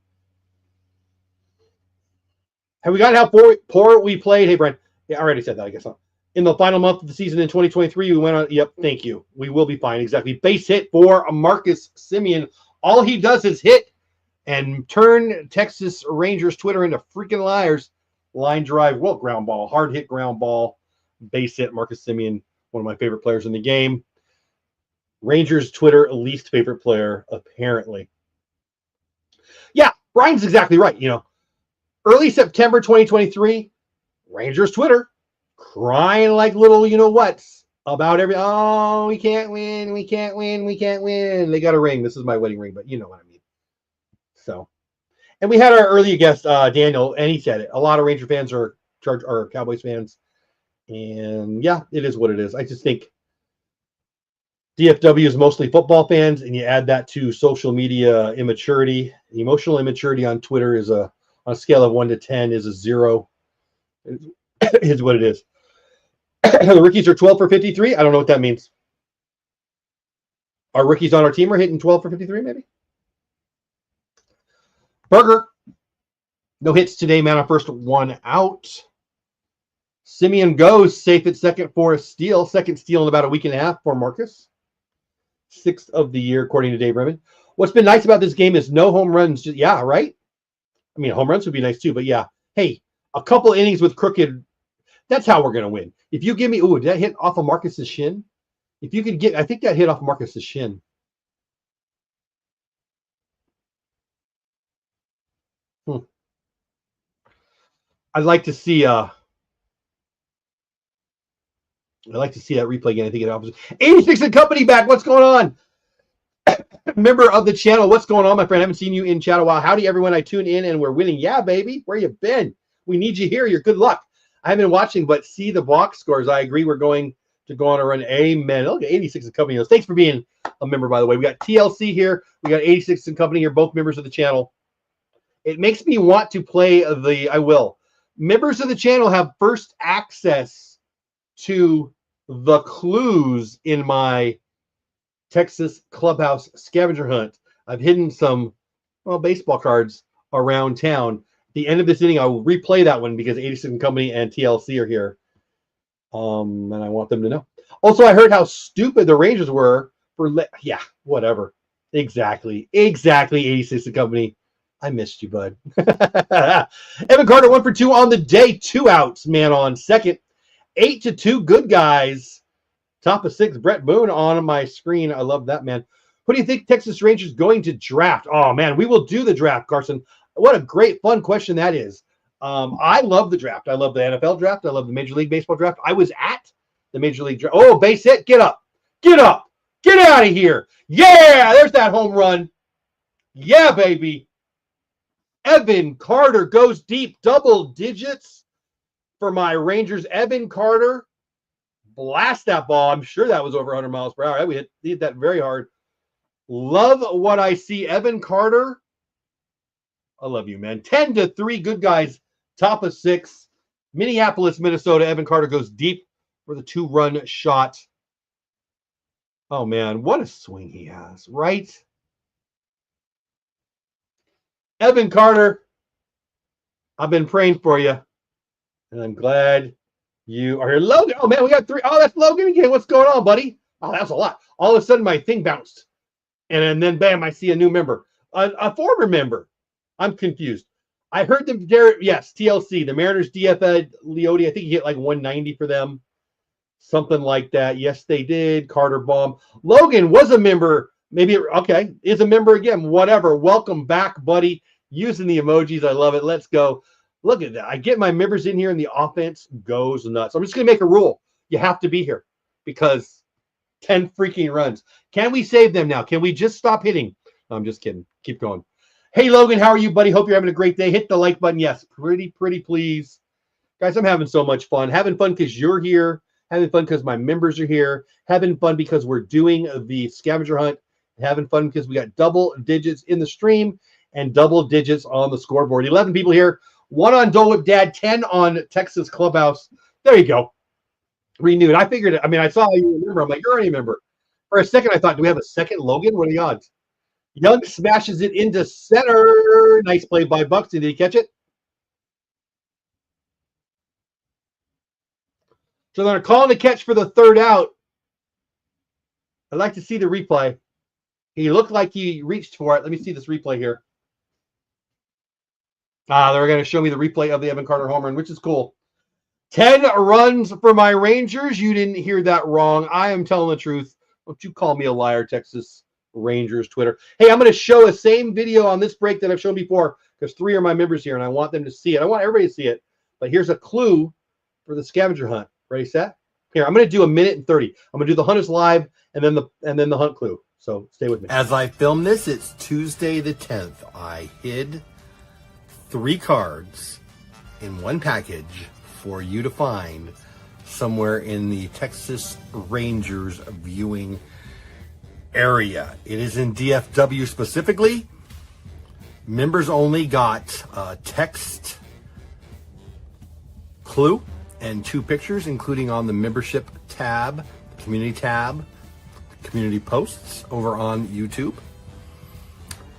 Have we gotten how poor we played? Hey, Brian. Yeah, I already said that, I guess. In the final month of the season in 2023, we went on. Yep, thank you. We will be fine. Exactly. Base hit for Marcus Semien. All he does is hit and turn Texas Rangers Twitter into freaking liars. Line drive, well, ground ball, hard hit ground ball, base hit. Marcus Semien, one of my favorite players in the game. Rangers Twitter least favorite player, apparently. Yeah, Brian's exactly right. You know, early September 2023, Rangers Twitter crying like little you-know-whats about we can't win, we can't win, we can't win. They got a ring. This is my wedding ring, but you know what I mean. So, and we had our earlier guest, Daniel, and he said it. A lot of Ranger fans are Cowboys fans. And yeah, it is what it is. I just think DFW is mostly football fans, and you add that to social media immaturity. Emotional immaturity on Twitter is on a scale of 1 to 10 is a 0. Is what it is. The rookies are 12 for 53. I don't know what that means. Our rookies on our team are hitting 12 for 53, maybe. Berger, no hits today, man. On first, 1 out. Semien goes safe at second for a steal. Second steal in about a week and a half for Marcus. 6th of the year, according to Dave Redmond. What's been nice about this game is no home runs. Yeah, right? I mean, home runs would be nice too, but yeah. Hey, a couple innings with crooked, that's how we're going to win. If you give me, did that hit off of Marcus's shin? If you could get, I think that hit off Marcus's shin. I'd like to see that replay again. I think it opposite. 86 and Company back. What's going on? Member of the channel. What's going on, my friend? I haven't seen you in chat a while. Howdy, everyone. I tune in and we're winning. Yeah, baby. Where you been? We need you here. You're good luck. I haven't been watching, but see the box scores. I agree. We're going to go on a run. Amen. Look at 86 and Company. Thanks for being a member, by the way. We got TLC here. We got 86 and Company here. Both members of the channel. It makes me want to play I will. Members of the channel have first access to the clues in my Texas Clubhouse scavenger hunt. I've hidden some baseball cards around town. At the end of this inning, I will replay that one because 86 Company and TLC are here. And I want them to know. Also, I heard how stupid the Rangers were for whatever. Exactly, 86 Company. I missed you, bud. Evan Carter 1 for 2 on the day. 2 outs, man on second. 8-2, good guys. Top of 6, Brett Boone on my screen. I love that, man. Who do you think Texas Rangers going to draft? Oh, man, we will do the draft, Carson. What a great, fun question that is. I love the draft. I love the NFL draft. I love the Major League Baseball draft. I was at the Major League draft. Oh, base hit. Get up. Get up. Get out of here. Yeah, there's that home run. Yeah, baby. Evan Carter goes deep, double digits for my Rangers. Evan Carter, blast that ball. I'm sure that was over 100 miles per hour. We hit that very hard. Love what I see. Evan Carter, I love you, man. 10-3, good guys. Top of 6. Minneapolis, Minnesota. Evan Carter goes deep for the 2-run shot. Oh, man, what a swing he has, right? Evan Carter, I've been praying for you, and I'm glad you are here. Logan, oh, man, we got 3. Oh, that's Logan again. What's going on, buddy? Oh, that's a lot. All of a sudden, my thing bounced, and then, bam, I see a new member, a former member. I'm confused. I heard them. Yes, TLC, the Mariners DFA Leote. I think he hit like 190 for them, something like that. Yes, they did. Carter Baum. Logan was a member. Maybe okay, is a member again. Whatever. Welcome back, buddy. Using the emojis, I love it. Let's go. Look at that. I get my members in here, and the offense goes nuts. I'm just gonna make a rule. You have to be here because 10 freaking runs. Can we save them now? Can we just stop hitting? No, I'm just kidding. Keep going. Hey, Logan, how are you, buddy? Hope you're having a great day. Hit the like button. Yes, pretty, please. Guys, I'm having so much fun. Having fun because you're here. Having fun because my members are here. Having fun because we're doing the scavenger hunt. Having fun because we got double digits in the stream and double digits on the scoreboard. 11 people here. 1 on Dole Whip Dad, 10 on Texas Clubhouse. There you go. Renewed. I figured it. I mean, I saw you remember. I'm like, you're already a member. For a second, I thought, do we have a second Logan? What are the odds? Young smashes it into center. Nice play by Buxton. Did he catch it? So they're calling the catch for the 3rd out. I'd like to see the replay. He looked like he reached for it. Let me see this replay here. They're going to show me the replay of the Evan Carter home run, which is cool. 10 runs for my Rangers. You didn't hear that wrong. I am telling the truth. Don't you call me a liar, Texas Rangers Twitter. Hey, I'm going to show a same video on this break that I've shown before because 3 are my members here, and I want them to see it. I want everybody to see it. But here's a clue for the scavenger hunt. Ready, set? Here, I'm going to do 1 minute and 30. I'm going to do the hunt is live and then the hunt clue. So stay with me. As I film this, it's Tuesday the 10th. I hid 3 cards in one package for you to find somewhere in the Texas Rangers viewing area. It is in DFW specifically. Members only got a text clue and 2 pictures, including on the membership tab, community tab, community posts over on YouTube.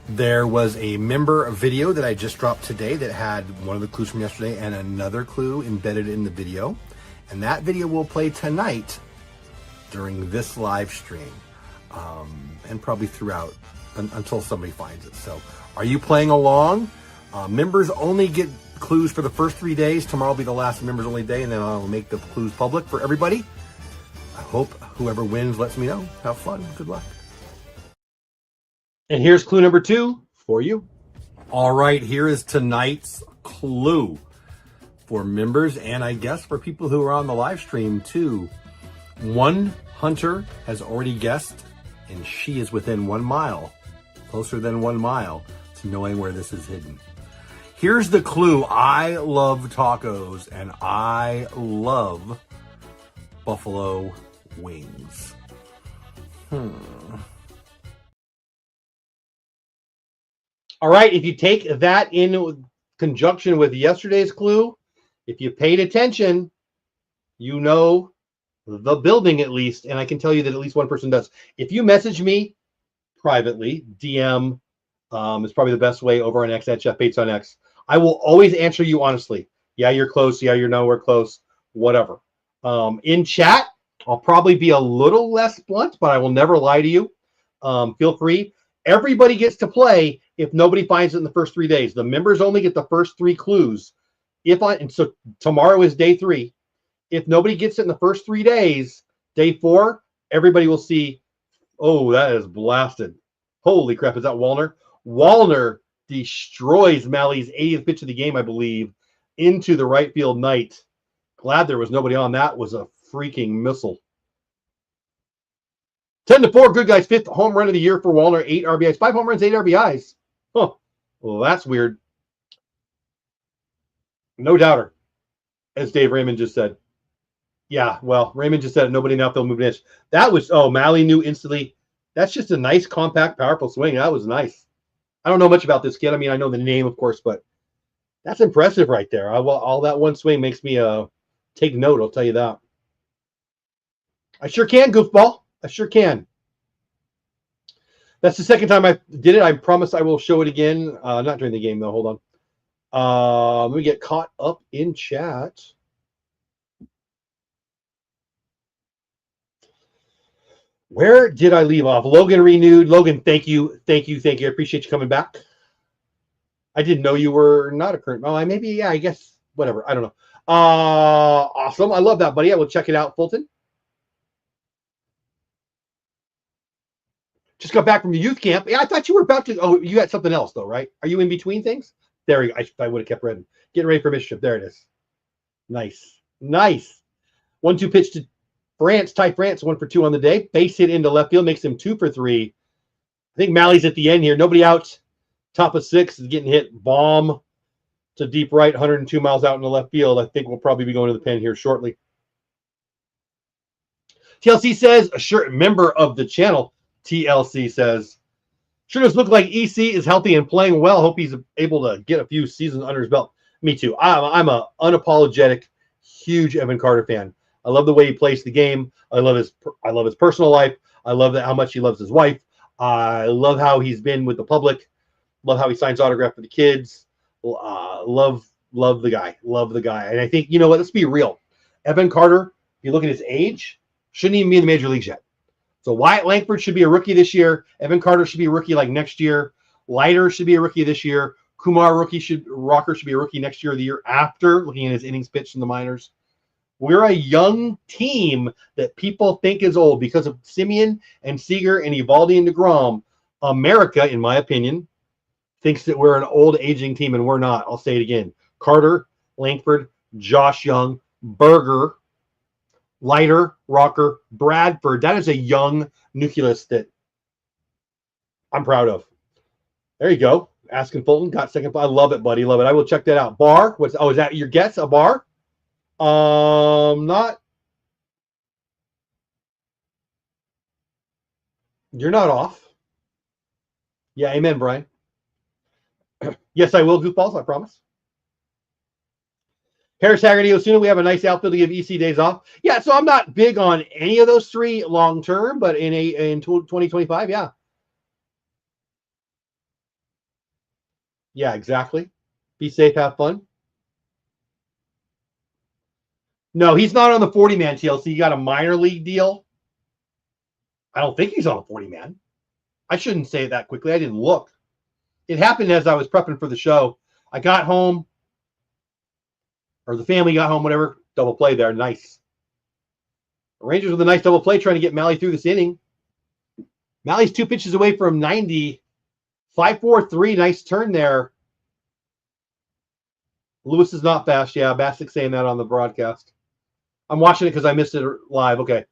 There was a member video that I just dropped today that had one of the clues from yesterday and another clue embedded in the video. And that video will play tonight during this live stream and probably throughout until somebody finds it. So are you playing along? Members only get clues for the first 3 days. Tomorrow will be the last members only day, and then I'll make the clues public for everybody. I hope whoever wins lets me know. Have fun. Good luck. And here's clue number 2 for you. All right, here is tonight's clue for members and I guess for people who are on the live stream too. One hunter has already guessed, and she is within 1 mile, closer than 1 mile to knowing where this is hidden. Here's the clue. I love tacos and I love buffalo wings. All right, if you take that in conjunction with yesterday's clue, if you paid attention, you know the building at least, and I can tell you that at least one person does. If you message me privately, DM is probably the best way over on X at Jeff Bates on X. I will always answer you honestly. Yeah, you're close. Yeah, you're nowhere close. Whatever. In chat, I'll probably be a little less blunt, but I will never lie to you. Feel free. Everybody gets to play if nobody finds it in the first 3 days. The members only get the first 3 clues. And so tomorrow is day 3. If nobody gets it in the first 3 days, day 4, everybody will see, oh, that is blasted. Holy crap, is that Wallner? Wallner destroys Malley's 80th pitch of the game, I believe, into the right field night. Glad there was nobody on. That was a freaking missile. 10-4, good guys. 5th home run of the year for Wallner. 8 RBIs. 5 home runs, 8 RBIs. Huh. Well, that's weird. No doubter, as Dave Raymond just said. Yeah, well, Raymond just said it. Nobody in outfield moved an inch. That was, Malley knew instantly. That's just a nice, compact, powerful swing. That was nice. I don't know much about this kid. I mean, I know the name, of course, but that's impressive right there. All that one swing makes me take note, I'll tell you that. I sure can, goofball. I sure can. That's the second time I did it. I promise I will show it again. Not during the game, though. Hold on. Let me get caught up in chat. Where did I leave off? Logan renewed. Logan, thank you. Thank you. Thank you. I appreciate you coming back. I didn't know you were not a current. Oh, maybe, yeah, I guess. Whatever. I don't know. Awesome. I love that, buddy. I will check it out, Fulton. Just got back from the youth camp. Yeah, I thought you were about to. Oh, you had something else, though, right? Are you in between things? There you go. I would have kept reading. Getting ready for mischief. There it is. Nice. Nice. 1-2 pitch to France. Ty France, 1 for 2 on the day. Base hit into left field makes him 2 for 3. I think Malley's at the end here. Nobody out. Top of 6 is getting hit. Bomb to deep right, 102 miles out in the left field. I think we'll probably be going to the pen here shortly. TLC says, a sure member of the channel, TLC says, sure does look like EC is healthy and playing well. Hope he's able to get a few seasons under his belt. Me too. I'm a unapologetic, huge Evan Carter fan. I love the way he plays the game. I love his personal life. I love how much he loves his wife. I love how he's been with the public. Love how he signs autograph for the kids. Love the guy. Love the guy. And I think, you know what? Let's be real. Evan Carter, if you look at his age, shouldn't even be in the major leagues yet. So Wyatt Langford should be a rookie this year. Evan Carter should be a rookie like next year. Leiter should be a rookie this year. Kumar Rocker should be a rookie next year or the year after, looking at his innings pitched in the minors. We're a young team that people think is old because of Simeon and Seager and Evaldi and DeGrom. America, in my opinion, thinks that we're an old aging team, and we're not. I'll say it again. Carter, Langford, Josh Young, Berger, Leiter, Rocker, Bradford. That is a young nucleus that I'm proud of. There you go. Asking Fulton got second. I love it, buddy. Love it. I will check that out. Bar. Is that your guess? A bar? Not. You're not off. Yeah, amen, Brian. Yes, I will, goofballs, I promise. Harris, Haggerty, Osuna, we have a nice outfield to give EC days off. Yeah, so I'm not big on any of those 3 long term, but in 2025, yeah. Yeah, exactly. Be safe, have fun. No, he's not on the 40-man TLC. He got a minor league deal. I don't think he's on a 40-man. I shouldn't say it that quickly. I didn't look. It happened as I was prepping for the show. I got home, or the family got home, whatever. Double play there. Nice. The Rangers with a nice double play trying to get Malley through this inning. Malley's 2 pitches away from 90. 5-4-3. Nice turn there. Lewis is not fast. Yeah, Bastick saying that on the broadcast. I'm watching it because I missed it live. Okay.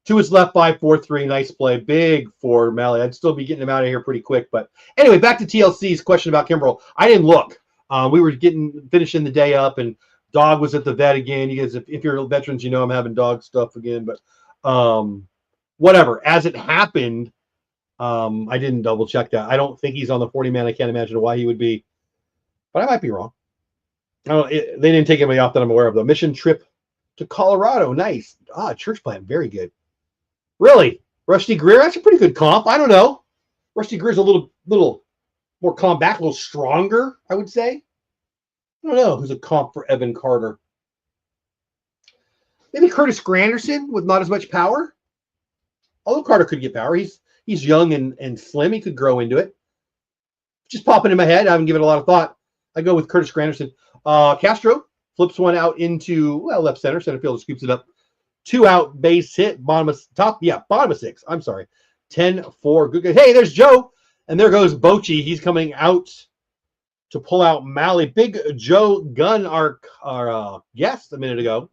2 is left, 5-4-3. Nice play. Big for Malley. I'd still be getting him out of here pretty quick. But anyway, back to TLC's question about Kimbrel. I didn't look. We were finishing the day up, and Dog was at the vet again. You guys, if you're veterans, you know I'm having dog stuff again. But whatever. As it happened, I didn't double check that. I don't think he's on the 40-man. I can't imagine why he would be, but I might be wrong. They didn't take anybody off that I'm aware of. The mission trip to Colorado. Nice. Church plant. Very good. Really? Rusty Greer? That's a pretty good comp. I don't know. Rusty Greer's a little more compact, a little stronger, I would say. I don't know who's a comp for Evan Carter. Maybe Curtis Granderson with not as much power. Although Carter could get power. He's young and slim. He could grow into it. Just popping in my head. I haven't given it a lot of thought. I go with Curtis Granderson. Castro flips one out into left center. Center fielder scoops it up. 2 out, base hit. Bottom of 6. I'm sorry. 10-4. Good. Hey, there's Joe. And there goes Bochy. He's coming out to pull out Malley. Big Joe Gunn, our guest a minute ago.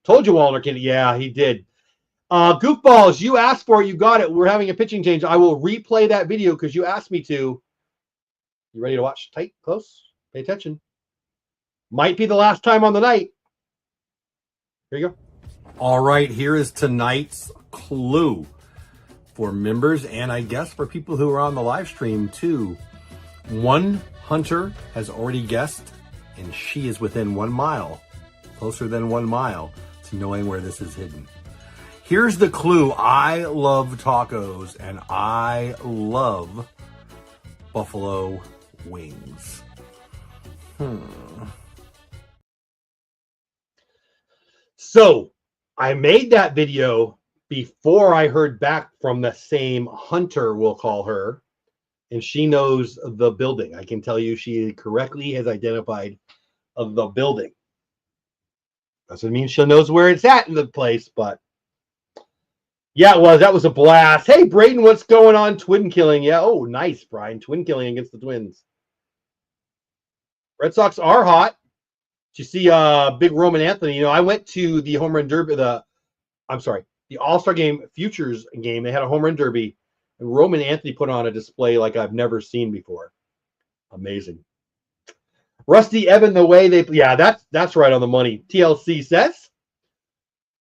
Told you Walner can. Yeah, he did. Goofballs, you asked for it. You got it. We're having a pitching change. I will replay that video because you asked me to. You ready to watch? Tight, close. Pay attention. Might be the last time on the night. Here you go. All right, here is tonight's clue for members and I guess for people who are on the live stream too. One hunter has already guessed, and she is within 1 mile, closer than 1 mile to knowing where this is hidden. Here's the clue. I love tacos and I love buffalo wings. So I made that video before I heard back from the same hunter, we'll call her, and she knows the building. I can tell you she correctly has identified the building. Doesn't mean she knows where it's at in the place, but yeah, it was. That was a blast. Hey, Braden, what's going on? Twin killing. Yeah. Oh, nice, Brian. Twin killing against the Twins. Red Sox are hot. Did you see big Roman Anthony? I went to the home run derby, the All-Star game futures game. They had a home run derby, and Roman Anthony put on a display like I've never seen before. Amazing. Rusty Evan, the way they, that's right on the money. TLC says,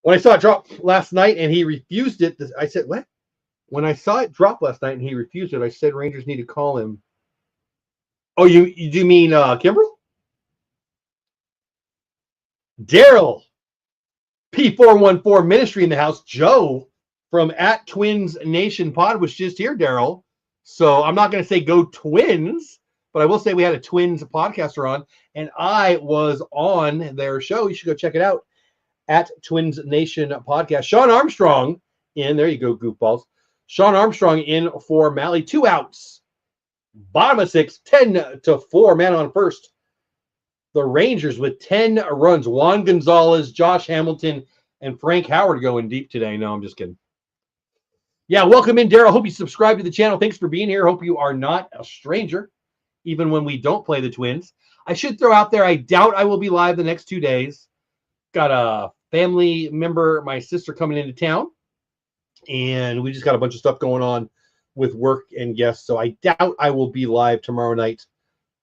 when I saw it drop last night and he refused it, I said, what? When I saw it drop last night and he refused it, I said Rangers need to call him. Oh, you do mean Kimbrel? Daryl, P414 Ministry in the house. Joe from @Twins Pod was just here, Daryl. So I'm not going to say go Twins, but I will say we had a Twins podcaster on, and I was on their show. You should go check it out @Twins Nation Podcast. Sean Armstrong in. There you go, goofballs. Sean Armstrong in for Malley. 2 outs. Bottom of 6, 10-4. Man on first. The Rangers with 10 runs. Juan Gonzalez, Josh Hamilton, and Frank Howard going deep today. No, I'm just kidding. Yeah, welcome in, Daryl. Hope you subscribe to the channel. Thanks for being here. Hope you are not a stranger, even when we don't play the Twins. I should throw out there, I doubt I will be live the next 2 days. Got a family member, my sister, coming into town, and we just got a bunch of stuff going on with work and guests, so I doubt I will be live tomorrow night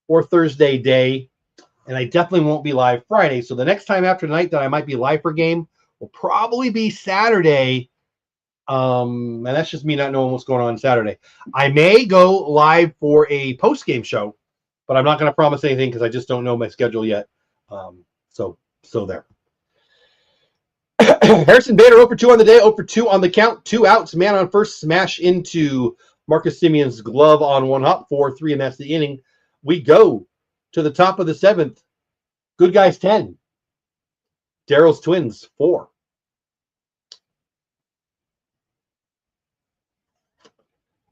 or Thursday day. And I definitely won't be live Friday. So the next time after tonight that I might be live for a game will probably be Saturday. And that's just me not knowing what's going on Saturday. I may go live for a post-game show, but I'm not going to promise anything because I just don't know my schedule yet. So there. Harrison Bader 0 for 2 on the day, 0 for 2 on the count. 2 outs, man on first, smash into Marcus Simeon's glove on 1 hop, 4-3, and that's the inning. We go to the top of the 7th. Good guys 10. Daryl's Twins 4.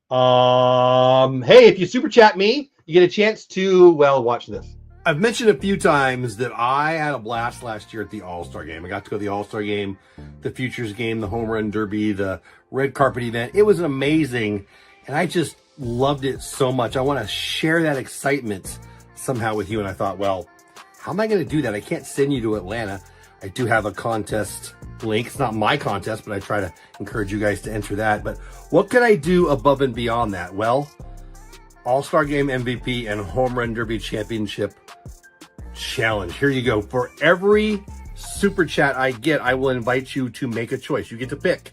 Hey, if you super chat me, you get a chance to, watch this. I've mentioned a few times that I had a blast last year at the All-Star game. I got to go to the All-Star game, the Futures game, the Home Run Derby, the red carpet event. It was amazing, and I just loved it so much. I want to share that excitement somehow with you, and I thought, well, how am I going to do that? I can't send you to Atlanta. I do have a contest link. It's not my contest, but I try to encourage you guys to enter that. But what can I do above and beyond that? Well, All-Star Game MVP and Home Run Derby Championship Challenge. Here you go. For every super chat I get, I will invite you to make a choice. You get to pick.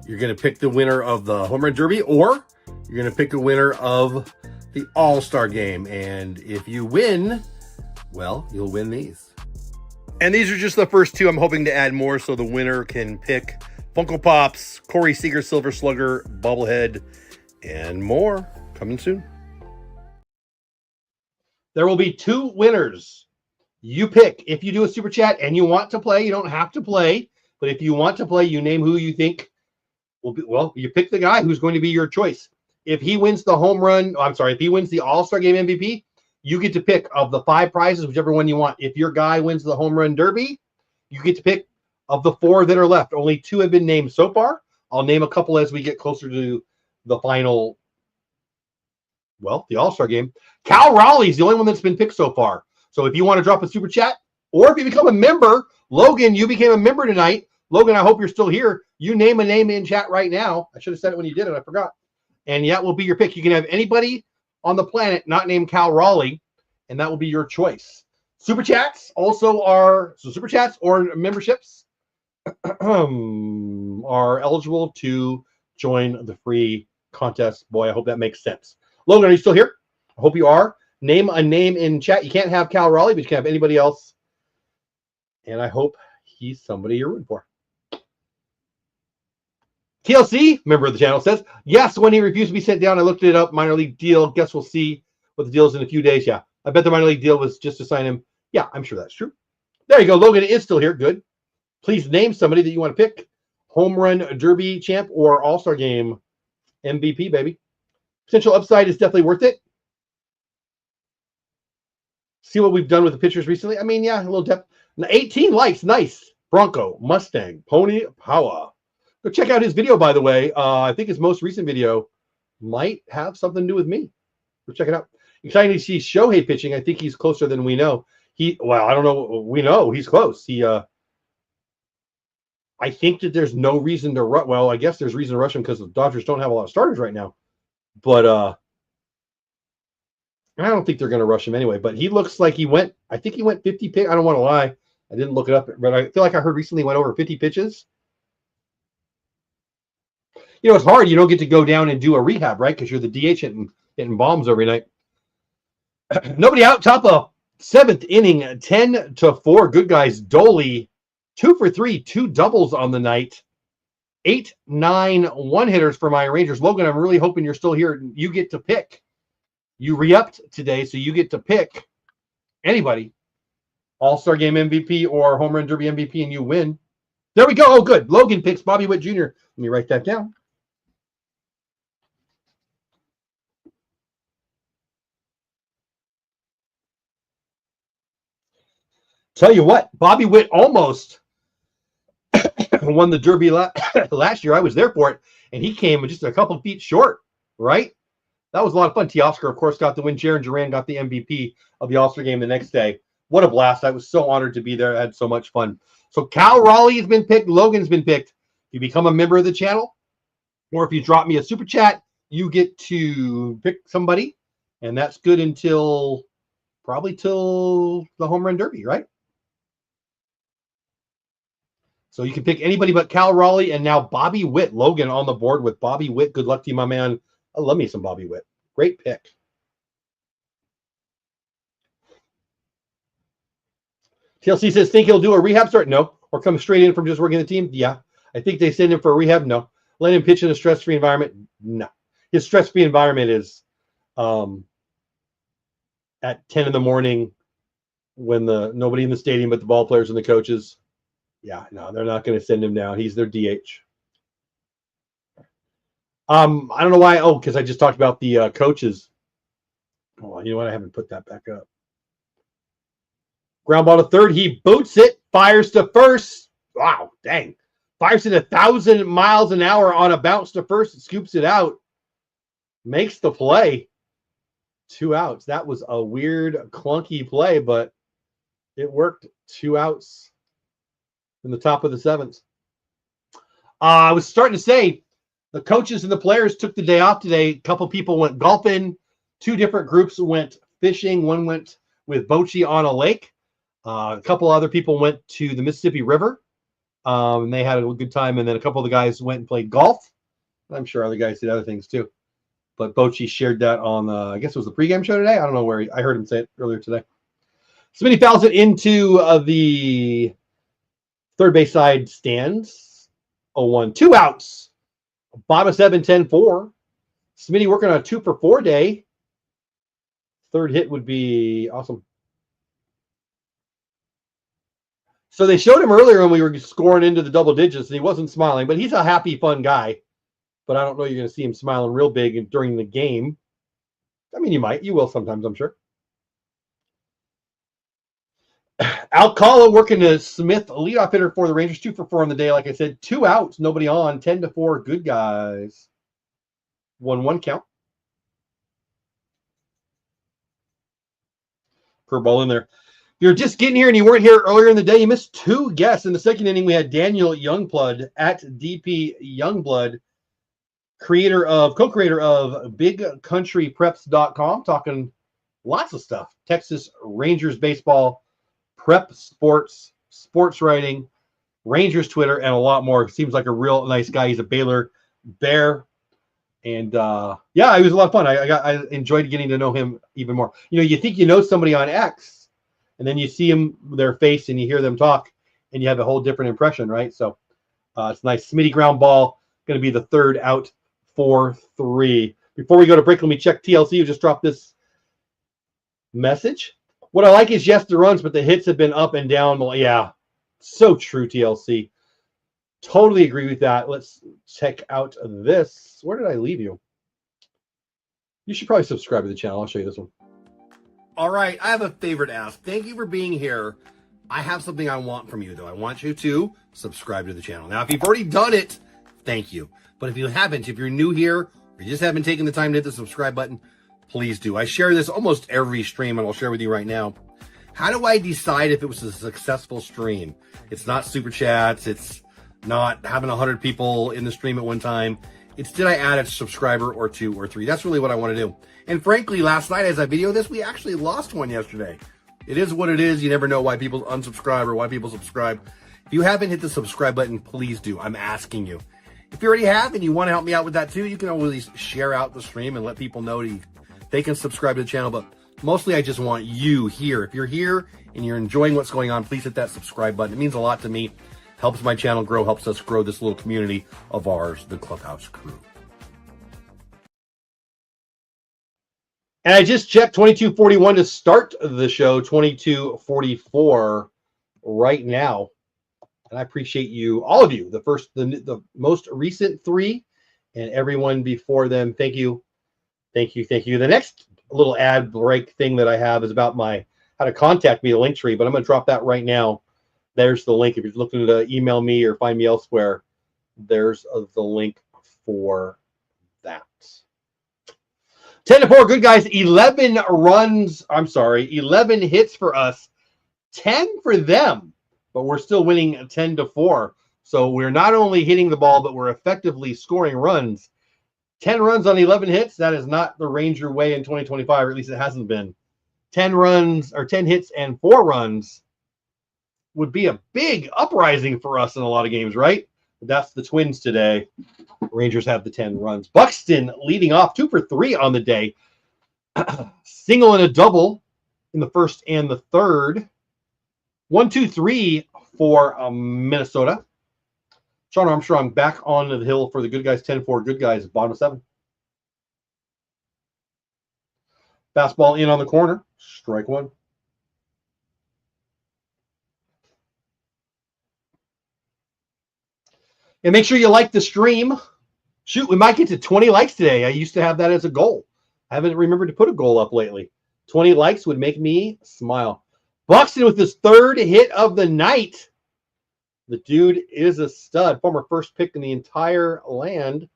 You're going to pick the winner of the Home Run Derby, or you're going to pick a winner of the All-Star Game. And if you win, well, you'll win these. And these are just the first two. I'm hoping to add more so the winner can pick Funko Pops, Corey Seager, Silver Slugger, Bobblehead, and more coming soon. There will be 2 winners. You pick. If you do a super chat and you want to play, you don't have to play. But if you want to play, you name who you think will be. Well, you pick the guy who's going to be your choice. If he wins the home run, if he wins the All-Star Game MVP, you get to pick of the 5 prizes, whichever one you want. If your guy wins the home run derby, you get to pick of the 4 that are left. Only 2 have been named so far. I'll name a couple as we get closer to the final, the All-Star Game. Cal Raleigh's the only one that's been picked so far. So if you want to drop a super chat, or if you become a member, Logan, you became a member tonight. Logan, I hope you're still here. You name a name in chat right now. I should have said it when you did it. I forgot. And that will be your pick. You can have anybody on the planet not named Cal Raleigh, and that will be your choice. Super chats also are, super chats or memberships are eligible to join the free contest. Boy, I hope that makes sense. Logan, are you still here? I hope you are. Name a name in chat. You can't have Cal Raleigh, but you can have anybody else. And I hope he's somebody you're rooting for. TLC, member of the channel, says, yes, when he refused to be sent down, I looked it up. Minor league deal. Guess we'll see what the deal is in a few days. Yeah, I bet the minor league deal was just to sign him. Yeah, I'm sure that's true. There you go. Logan is still here. Good. Please name somebody that you want to pick. Home run derby champ or All-Star Game MVP, baby. Potential upside is definitely worth it. See what we've done with the pitchers recently. I mean, yeah, a little depth. 18 likes. Nice. Bronco, Mustang, Pony, Power. Go check out his video, by the way. I think his most recent video might have something to do with me. Go check it out. Exciting to see Shohei pitching. I think he's closer than we know. I don't know. We know he's close. I think that there's no reason to rush. Well, I guess there's reason to rush him because the Dodgers don't have a lot of starters right now. But I don't think they're going to rush him anyway. But he looks like I think he went 50 pitch. I don't want to lie. I didn't look it up, but I feel like I heard recently he went over 50 pitches. You know, it's hard. You don't get to go down and do a rehab, right? Because you're the DH hitting bombs every night. Nobody out. Top of 7th inning, 10-4. Good guys. Dolly, 2 for 3, 2 doubles on the night. 8, 9 one-hitters for my Rangers. Logan, I'm really hoping you're still here. You get to pick. You re-upped today, so you get to pick anybody. All-Star Game MVP or Home Run Derby MVP, and you win. There we go. Oh, good. Logan picks Bobby Witt Jr. Let me write that down. Tell you what, Bobby Witt almost won the Derby last year. I was there for it, and he came just a couple feet short, right? That was a lot of fun. Teoscar, of course, got the win. Jaron Duran got the MVP of the All-Star Game the next day. What a blast. I was so honored to be there. I had so much fun. So Cal Raleigh has been picked. Logan's been picked. If you become a member of the channel, or if you drop me a super chat, you get to pick somebody, and that's good until probably till the Home Run Derby, right? So you can pick anybody but Cal Raleigh and now Bobby Witt. Logan on the board with Bobby Witt. Good luck to you, my man. I love me some Bobby Witt. Great pick. TLC says, think he'll do a rehab start? No. Or come straight in from just working the team? Yeah. I think they send him for a rehab? No. Let him pitch in a stress-free environment? No. His stress-free environment is at 10 in the morning when nobody in the stadium but the ball players and the coaches. Yeah, no, they're not going to send him down. He's their DH. I don't know why. Oh, because I just talked about the coaches. Oh, you know what? I haven't put that back up. Ground ball to third. He boots it. Fires to first. Wow, dang. Fires it 1,000 miles an hour on a bounce to first. Scoops it out. Makes the play. 2 outs. That was a weird, clunky play, but it worked. 2 outs in the top of the 7th. I was starting to say, the coaches and the players took the day off today. A couple people went golfing. 2 different groups went fishing. One went with Bochy on a lake. A couple other people went to the Mississippi River. And they had a good time. And then a couple of the guys went and played golf. I'm sure other guys did other things too. But Bochy shared that on, I guess it was the pregame show today. I don't know where I heard him say it earlier today. Smitty fouls it into the third base side stands. 0-1. 2 outs. Bottom of 7, 10-4. Smitty working on a 2-for-4 day. Third hit would be awesome. So they showed him earlier when we were scoring into the double digits, and he wasn't smiling, but he's a happy, fun guy. But I don't know you're going to see him smiling real big during the game. I mean, you might. You will sometimes, I'm sure. Alcala working to Smith, leadoff hitter for the Rangers, 2-for-4 on the day. Like I said, 2 outs, nobody on, 10-4, good guys. 1-1 count. Curveball in there. You're just getting here and you weren't here earlier in the day. You missed 2 guests. In the second inning, we had Daniel Youngblood at DP Youngblood, co-creator of BigCountryPreps.com, talking lots of stuff. Texas Rangers baseball, prep sports, sports writing, Rangers Twitter, and a lot more. Seems like a real nice guy. He's a Baylor Bear. And yeah, it was a lot of fun. I enjoyed getting to know him even more. You know, you think you know somebody on X, and then you see them, their face, and you hear them talk, and you have a whole different impression, right? So it's nice. Smitty ground ball, going to be the third out for 3. Before we go to break, let me check TLC, who just dropped this message. What I like is, yes, the runs, but the hits have been up and down. Yeah, so true, TLC. Totally agree with that. Let's check out this. Where did I leave you? You should probably subscribe to the channel. I'll show you this one. All right, I have a favor to ask. Thank you for being here. I have something I want from you, though. I want you to subscribe to the channel. Now, if you've already done it, thank you. But if you haven't, if you're new here, or you just haven't taken the time to hit the subscribe button, please do. I share this almost every stream, and I'll share with you right now. How do I decide if it was a successful stream? It's not super chats. It's not having 100 people in the stream at one time. It's did I add a subscriber or 2 or 3? That's really what I want to do. And frankly, last night as I videoed this, we actually lost one yesterday. It is what it is. You never know why people unsubscribe or why people subscribe. If you haven't hit the subscribe button, please do. I'm asking you. If you already have and you want to help me out with that too, you can always share out the stream and let people know they can subscribe to the channel. But mostly I just want you here. If you're here and you're enjoying what's going on, please hit that subscribe button. It means a lot to me. Helps my channel grow, helps us grow this little community of ours, the Clubhouse Crew. And I just checked 22:41 to start the show, 22:44 right now. And I appreciate you, all of you, the most recent 3 and everyone before them. Thank you. Thank you. Thank you. The next little ad break thing that I have is about how to contact me, the link tree, but I'm going to drop that right now. There's the link. If you're looking to email me or find me elsewhere, there's the link for that. 10-4, good guys. 11 hits for us, 10 for them, but we're still winning 10-4. So we're not only hitting the ball, but we're effectively scoring runs. 10 runs on 11 hits. That is not the Ranger way in 2025, or at least it hasn't been. 10 runs or 10 hits and 4 runs would be a big uprising for us in a lot of games, right? But that's the Twins today. Rangers have the 10 runs. Buxton leading off, 2 for 3 on the day. Single and a double in the first and the third. 1-2-3 for Minnesota. Sean Armstrong back on the hill for the good guys. 10-4, good guys, bottom of 7. Fastball in on the corner. Strike 1. And make sure you like the stream. Shoot, we might get to 20 likes today. I used to have that as a goal. I haven't remembered to put a goal up lately. 20 likes would make me smile. Buxton with his 3rd hit of the night. The dude is a stud. Former first pick in the entire land.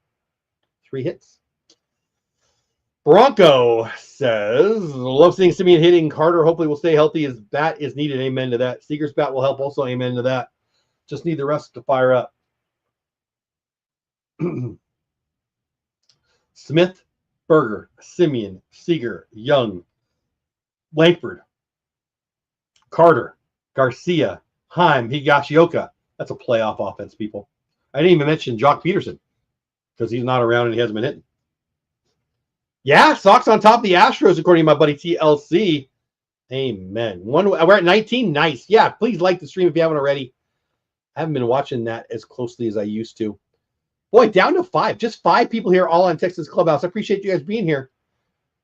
3 hits. Bronco says, love seeing Simeon hitting Carter. Hopefully will stay healthy. His bat is needed. Amen to that. Seager's bat will help also. Amen to that. Just need the rest to fire up. Smith, Berger, Simeon, Seager, Young, Langford, Carter, Garcia, Heim, Higashioka. That's a playoff offense, people. I didn't even mention Jock Peterson because he's not around and he hasn't been hitting. Yeah, Sox on top of the Astros, according to my buddy TLC. Amen. We're at 19. Nice. Yeah, please like the stream if you haven't already. I haven't been watching that as closely as I used to. Boy, down to 5. Just 5 people here, all on Texas Clubhouse. I appreciate you guys being here.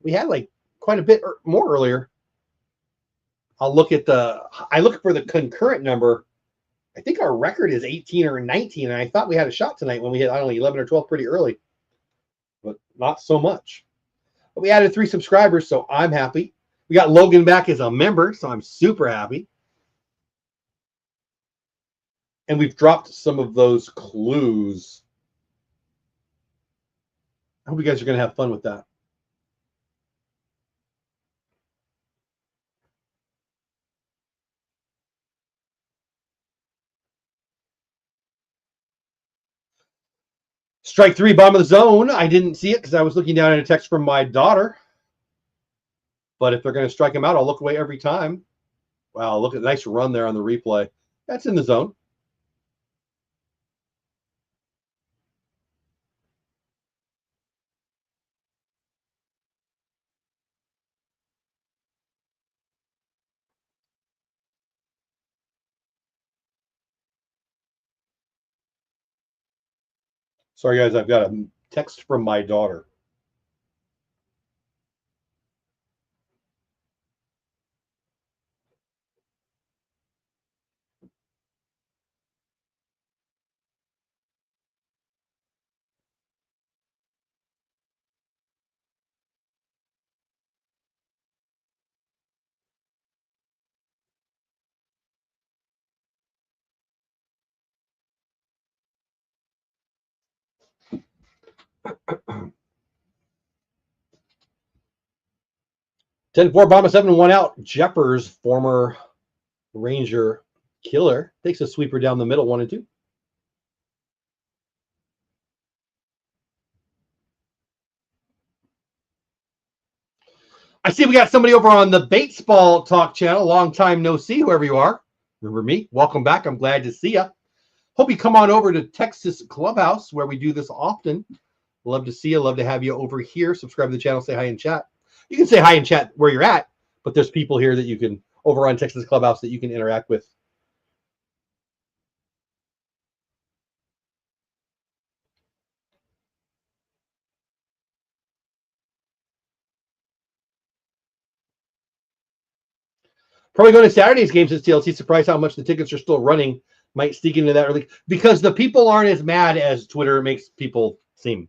We had like quite a bit more earlier. I look for the concurrent number. I think our record is 18 or 19, and I thought we had a shot tonight when we hit, I don't know, 11 or 12 pretty early, but not so much. But we added 3 subscribers, so I'm happy. We got Logan back as a member, so I'm super happy. And we've dropped some of those clues. I hope you guys are going to have fun with that. Strike 3, bottom of the zone. I didn't see it because I was looking down at a text from my daughter. But if they're going to strike him out, I'll look away every time. Wow, look at a nice run there on the replay. That's in the zone. Sorry, guys, I've got a text from my daughter. Ten four, bottom of 7, 1 out. Jeppers, former Ranger killer, takes a sweeper down the middle, 1 and 2. I see we got somebody over on the Batesball Talk channel. Long time no see, whoever you are. Remember me? Welcome back. I'm glad to see you. Hope you come on over to Texas Clubhouse, where we do this often. Love to see you. Love to have you over here. Subscribe to the channel. Say hi in chat. You can say hi in chat where you're at, but there's people here that you can, over on Texas Clubhouse, that you can interact with. Probably going to Saturday's games at TLC. Surprised how much the tickets are still running. Might sneak into that early because the people aren't as mad as Twitter makes people seem.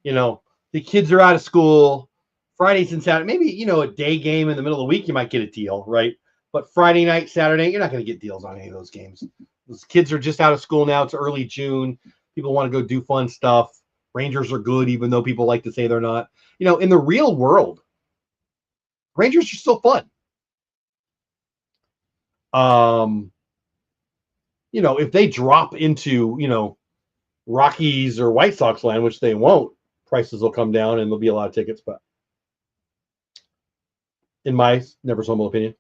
You know, the kids are out of school. Fridays and Saturday, maybe, you know, a day game in the middle of the week, you might get a deal, right? But Friday night, Saturday, you're not going to get deals on any of those games. Those kids are just out of school now. It's early June. People want to go do fun stuff. Rangers are good, even though people like to say they're not. You know, in the real world, Rangers are still fun. You know, if they drop into, you know, Rockies or White Sox land, which they won't, prices will come down and there'll be a lot of tickets. But in my never so humble opinion,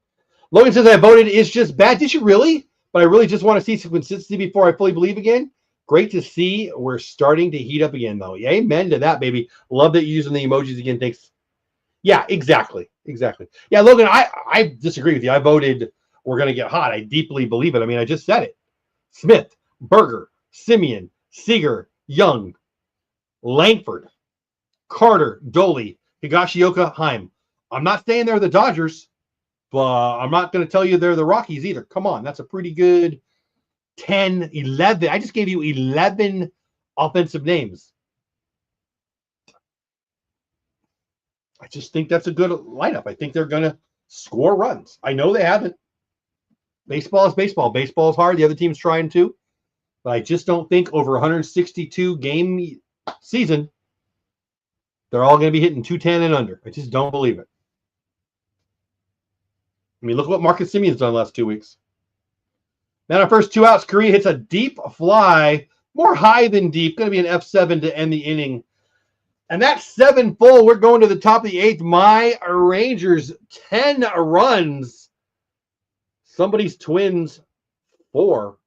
Logan says I voted is just bad. Did you really? But I really just want to see some consistency before I fully believe again. Great to see. We're starting to heat up again, though. Amen to that, baby. Love that you're using the emojis again. Thanks. Yeah, exactly. Yeah, Logan, I disagree with you. I voted we're going to get hot. I deeply believe it. I mean, I just said it. Smith, Berger, Simeon, Seager, Young, Langford, Carter, Doley, Higashioka, Heim. I'm not saying they're the Dodgers, but I'm not going to tell you they're the Rockies either. Come on, that's a pretty good 10, 11. I just gave you 11 offensive names. I just think that's a good lineup. I think they're going to score runs. I know they haven't. Baseball is baseball. Baseball is hard. The other team's trying to. But I just don't think over 162 game season, they're all going to be hitting 210 and under. I just don't believe it. I mean, look what Marcus Simeon's done the last 2 weeks. Now, our first 2 outs, Correa hits a deep fly, more high than deep. Going to be an F7 to end the inning. And that's 7 full. We're going to the top of the 8th. My Rangers, 10 runs. Somebody's Twins, 4.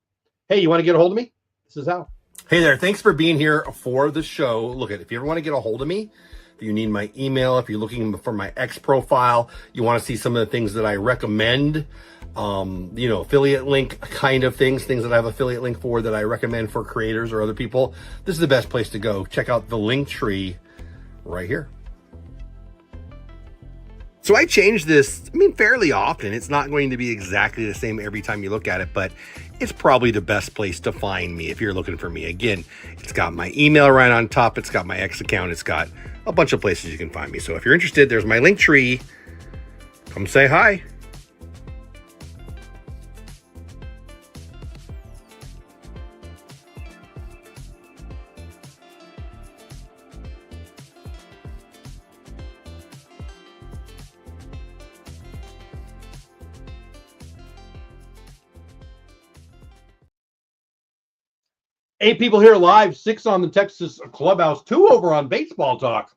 Hey, you want to get a hold of me? This is how. Hey there. Thanks for being here for the show. Look, if you ever want to get a hold of me, If you need my email, if you're looking for my X profile, you want to see some of the things that I recommend, affiliate link kind of things that I have affiliate link for that I recommend for creators or other people, this is the best place to go. Check out the link tree right here. So I change this, fairly often. It's not going to be exactly the same every time you look at it, but it's probably the best place to find me if you're looking for me. Again, it's got my email right on top. It's got my X account. It's got a bunch of places you can find me. So if you're interested, there's my link tree. Come say hi. Eight people here live, 6 on the Texas Clubhouse, 2 over on Baseball Talk.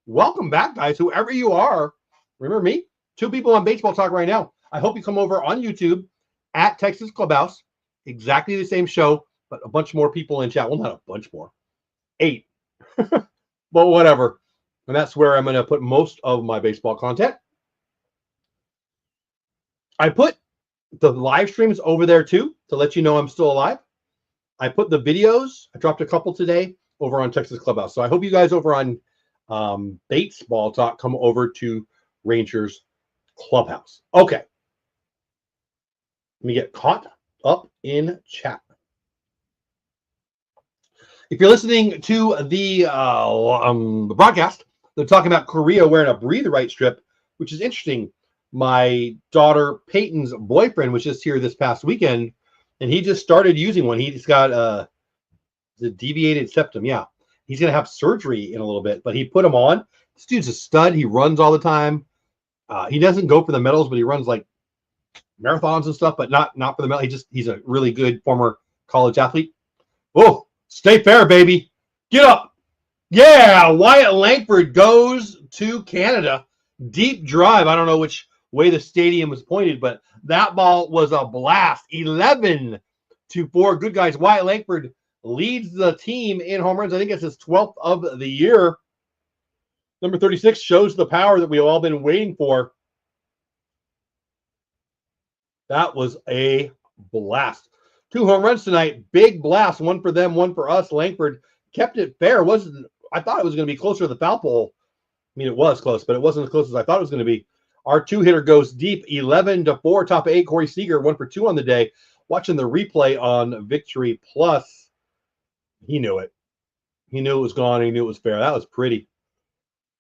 Welcome back, guys, whoever you are. Remember me? 2 people on Baseball Talk right now. I hope you come over on YouTube at Texas Clubhouse. Exactly the same show, but a bunch more people in chat. Well, not a bunch more. 8. But whatever. And that's where I'm going to put most of my baseball content. I put the live streams over there, too, to let you know I'm still alive. I put the videos, I dropped a couple today over on Texas Clubhouse. So I hope you guys over on Baseball Talk come over to Rangers Clubhouse. Okay. Let me get caught up in chat. If you're listening to the broadcast, they're talking about Korea wearing a breathe right strip, which is interesting. My daughter Peyton's boyfriend was just here this past weekend, and he just started using one. He's got the deviated septum. Yeah. He's going to have surgery in a little bit, but he put them on. This dude's a stud. He runs all the time. He doesn't go for the medals, but he runs like marathons and stuff, but not for the medal. He's a really good former college athlete. Oh, stay fair, baby. Get up. Yeah. Wyatt Langford goes to Canada. Deep drive. I don't know which way the stadium was pointed, but that ball was a blast. 11-4. Good guys. Wyatt Langford leads the team in home runs. I think it's his 12th of the year. Number 36 shows the power that we've all been waiting for. That was a blast. 2 home runs tonight. Big blast. 1 for them, 1 for us. Langford kept it fair. I thought it was going to be closer to the foul pole. It was close, but it wasn't as close as I thought it was going to be. Our 2-hitter goes deep, 11-4, top of 8. Corey Seager, 1 for 2 on the day. Watching the replay on Victory Plus, he knew it. He knew it was gone. He knew it was fair. That was pretty.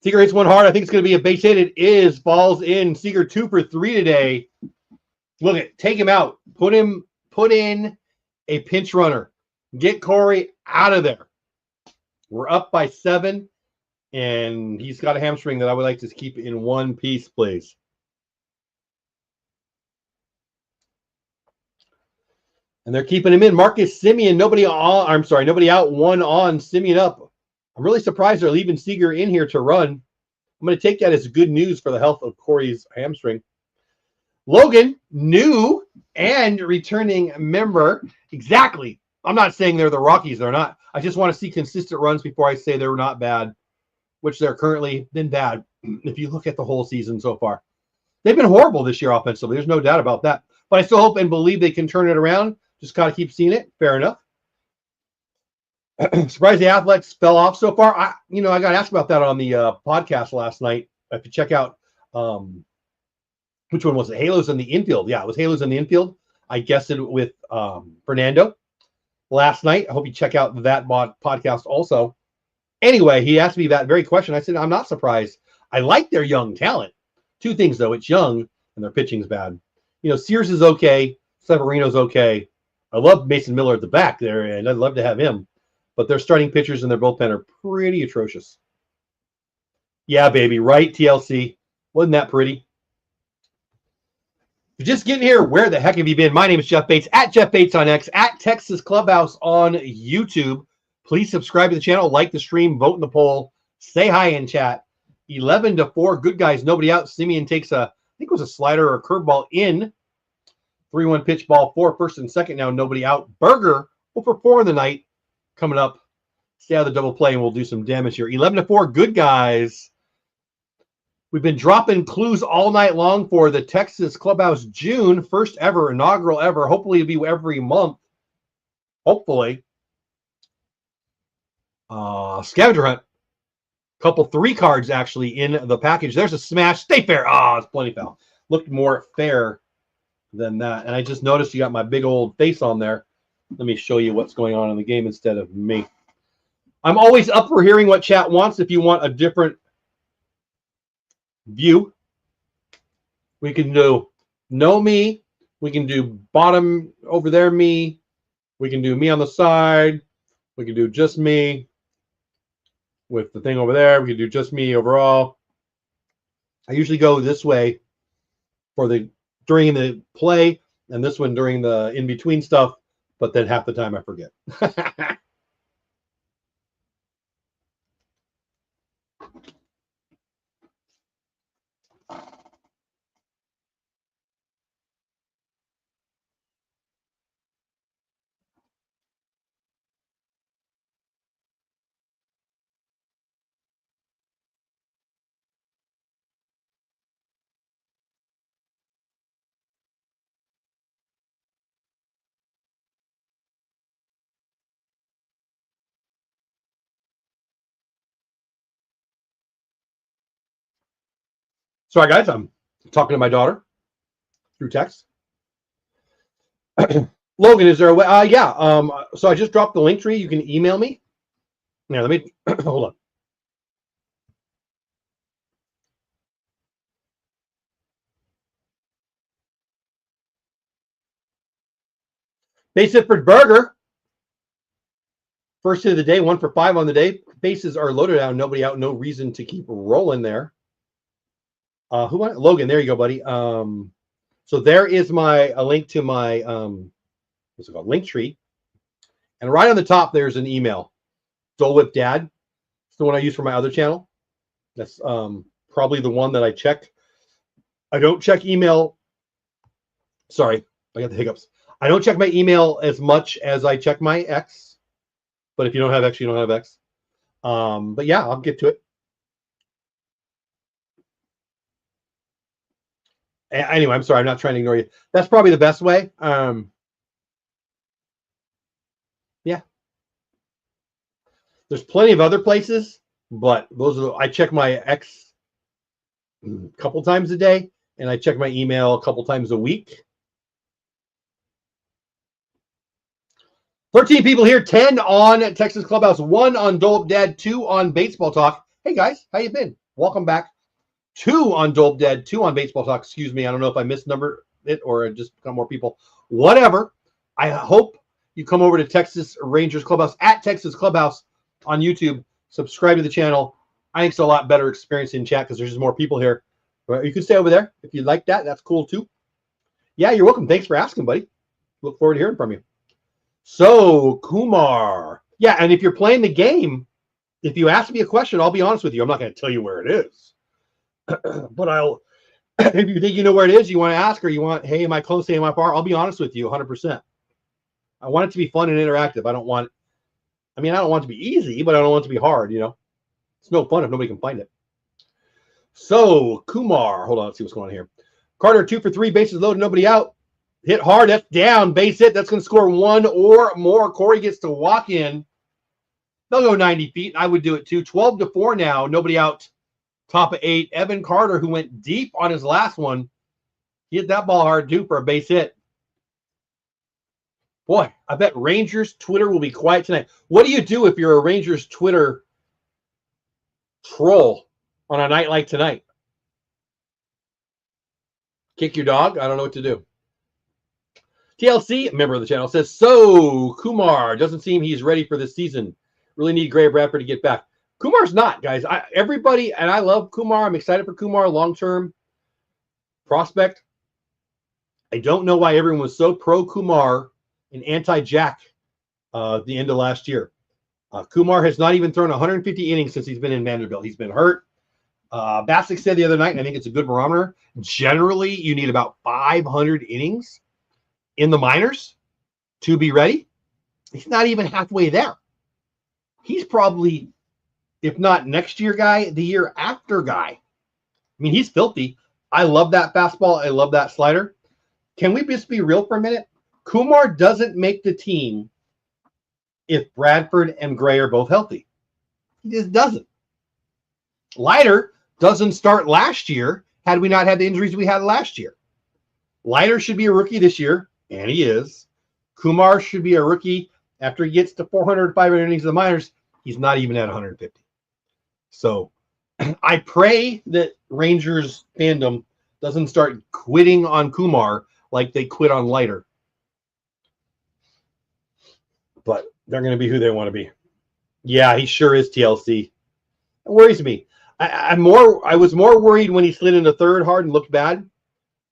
Seager hits one hard. I think it's going to be a base hit. It is. Falls in. Seager 2 for 3 today. Look at, take him out. Put in a pinch runner. Get Corey out of there. We're up by 7. And he's got a hamstring that I would like to keep in one piece, please. And they're keeping him in. Marcus Semien, nobody out, 1 on. Semien up. I'm really surprised they're leaving Seager in here to run. I'm going to take that as good news for the health of Corey's hamstring. Logan, new and returning member. Exactly. I'm not saying they're the Rockies. They're not. I just want to see consistent runs before I say they're not bad, which they're currently been bad if you look at the whole season so far. They've been horrible this year offensively. There's no doubt about that. But I still hope and believe they can turn it around. Just got to keep seeing it. Fair enough. Surprised the Athletics fell off so far. I got asked about that on the podcast last night. If you check out, which one was it? Halos in the infield. Yeah, it was Halos in the infield. I guessed it with Fernando last night. I hope you check out that podcast also. Anyway, he asked me that very question. I said, I'm not surprised. I like their young talent. 2 things, though. It's young, and their pitching's bad. Sears is okay. Severino's okay. I love Mason Miller at the back there, and I'd love to have him. But their starting pitchers and their bullpen are pretty atrocious. Yeah, baby. Right, TLC. Wasn't that pretty? If you're just getting here, where the heck have you been? My name is Jeff Bates, at Jeff Bates on X, at Texas Clubhouse on YouTube. Please subscribe to the channel, like the stream, vote in the poll, say hi in chat. 11-4, good guys, nobody out. Semien takes I think it was a slider or a curveball in. 3-1 pitch ball, 4 first and second now, nobody out. Berger 0 for 4 in the night. Coming up Stay out of the double play, and we'll do some damage here. 11-4, good guys. We've been dropping clues all night long for the Texas Clubhouse June, first ever, inaugural ever. Hopefully it'll be every month. Hopefully. Scavenger hunt. Couple 3 cards actually in the package. There's a smash. Stay fair. It's plenty foul. Looked more fair than that. And I just noticed you got my big old face on there. Let me show you what's going on in the game instead of me. I'm always up for hearing what chat wants. If you want a different view, we can do no me. We can do bottom over there me. We can do me on the side. We can do just me with the thing over there. We can do just me overall. I usually go this way for the during the play, and this one during the in-between stuff, but then half the time I forget. Sorry, guys, I'm talking to my daughter through text. Logan, is there a way? Yeah. So I just dropped the link tree. You can email me. Yeah, let me hold on. Base hit for burger. First hit of the day, 1 for 5 on the day. Bases are loaded out. Nobody out. No reason to keep rolling there. Who won? Logan, there you go, buddy. So there is a link to my what's it called? Link tree. And right on the top, there's an email. Dole Whip Dad. It's the one I use for my other channel. That's probably the one that I check. I don't check email. Sorry, I got the hiccups. I don't check my email as much as I check my X. But if you don't have X, you don't have X. But yeah, I'll get to it. Anyway, I'm sorry. I'm not trying to ignore you. That's probably the best way. Yeah. There's plenty of other places, but those are I check my X a couple times a day, and I check my email a couple times a week. 13 people here, 10 on Texas Clubhouse, 1 on Dope Dad, 2 on Baseball Talk. Hey guys, how you been? Welcome back. 2 on Dope Dad, 2 on Baseball Talk. Excuse me, I don't know if I misnumbered it or just got more people. Whatever. I hope you come over to Texas Rangers Clubhouse at Texas Clubhouse on YouTube. Subscribe to the channel. I think it's a lot better experience in chat because there's just more people here. You can stay over there if you'd like that. That's cool too. Yeah, you're welcome. Thanks for asking, buddy. Look forward to hearing from you. So, Kumar. Yeah, and if you're playing the game, if you ask me a question, I'll be honest with you. I'm not going to tell you where it is. But I'll, if you think you know where it is, you want to ask, or you want, hey, am I close to, am I far? I'll be honest with you 100%. I want it to be fun and interactive. I don't want it to be easy, but I don't want it to be hard, you know. It's no fun if nobody can find it. So, Kumar, hold on, let's see what's going on here. Carter, 2 for 3, bases loaded, nobody out. Hit hard, that's down, base hit. That's going to score 1 or more. Corey gets to walk in. They'll go 90 feet. I would do it too. 12-4 now, nobody out. Top of 8. Evan Carter, who went deep on his last one, he hit that ball hard too for a base hit. Boy, I bet Rangers Twitter will be quiet tonight. What do you do if you're a Rangers Twitter troll on a night like tonight? Kick your dog? I don't know what to do. TLC, member of the channel, says, so Kumar doesn't seem he's ready for this season. Really need Gray Bradford to get back. Kumar's not, guys. Everybody, and I love Kumar. I'm excited for Kumar, long-term prospect. I don't know why everyone was so pro-Kumar and anti-Jack at the end of last year. Kumar has not even thrown 150 innings since he's been in Vanderbilt. He's been hurt. Bassick said the other night, and I think it's a good barometer, generally you need about 500 innings in the minors to be ready. He's not even halfway there. he's probably, if not next year guy, the year after guy. I mean, he's filthy. I love that fastball. I love that slider. Can we just be real for a minute? Kumar doesn't make the team if Bradford and Gray are both healthy. He just doesn't. Leiter doesn't start last year had we not had the injuries we had last year. Leiter should be a rookie this year, and he is. Kumar should be a rookie after he gets to 400, 500 innings of the minors. He's not even at 150. So I pray that Rangers fandom doesn't start quitting on Kumar like they quit on Leiter. But they're going to be who they want to be. Yeah, he sure is TLC. It worries me. I was more worried when he slid into third hard and looked bad.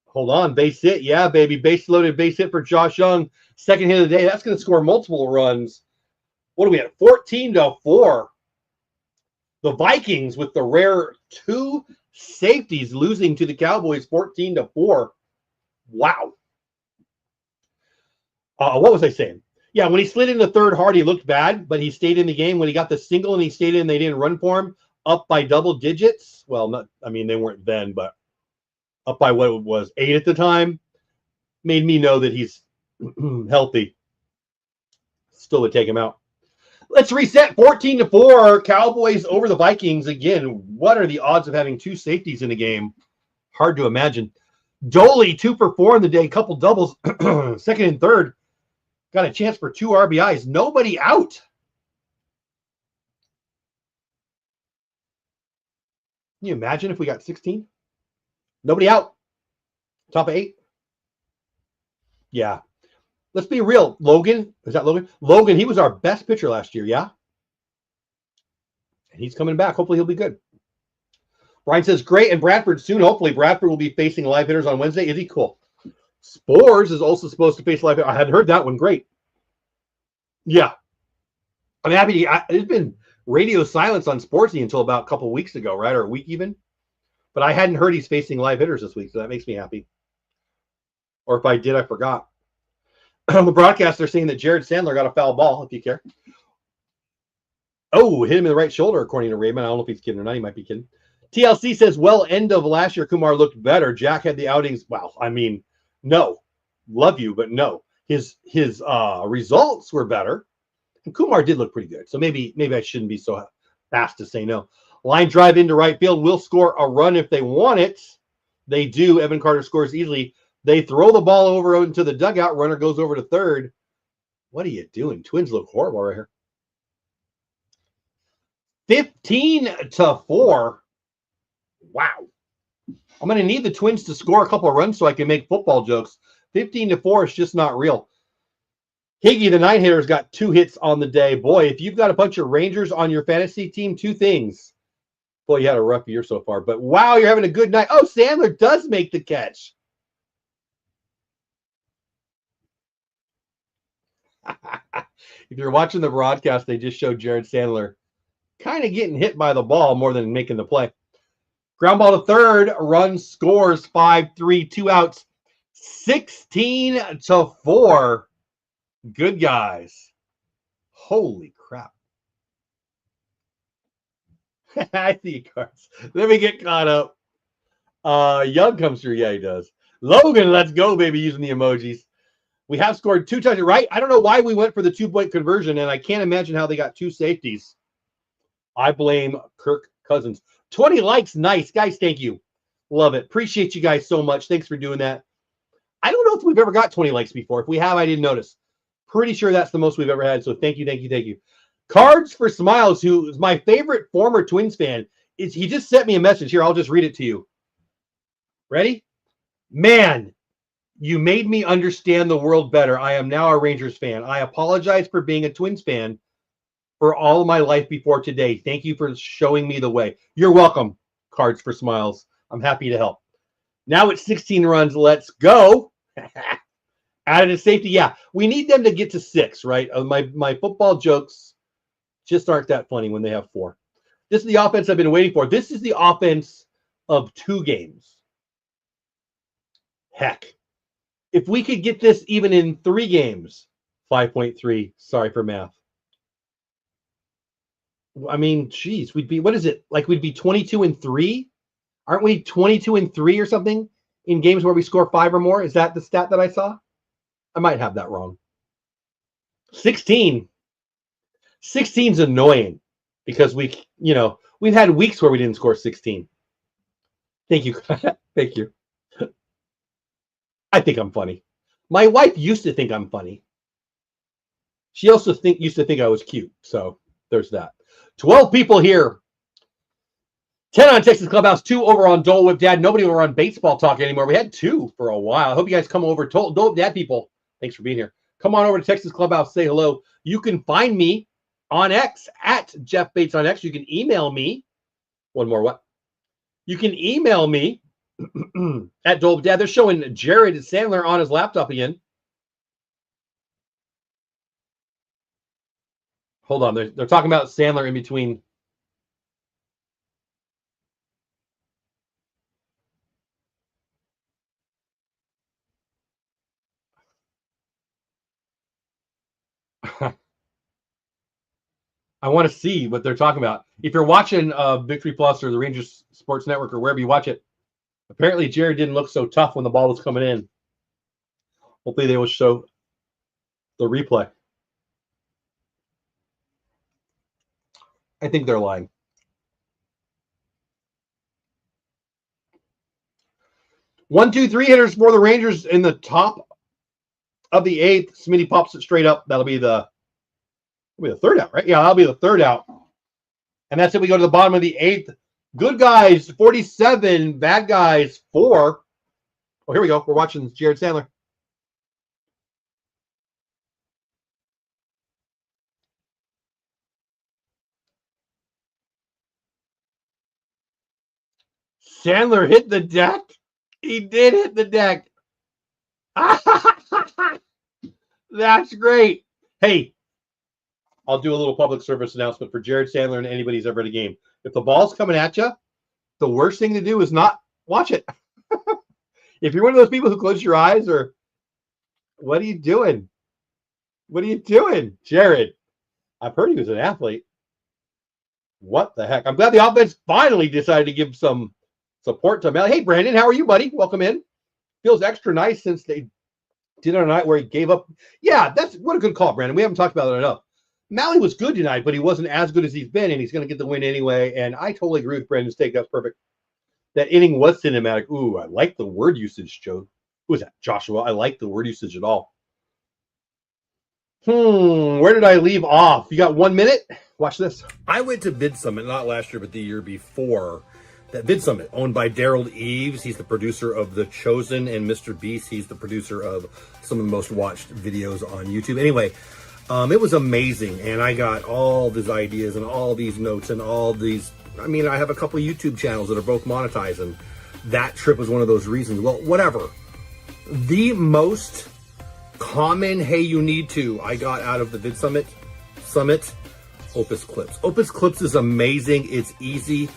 Hold on, base hit. Yeah, baby. Base loaded, base hit for Josh Young. Second hit of the day. That's going to score multiple runs. What are we at? 14-4. The Vikings with the rare 2 safeties losing to the Cowboys 14-4. Wow. What was I saying? Yeah, when he slid into third hard, he looked bad, but he stayed in the game. When he got the single and he stayed in, they didn't run for him. Up by double digits. Well, they weren't then, but up by what it was, 8 at the time. Made me know that he's healthy. Still would take him out. Let's reset. 14-4. Cowboys over the Vikings. Again, what are the odds of having 2 safeties in the game? Hard to imagine. Doley, 2 for 4 in the day. Couple doubles. Second and third. Got a chance for 2 RBIs. Nobody out. Can you imagine if we got 16? Nobody out. Top of 8. Yeah. Let's be real. Logan, is that Logan? Logan, he was our best pitcher last year, yeah? And he's coming back. Hopefully he'll be good. Brian says, great. And Bradford soon. Hopefully Bradford will be facing live hitters on Wednesday. Is he cool? Spores is also supposed to face live hitters. I hadn't heard that one. Great. Yeah. I'm happy. There's been radio silence on Sportsy until about a couple weeks ago, right? Or a week even. But I hadn't heard he's facing live hitters this week, so that makes me happy. Or if I did, I forgot. On the broadcast, they're saying that Jared Sandler got a foul ball, if you care. Oh, hit him in the right shoulder, according to Raymond. I don't know if he's kidding or not. He might be kidding. TLC says, well, end of last year, Kumar looked better. Jack had the outings. Wow. I mean, no. Love you, but no. His results were better. And Kumar did look pretty good. So maybe I shouldn't be so fast to say no. Line drive into right field. Will score a run if they want it. They do. Evan Carter scores easily. They throw the ball over into the dugout. Runner goes over to third. What are you doing? Twins look horrible right here. 15-4. Wow. I'm going to need the Twins to score a couple of runs so I can make football jokes. 15-4 is just not real. Higgy, the 9-hitter, has got 2 hits on the day. Boy, if you've got a bunch of Rangers on your fantasy team, 2 things. Boy, you had a rough year so far. But wow, you're having a good night. Oh, Sandler does make the catch. If you're watching the broadcast, they just showed Jared Sandler kind of getting hit by the ball more than making the play. Ground ball to third, run scores 5-3, 2 outs, 16-4. Good guys. Holy crap. I see cards. Let me get caught up. Young comes through. Yeah, he does. Logan, let's go, baby, using the emojis. We have scored 2 touchdowns, right? I don't know why we went for the 2-point conversion, and I can't imagine how they got 2 safeties. I blame Kirk Cousins. 20 likes. Nice. Guys, thank you. Love it. Appreciate you guys so much. Thanks for doing that. I don't know if we've ever got 20 likes before. If we have, I didn't notice. Pretty sure that's the most we've ever had. So thank you, thank you, thank you. Cards for Smiles, who is my favorite former Twins fan, he just sent me a message. Here, I'll just read it to you. Ready? Man, you made me understand the world better. I am now a Rangers fan. I apologize for being a Twins fan for all of my life before today. Thank you for showing me the way. You're welcome, Cards for Smiles. I'm happy to help. Now it's 16 runs. Let's go. Added a safety. Yeah, we need them to get to 6, right? My football jokes just aren't that funny when they have 4. This is the offense I've been waiting for. This is the offense of 2 games. Heck. If we could get this even in 3 games, 5.3. Sorry for math. I mean, geez, we'd be, what is it? Like we'd be 22-3? Aren't we 22-3 or something in games where we score 5 or more? Is that the stat that I saw? I might have that wrong. 16. 16's annoying because we've had weeks where we didn't score 16. Thank you. Thank you. I think I'm funny. My wife used to think I'm funny. She also used to think I was cute. So there's that. 12 people here. 10 on Texas Clubhouse, 2 over on Dole Whip Dad. Nobody over on Baseball Talk anymore. We had 2 for a while. I hope you guys come over. Dole Whip Dad people, thanks for being here. Come on over to Texas Clubhouse. Say hello. You can find me on X at Jeff Bates on X. You can email me. One more what? You can email me at Dole Whip Dad. They're showing Jared Sandler on his laptop again. Hold on. They're talking about Sandler in between. I want to see what they're talking about. If you're watching Victory Plus or the Rangers Sports Network or wherever you watch it, apparently Jared didn't look so tough when the ball was coming in. Hopefully they will show the replay. I think they're lying. One, two, three hitters for the Rangers in the top of the 8th. Smitty pops it straight up. That'll be the third out, right? Yeah, that'll be the third out. And that's it. We go to the bottom of the 8th. Good guys, 47. Bad guys, 4. Oh, here we go. We're watching Jared Sandler. Sandler hit the deck. He did hit the deck. That's great. Hey, I'll do a little public service announcement for Jared Sandler and anybody who's ever at a game. If the ball's coming at you, the worst thing to do is not watch it. If you're one of those people who close your eyes or what are you doing? What are you doing, Jared? I've heard he was an athlete. What the heck? I'm glad the offense finally decided to give some support to Mel. Hey, Brandon, how are you, buddy? Welcome in. Feels extra nice since they did it on a night where he gave up. Yeah, that's what a good call, Brandon. We haven't talked about it enough. Malley was good tonight, but he wasn't as good as he's been, and he's going to get the win anyway. And I totally agree with Brandon's take. That's perfect. That inning was cinematic. Ooh, I like the word usage, Joe. Who was that? Joshua. I like the word usage at all. Where did I leave off? You got 1 minute? Watch this. I went to Vid Summit, not last year, but the year before. That Vid Summit, owned by Daryl Eves. He's the producer of The Chosen and Mr. Beast. He's the producer of some of the most watched videos on YouTube. Anyway, it was amazing. And I got all these ideas and all these notes and all these. I mean, I have a couple of YouTube channels that are both monetized. And that trip was one of those reasons. Well, whatever. The most common, hey, you need to, I got out of the Vid Summit, Opus Clips. Opus Clips is amazing. It's easy.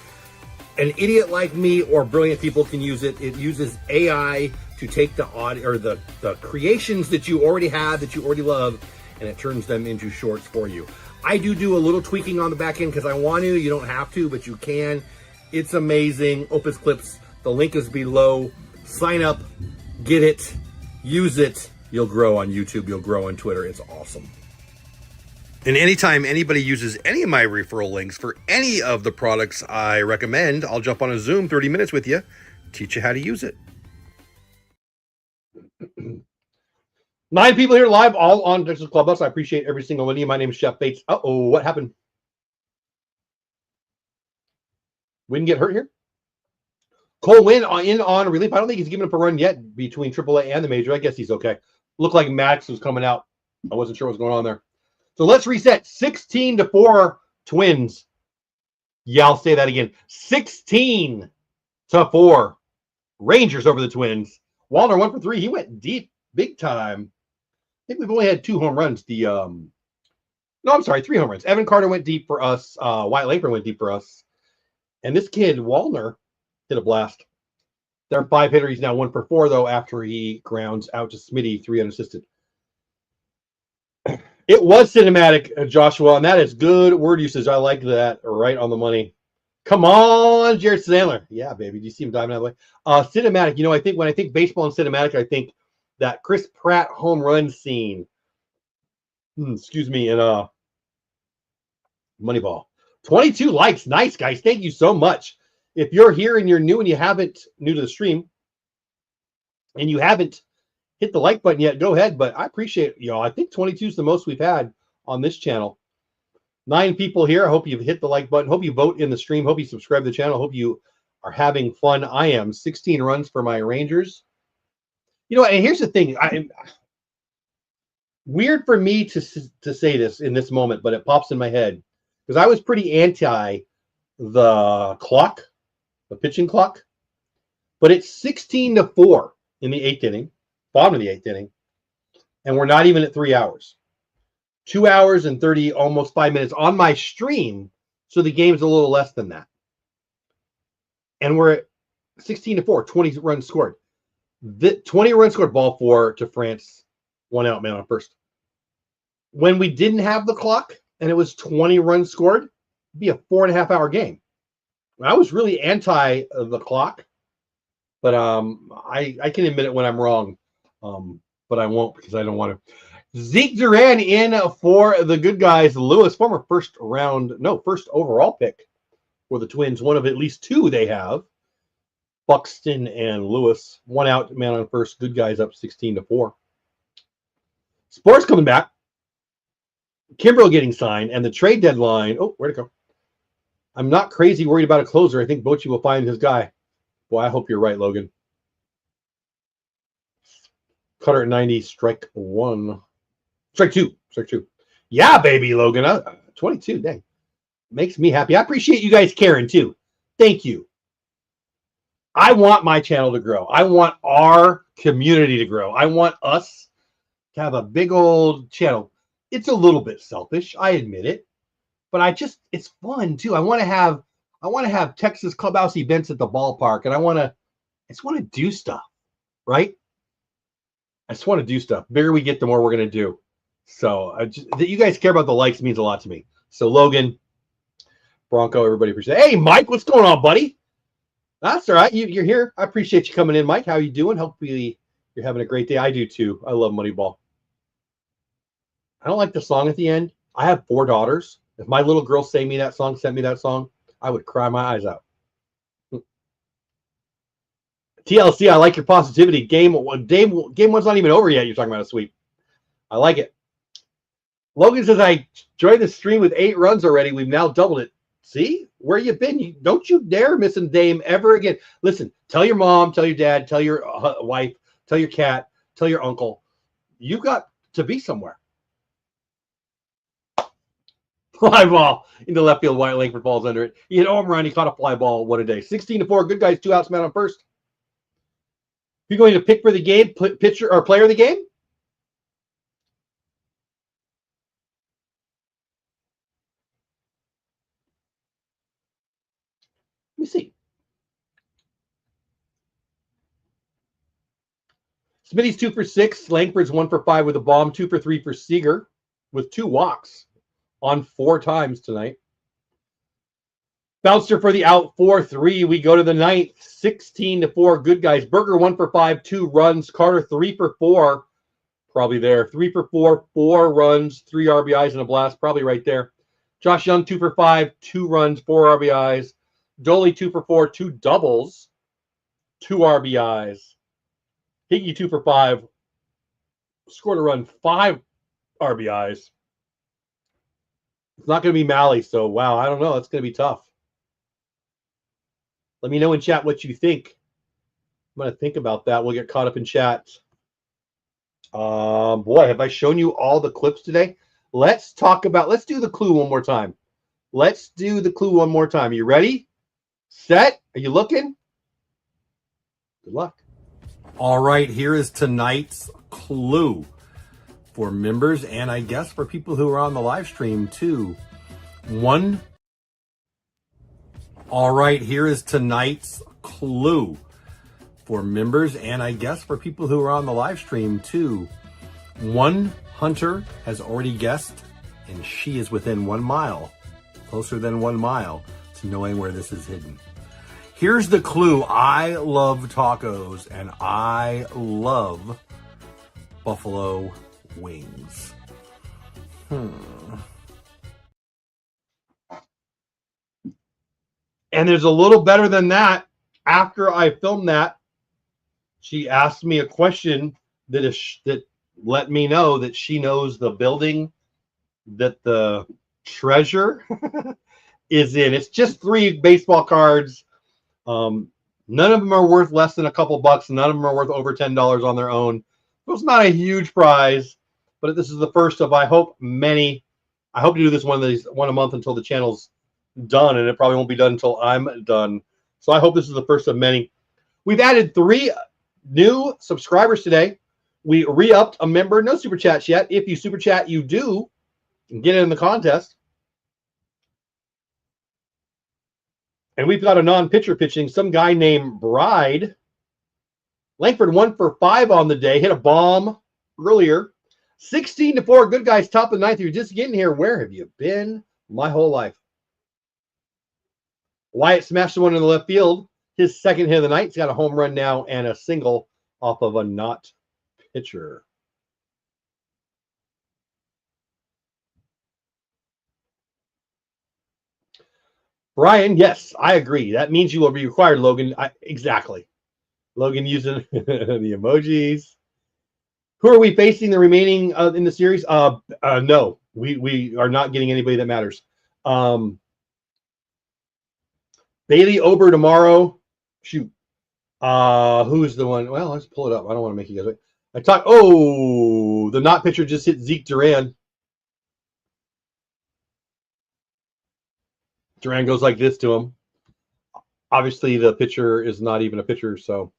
An idiot like me or brilliant people can use it. It uses AI to take the audio or the creations that you already have, that you already love, and it turns them into shorts for you. I do a little tweaking on the back end because I want to. You don't have to, but you can. It's amazing. Opus Clips. The link is below. Sign up. Get it. Use it. You'll grow on YouTube. You'll grow on Twitter. It's awesome. And anytime anybody uses any of my referral links for any of the products I recommend, I'll jump on a Zoom 30 minutes with you, teach you how to use it. 9 people here live, all on Texas Clubhouse. I appreciate every single one of you. My name is Jeff Bates. Uh-oh, what happened? We didn't get hurt here? Cole Winn in on relief. I don't think he's given up a run yet between AAA and the major. I guess he's okay. Looked like Max was coming out. I wasn't sure what was going on there. So let's reset. 16-4 Twins. Yeah, I'll say that again. 16-4 Rangers over the Twins. Wallner 1 for 3. He went deep, big time. I think we've only had 2 home runs. 3 home runs. Evan Carter went deep for us. Wyatt Laper went deep for us. And this kid, Wallner, hit a blast. Their 5-hitter. He's now 1 for 4, though, after he grounds out to Smitty, 3 unassisted. It was cinematic, Joshua, and that is good word usage. I like that. Right on the money. Come on, Jared Sandler. Yeah, baby. Do you see him diving out of the way? Cinematic. I think when I think baseball and cinematic, I think that Chris Pratt home run scene. Excuse me, in Moneyball. 22 likes. Nice, guys. Thank you so much. If you're here and you're new and you haven't, new to the stream, and you haven't hit the like button yet, go ahead. But I appreciate it. I think 22 is the most we've had on this channel. 9 people here. I hope you've hit the like button. Hope you vote in the stream. Hope you subscribe to the channel. Hope you are having fun. I am. 16 runs for my Rangers. And here's the thing. Weird for me to say this in this moment, but it pops in my head because I was pretty anti the clock, the pitching clock. But it's 16-4 in the 8th inning, bottom of the 8th inning, and we're not even at 3 hours. 2 hours and 30, almost 5 minutes on my stream, so the game's a little less than that. And we're at 16-4, 20 runs scored. 20 runs scored, ball 4 to France, 1 out, man on first. When we didn't have the clock and it was 20 runs scored, it'd be a 4.5-hour game. I was really anti the clock, but I can admit it when I'm wrong, but I won't because I don't want to. Zeke Duran in for the good guys. Lewis, former first overall pick for the Twins. One of at least 2 they have. Buxton and Lewis. 1 out, man on first. Good guys up 16-4. Sports coming back. Kimbrel getting signed and the trade deadline. Oh, where'd it go? I'm not crazy worried about a closer. I think Bochy will find his guy. Boy, I hope you're right, Logan. Cutter at 90, strike 1. Strike 2. Yeah, baby, Logan. 22, dang. Makes me happy. I appreciate you guys caring, too. Thank you. I want my channel to grow. I want our community to grow. I want us to have a big old channel. It's a little bit selfish. I admit it. But it's fun, too. I want to have Texas Clubhouse events at the ballpark, and I just want to do stuff, right? I just want to do stuff. The bigger we get, the more we're going to do. So that you guys care about the likes means a lot to me. So Logan, Bronco, everybody appreciate it. Hey, Mike, what's going on, buddy? That's all right. You're here. I appreciate you coming in, Mike. How are you doing? Hopefully you're having a great day. I do, too. I love Moneyball. I don't like the song at the end. I have 4 daughters. If my little girl sent me that song, I would cry my eyes out. TLC, I like your positivity. Game one's not even over yet. You're talking about a sweep. I like it. Logan says, I joined the stream with 8 runs already. We've now doubled it. See? Where you been? Don't you dare miss a Dame ever again. Listen, tell your mom, tell your dad, tell your wife, tell your cat, tell your uncle. You got to be somewhere. Fly ball into left field. Wyatt Langford falls under it. He hit home run. He caught a fly ball. What a day. 16-4. Good guys. 2 outs, man on first. You're going to pick for the game, pitcher or player of the game? Let me see. Smitty's 2 for 6. Langford's 1 for 5 with a bomb. 2 for 3 for Seager with 2 walks on 4 times tonight. Bouncer for the out, 4-3. We go to the 9th, 16-4. Good guys. Berger 1 for 5, 2 runs. Carter 3 for 4. Probably there. 3 for 4, 4 runs, 3 RBIs and a blast. Probably right there. Josh Young 2 for 5, 2 runs, 4 RBIs. Doley 2 for 4, 2 doubles, 2 RBIs. Higgy 2 for 5. Scored a run, 5 RBIs. It's not going to be Malley, so wow, I don't know. It's going to be tough. Let me know in chat what you think. I'm going to think about that. We'll get caught up in chat. Boy, have I shown you all the clips today? Let's do the clue one more time. You ready? Set? Are you looking? Good luck. All right, here is tonight's clue for members and I guess for people who are on the live stream too. All right, here is tonight's clue for members and I guess for people who are on the live stream too. One hunter has already guessed, and she is within 1 mile, closer than 1 mile, to knowing where this is hidden. Here's the clue. I love tacos, and I love buffalo wings. And there's a little better than that. After I filmed that, she asked me a question that let me know that she knows the building that the treasure is in. It's just 3 baseball cards. None of them are worth less than a couple bucks. None of them are worth over $10 on their own. So it's not a huge prize, but this is the first of, I hope, many. I hope to do this one a month until the channel's done, and it probably won't be done until I'm done. So I hope this is the first of many. We've added 3 new subscribers today. We re-upped a member. No super chats yet. If you super chat, you do get in the contest. And we've got a non-pitcher pitching. Some guy named Bride. Langford 1 for 5 on the day. Hit a bomb earlier. 16-4. Good guys, top of the 9th. You're just getting here. Where have you been my whole life? Wyatt smashed the one in the left field. His second hit of the night. He's got a home run now and a single off of a not pitcher. Brian, yes, I agree. That means you will be required, Logan. Exactly. Logan using the emojis. Who are we facing the remaining in the series? No, we are not getting anybody that matters. Bailey Ober tomorrow. Shoot. Who's the one? Well, let's pull it up. I don't want to make you guys wait. The not pitcher just hit Zeke Duran. Duran goes like this to him. Obviously, the pitcher is not even a pitcher, so.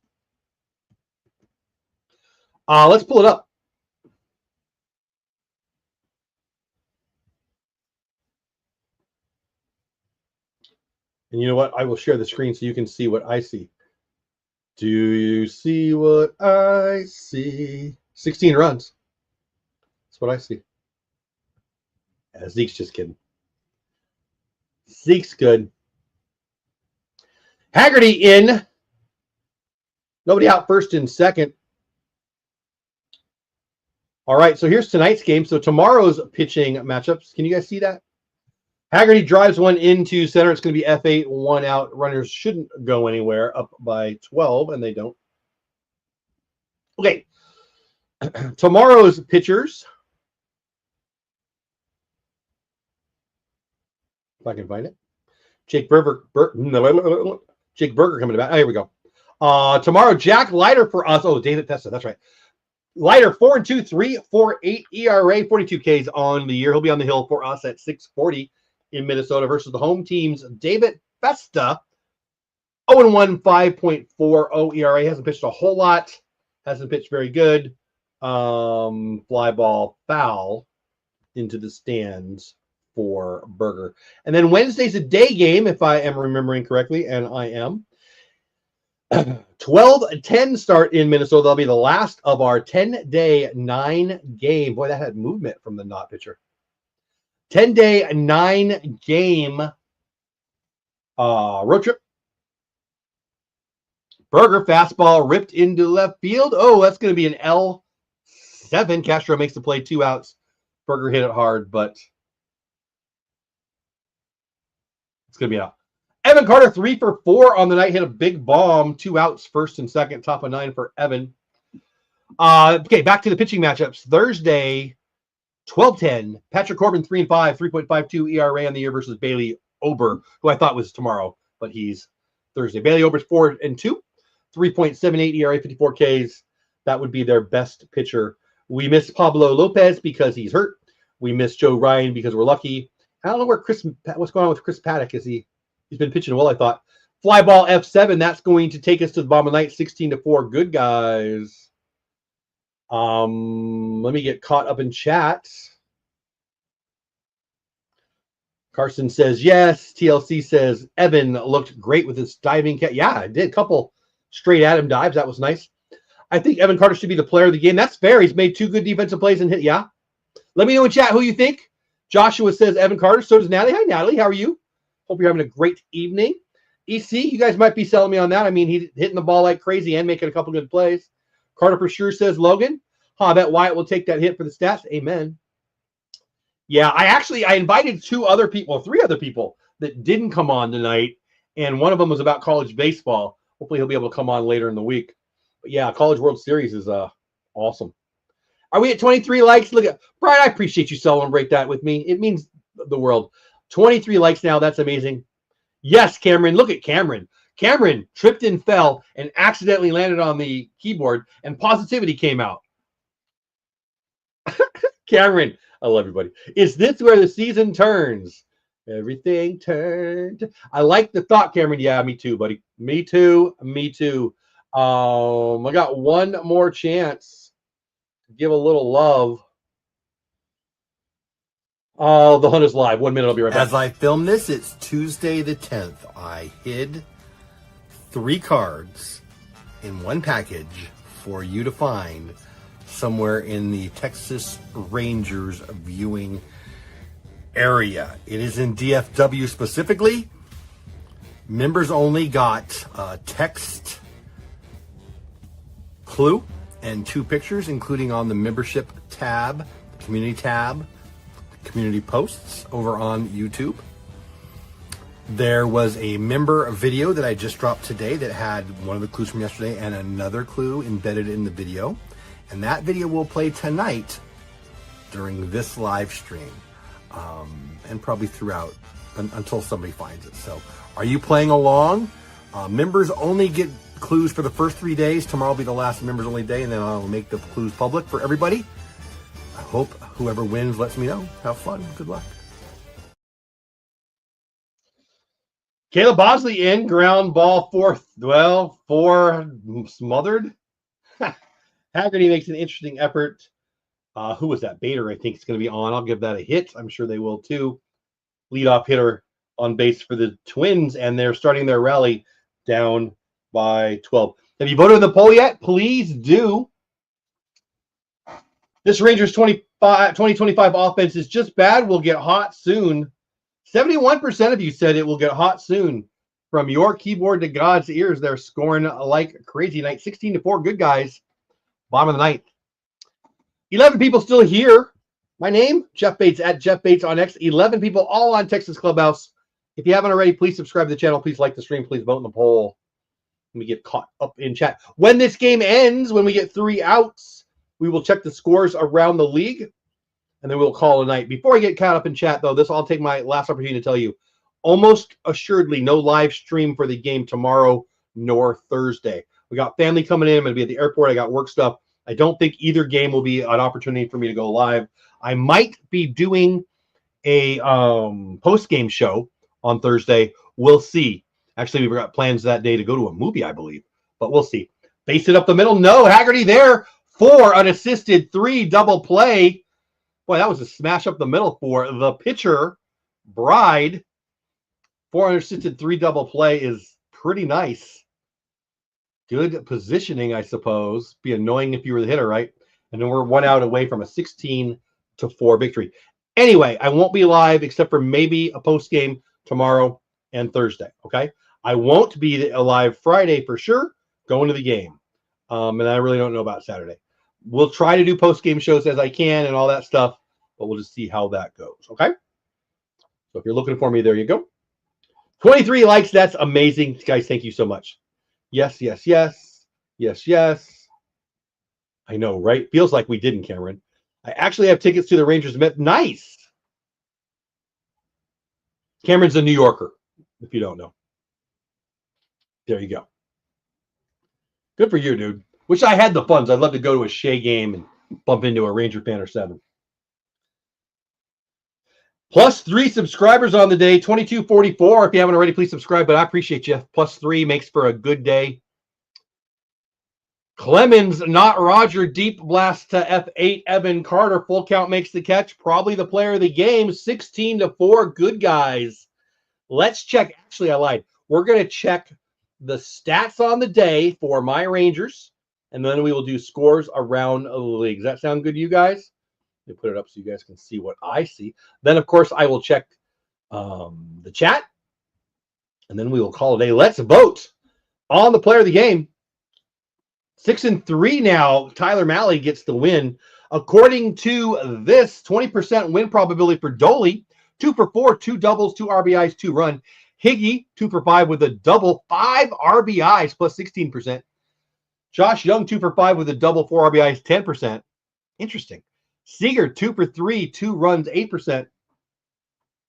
Let's pull it up. And you know what? I will share the screen so you can see what I see. Do you see what I see? 16 runs. That's what I see. Yeah, Zeke's just kidding. Zeke's good. Haggerty in. Nobody out first and second. All right, so here's tonight's game. So tomorrow's pitching matchups. Can you guys see that? Haggerty drives one into center. It's going to be F8, 1 out. Runners shouldn't go anywhere, up by 12, and they don't. Okay. Tomorrow's pitchers. If I can find it. Jake Berger coming to bat. Oh, here we go. Tomorrow, Jack Leiter for us. Oh, David Testa. That's right. Leiter, 4-2, 3.48 ERA, 42 Ks on the year. He'll be on the hill for us at 640 in Minnesota versus the home team's David Festa. 0-1, 5.40 ERA. Hasn't pitched a whole lot. Hasn't pitched very good. Fly ball foul into the stands for Berger. And then Wednesday's a day game, if I am remembering correctly, and I am. 12-10 start in Minnesota. That'll be the last of our 10-day 9-game. Boy, that had movement from the not pitcher. 10-day 9-game road trip. Berger fastball ripped into left field. Oh, that's going to be an L7. Castro makes the play, 2 outs. Berger hit it hard, but it's going to be out. Evan Carter, 3 for 4 on the night, hit a big bomb, 2 outs, first and second, top of 9 for Evan. Okay, back to the pitching matchups. Thursday, 12-10. Patrick Corbin, 3-5, 3.52 ERA on the year versus Bailey Ober, who I thought was tomorrow, but he's Thursday. Bailey Ober's 4-2, 3.78 ERA, 54 Ks. That would be their best pitcher. We miss Pablo Lopez because he's hurt. We miss Joe Ryan because we're lucky. I don't know what's going on with Chris Paddock. He's been pitching well, I thought. Fly ball F7. That's going to take us to the bottom of the night, 16-4. Good guys. Let me get caught up in chat. Carson says yes. TLC says Evan looked great with his diving catch. Yeah, I did. A couple straight at him dives. That was nice. I think Evan Carter should be the player of the game. That's fair. He's made 2 good defensive plays and hit. Yeah. Let me know in chat who you think. Joshua says Evan Carter. So does Natalie. Hi, Natalie. How are you? Hope you're having a great evening. EC, you guys might be selling me on that. I mean, he's hitting the ball like crazy and making a couple good plays. Carter for sure says Logan. I bet Wyatt will take that hit for the stats. Amen. Yeah, I invited 3 other people that didn't come on tonight, and one of them was about college baseball. Hopefully he'll be able to come on later in the week. But yeah, College World Series is awesome. Are we at 23 likes? Look at Brian, I appreciate you celebrate that with me. It means the world. 23 likes now. That's amazing. Yes, Cameron. Look at Cameron. Cameron tripped and fell and accidentally landed on the keyboard, and positivity came out. Cameron, I love everybody. Is this where the season turns? Everything turned. I like the thought, Cameron. Yeah, me too, buddy. Me too. Me too. I got one more chance to give a little love. Oh, the hunt is live. 1 minute. I'll be right back. As I film this, it's Tuesday the 10th. I hid 3 cards in one package for you to find somewhere in the Texas Rangers viewing area. It is in DFW specifically. Members only got a text clue and 2 pictures, including on the membership tab, the community tab, community posts over on YouTube. There was a member video that I just dropped today that had one of the clues from yesterday and another clue embedded in the video. And that video will play tonight during this live stream, and probably throughout until somebody finds it. So are you playing along? Members only get clues for the first 3 days. Tomorrow will be the last members only day, and then I'll make the clues public for everybody. I hope whoever wins lets me know. Have fun. Good luck. Caleb Bosley in, ground ball 4 smothered. Haggerty makes an interesting effort. Who was that? Bader, I think, is going to be on. I'll give that a hit. I'm sure they will too. Leadoff hitter on base for the Twins, and they're starting their rally down by 12. Have you voted in the poll yet? Please do. This Rangers 2025 offense is just bad. Will get hot soon. 71% of you said it will get hot soon. From your keyboard to God's ears, they're scoring like crazy night. 16-4, good guys. Bottom of the ninth. 11 people still here. My name, Jeff Bates, at Jeff Bates on X. 11 people all on Texas Clubhouse. If you haven't already, please subscribe to the channel. Please like the stream. Please vote in the poll. Let me get caught up in chat. When this game ends, when we get 3 outs, we will check the scores around the league, and then we'll call a night. Before I get caught up in chat, though, I'll take my last opportunity to tell you, almost assuredly no live stream for the game tomorrow nor Thursday. We got family coming in. I'm going to be at the airport. I got work stuff. I don't think either game will be an opportunity for me to go live. I might be doing a post-game show on Thursday. We'll see. Actually, we've got plans that day to go to a movie, I believe, but we'll see. Base it up the middle. No, Haggerty there. 4 unassisted, 3 double play. Boy, that was a smash up the middle for the pitcher, Bride. 4 unassisted, 3 double play is pretty nice. Good positioning, I suppose. Be annoying if you were the hitter, right? And then we're 1 out away from a 16-4 victory. Anyway, I won't be live except for maybe a post game tomorrow and Thursday. Okay, I won't be live Friday for sure. Going to the game, and I really don't know about Saturday. We'll try to do post game shows as I can and all that stuff, but we'll just see how that goes. Okay. So if you're looking for me, there you go. 23 likes. That's amazing, guys. Thank you so much. Yes, yes, yes, yes, yes. I know, right? Feels like we didn't, Cameron. I actually have tickets to the Rangers Met. Nice. Cameron's a New Yorker, if you don't know. There you go. Good for you, dude. Wish I had the funds. I'd love to go to a Shea game and bump into a Ranger fan or 7. Plus 3 subscribers on the day, 2244. If you haven't already, please subscribe, but I appreciate you. Plus 3 makes for a good day. Clemens, not Roger, deep blast to F8. Evan Carter, full count makes the catch. Probably the player of the game, 16-4. Good guys. Let's check. Actually, I lied. We're going to check the stats on the day for my Rangers and then we will do scores around the league. Does that sound good to you guys? Let me put it up so you guys can see what I see. Then, of course, I will check the chat, and then we will call it a let's vote on the player of the game. 6-3 now. Tyler Malley gets the win. According to this, 20% win probability for Doley. 2 for 4, 2 doubles, 2 RBIs, 2 run. Higgy, 2 for 5 with a double, 5 RBIs plus 16%. Josh Young, 2 for 5 with a double, 4 RBIs, 10%. Interesting. Seager, 2 for 3, 2 runs, 8%.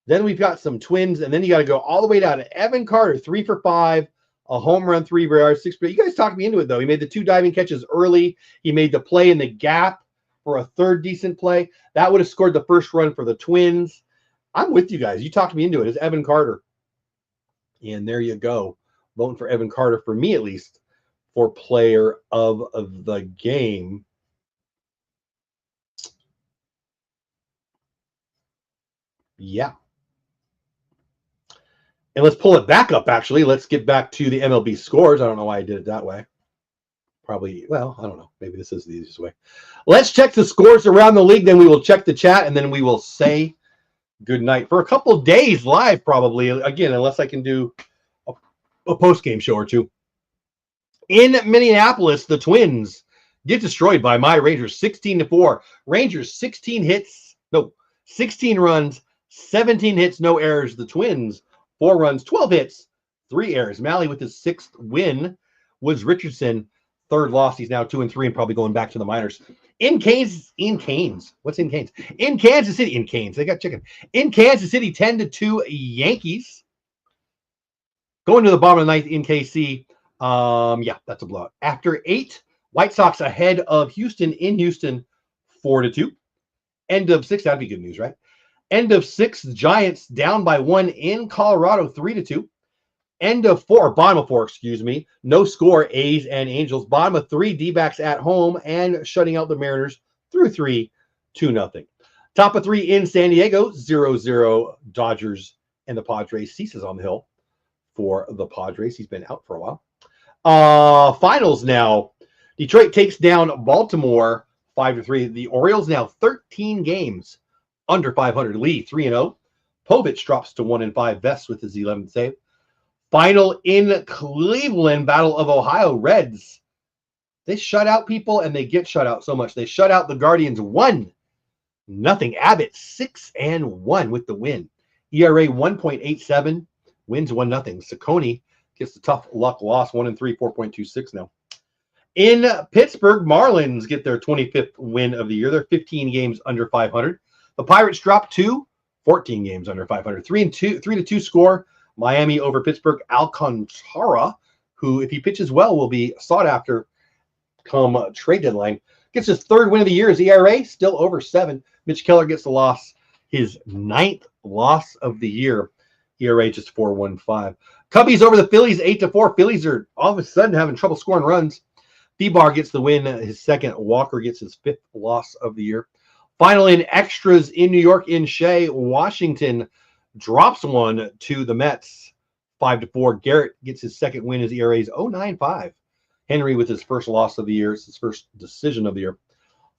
Then we've got some Twins, and then you got to go all the way down to Evan Carter, 3 for 5, a home run, 3 RBIs, 6%. You guys talked me into it, though. He made the 2 diving catches early. He made the play in the gap for a third decent play. That would have scored the first run for the Twins. I'm with you guys. You talked me into it. It's Evan Carter. And there you go. Voting for Evan Carter, for me at least, for player of the game. Yeah. And let's pull it back up, actually. Let's get back to the MLB scores. I don't know why I did it that way. Probably, well, I don't know. Maybe this is the easiest way. Let's check the scores around the league. Then we will check the chat, and then we will say good night for a couple of days live, probably. Again, unless I can do a post-game show or two. In Minneapolis, the Twins get destroyed by my Rangers, 16-4. Rangers, 16 runs, 17 hits, no errors. The Twins, 4 runs, 12 hits, 3 errors. Malley with his 6th win was Richardson. 3rd loss. He's now 2-3 and probably going back to the minors. In Kansas City, they got chicken. In Kansas City, 10-2 Yankees. Going to the bottom of the 9th in KC. Yeah, that's a blowout. After 8, White Sox ahead of Houston in Houston, 4-2. End of 6, that'd be good news, right? End of 6, Giants down by 1 in Colorado, 3-2. End of 4, bottom of 4, excuse me. No score, A's and Angels. Bottom of 3, D-backs at home and shutting out the Mariners through 3, 2-0. Top of 3 in San Diego, 0-0 Dodgers and the Padres. Ceases on the hill for the Padres. He's been out for a while. Finals now. Detroit takes down Baltimore 5-3. The Orioles now 13 games under 500. Lee 3-0. Povich drops to 1-5. Vest with his 11th save. Final in Cleveland, Battle of Ohio. Reds. They shut out people, and they get shut out so much. They shut out the Guardians 1-0. Abbott 6-1 with the win. ERA 1.87. Wins 1-0. Saccone gets the tough luck loss 1-3, 4.26 now. In Pittsburgh, Marlins get their 25th win of the year. They're 15 games under 500. The Pirates drop to 14 games under 500. 3-2 score. Miami over Pittsburgh. Alcantara, who, if he pitches well, will be sought after come trade deadline. Gets his 3rd win of the year. His ERA still over 7. Mitch Keller gets the loss. His 9th loss of the year. ERA just 4.15. Cubbies over the Phillies 8-4. Phillies are all of a sudden having trouble scoring runs. Thebar gets the win, his 2nd. Walker gets his 5th loss of the year. Finally, in extras in New York, in Shea, Washington drops 1 to the Mets, 5-4. Garrett gets his 2nd win. His ERA is 0.95. Henry with his 1st loss of the year. It's his 1st decision of the year.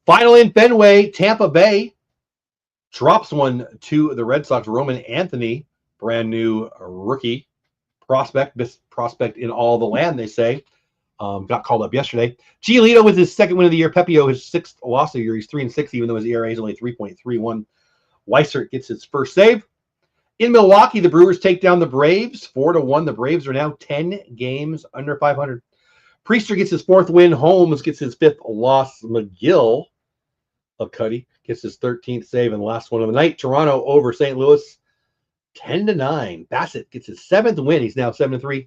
Finally, in Fenway, Tampa Bay drops 1 to the Red Sox. Roman Anthony, brand new rookie prospect, best prospect in all the land, they say. Got called up yesterday. Giolito with his 2nd win of the year. Pepio, his 6th loss of the year. He's 3-6, even though his ERA is only 3.31. Weissert gets his 1st save. In Milwaukee, the Brewers take down the Braves 4-1. The Braves are now 10 games under 500. Priester gets his 4th win. Holmes gets his 5th loss. McGill of Cuddy gets his 13th save and last one of the night. Toronto over St. Louis 10-9. Bassett gets his 7th win. He's now 7-3.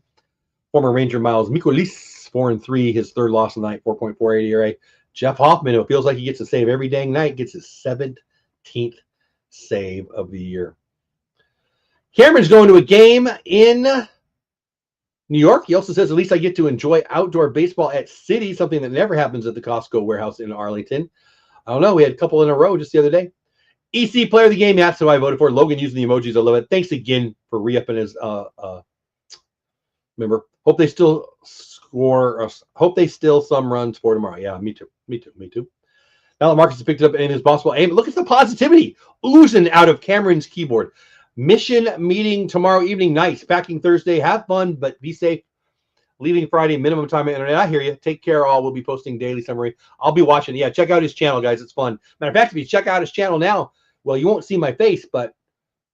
Former Ranger Miles Mikolis 4-3. His 3rd loss of the night, 4.48 ERA. Jeff Hoffman, who feels like he gets a save every dang night, gets his 17th save of the year. Cameron's going to a game in New York. He also says, at least I get to enjoy outdoor baseball at City, something that never happens at the Costco warehouse in Arlington. I don't know. We had a couple in a row just the other day. EC player of the game. That's who I voted for. Logan using the emojis. I love it. Thanks again for re-upping his Remember, hope they still score. Hope they still some runs for tomorrow. Yeah, me too. Now that Marcus has picked it up anything is possible. Aim. Look at the positivity oozing out of Cameron's keyboard. Mission meeting tomorrow evening. Nice. Packing Thursday. Have fun, but be safe. Leaving Friday. Minimum time at internet. I hear you. Take care, all. We'll be posting daily summary. I'll be watching. Yeah, check out his channel, guys. It's fun. Matter of fact, if you check out his channel now, well, you won't see my face, but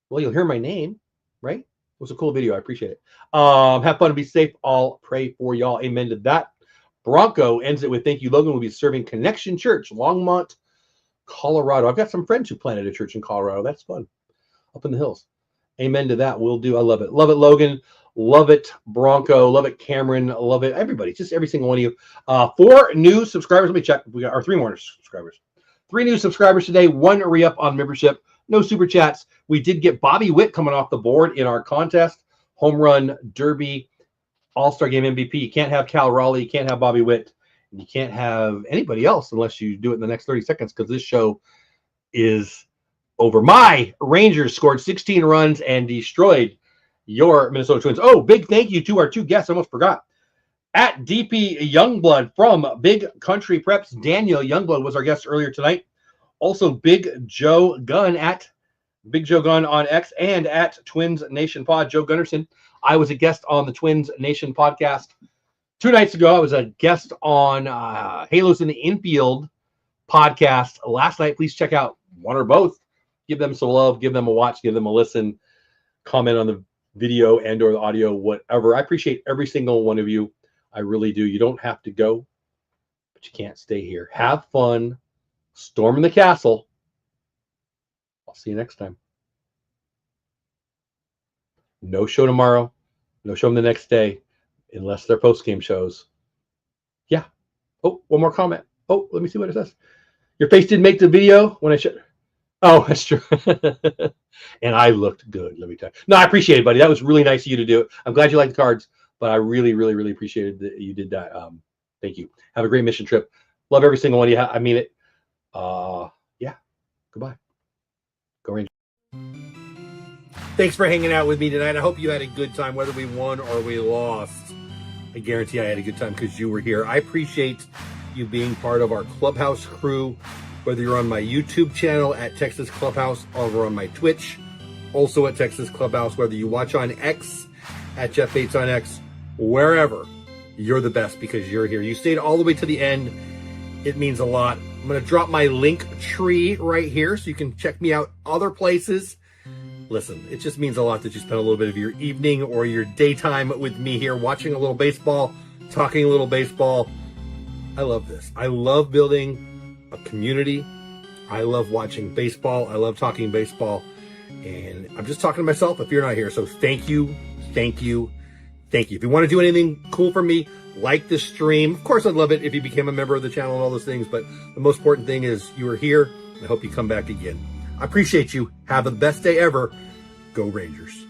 well, you'll hear my name, right? It was a cool video. I appreciate it. Have fun and be safe. I'll pray for y'all. Amen to that. Bronco ends it with thank you, Logan. Will be serving Connection Church, Longmont, Colorado. I've got some friends who planted a church in Colorado. That's fun. Up in the hills. Amen to that. We'll do. I love it. Love it, Logan. Love it, Bronco. Love it, Cameron. Love it, everybody. Just every single one of you. 4 new subscribers. Let me check. We got our 3 more subscribers. 3 new subscribers today. 1 re-up on membership. No super chats. We did get Bobby Witt coming off the board in our contest. Home run derby. All-Star Game MVP. You can't have Cal Raleigh. You can't have Bobby Witt. And you can't have anybody else unless you do it in the next 30 seconds because this show is over. My Rangers scored 16 runs and destroyed your Minnesota Twins. Oh, big thank you to our 2 guests. I almost forgot. At DP Youngblood from Big Country Preps, Daniel Youngblood was our guest earlier tonight. Also, Big Joe Gunn at Big Joe Gunn on X and at Twins Nation Pod, Joe Gunnarsson. I was a guest on the Twins Nation podcast 2 nights ago. I was a guest on Halos in the Infield podcast last night. Please check out one or both. Give them some love. Give them a watch. Give them a listen. Comment on the video and or the audio, whatever. I appreciate every single one of you. I really do. You don't have to go, but you can't stay here. Have fun. Storming the castle. I'll see you next time. No show tomorrow. No show the next day, unless they're post-game shows. Yeah. Oh, one more comment. Oh, let me see what it says. Your face didn't make the video when I should. Oh, that's true. And I looked good, let me tell you. No, I appreciate it, buddy. That was really nice of you to do it. I'm glad you liked the cards, but I really, really, really appreciated that you did that. Thank you. Have a great mission trip. Love every single one of you. I mean it. Yeah. Goodbye. Go Rangers. Thanks for hanging out with me tonight. I hope you had a good time, whether we won or we lost. I guarantee I had a good time because you were here. I appreciate you being part of our Clubhouse crew, whether you're on my YouTube channel at Texas Clubhouse or over on my Twitch, also at Texas Clubhouse, whether you watch on X at Jeff Bates on X, wherever, you're the best because you're here. You stayed all the way to the end. It means a lot. I'm going to drop my link tree right here so you can check me out other places. Listen, it just means a lot that you spend a little bit of your evening or your daytime with me here, watching a little baseball, talking a little baseball. I love this. I love building a community. I love watching baseball. I love talking baseball. And I'm just talking to myself if you're not here. So thank you, thank you, thank you. If you want to do anything cool for me, like the stream. Of course, I'd love it if you became a member of the channel and all those things. But the most important thing is you are here. I hope you come back again. I appreciate you. Have the best day ever. Go Rangers.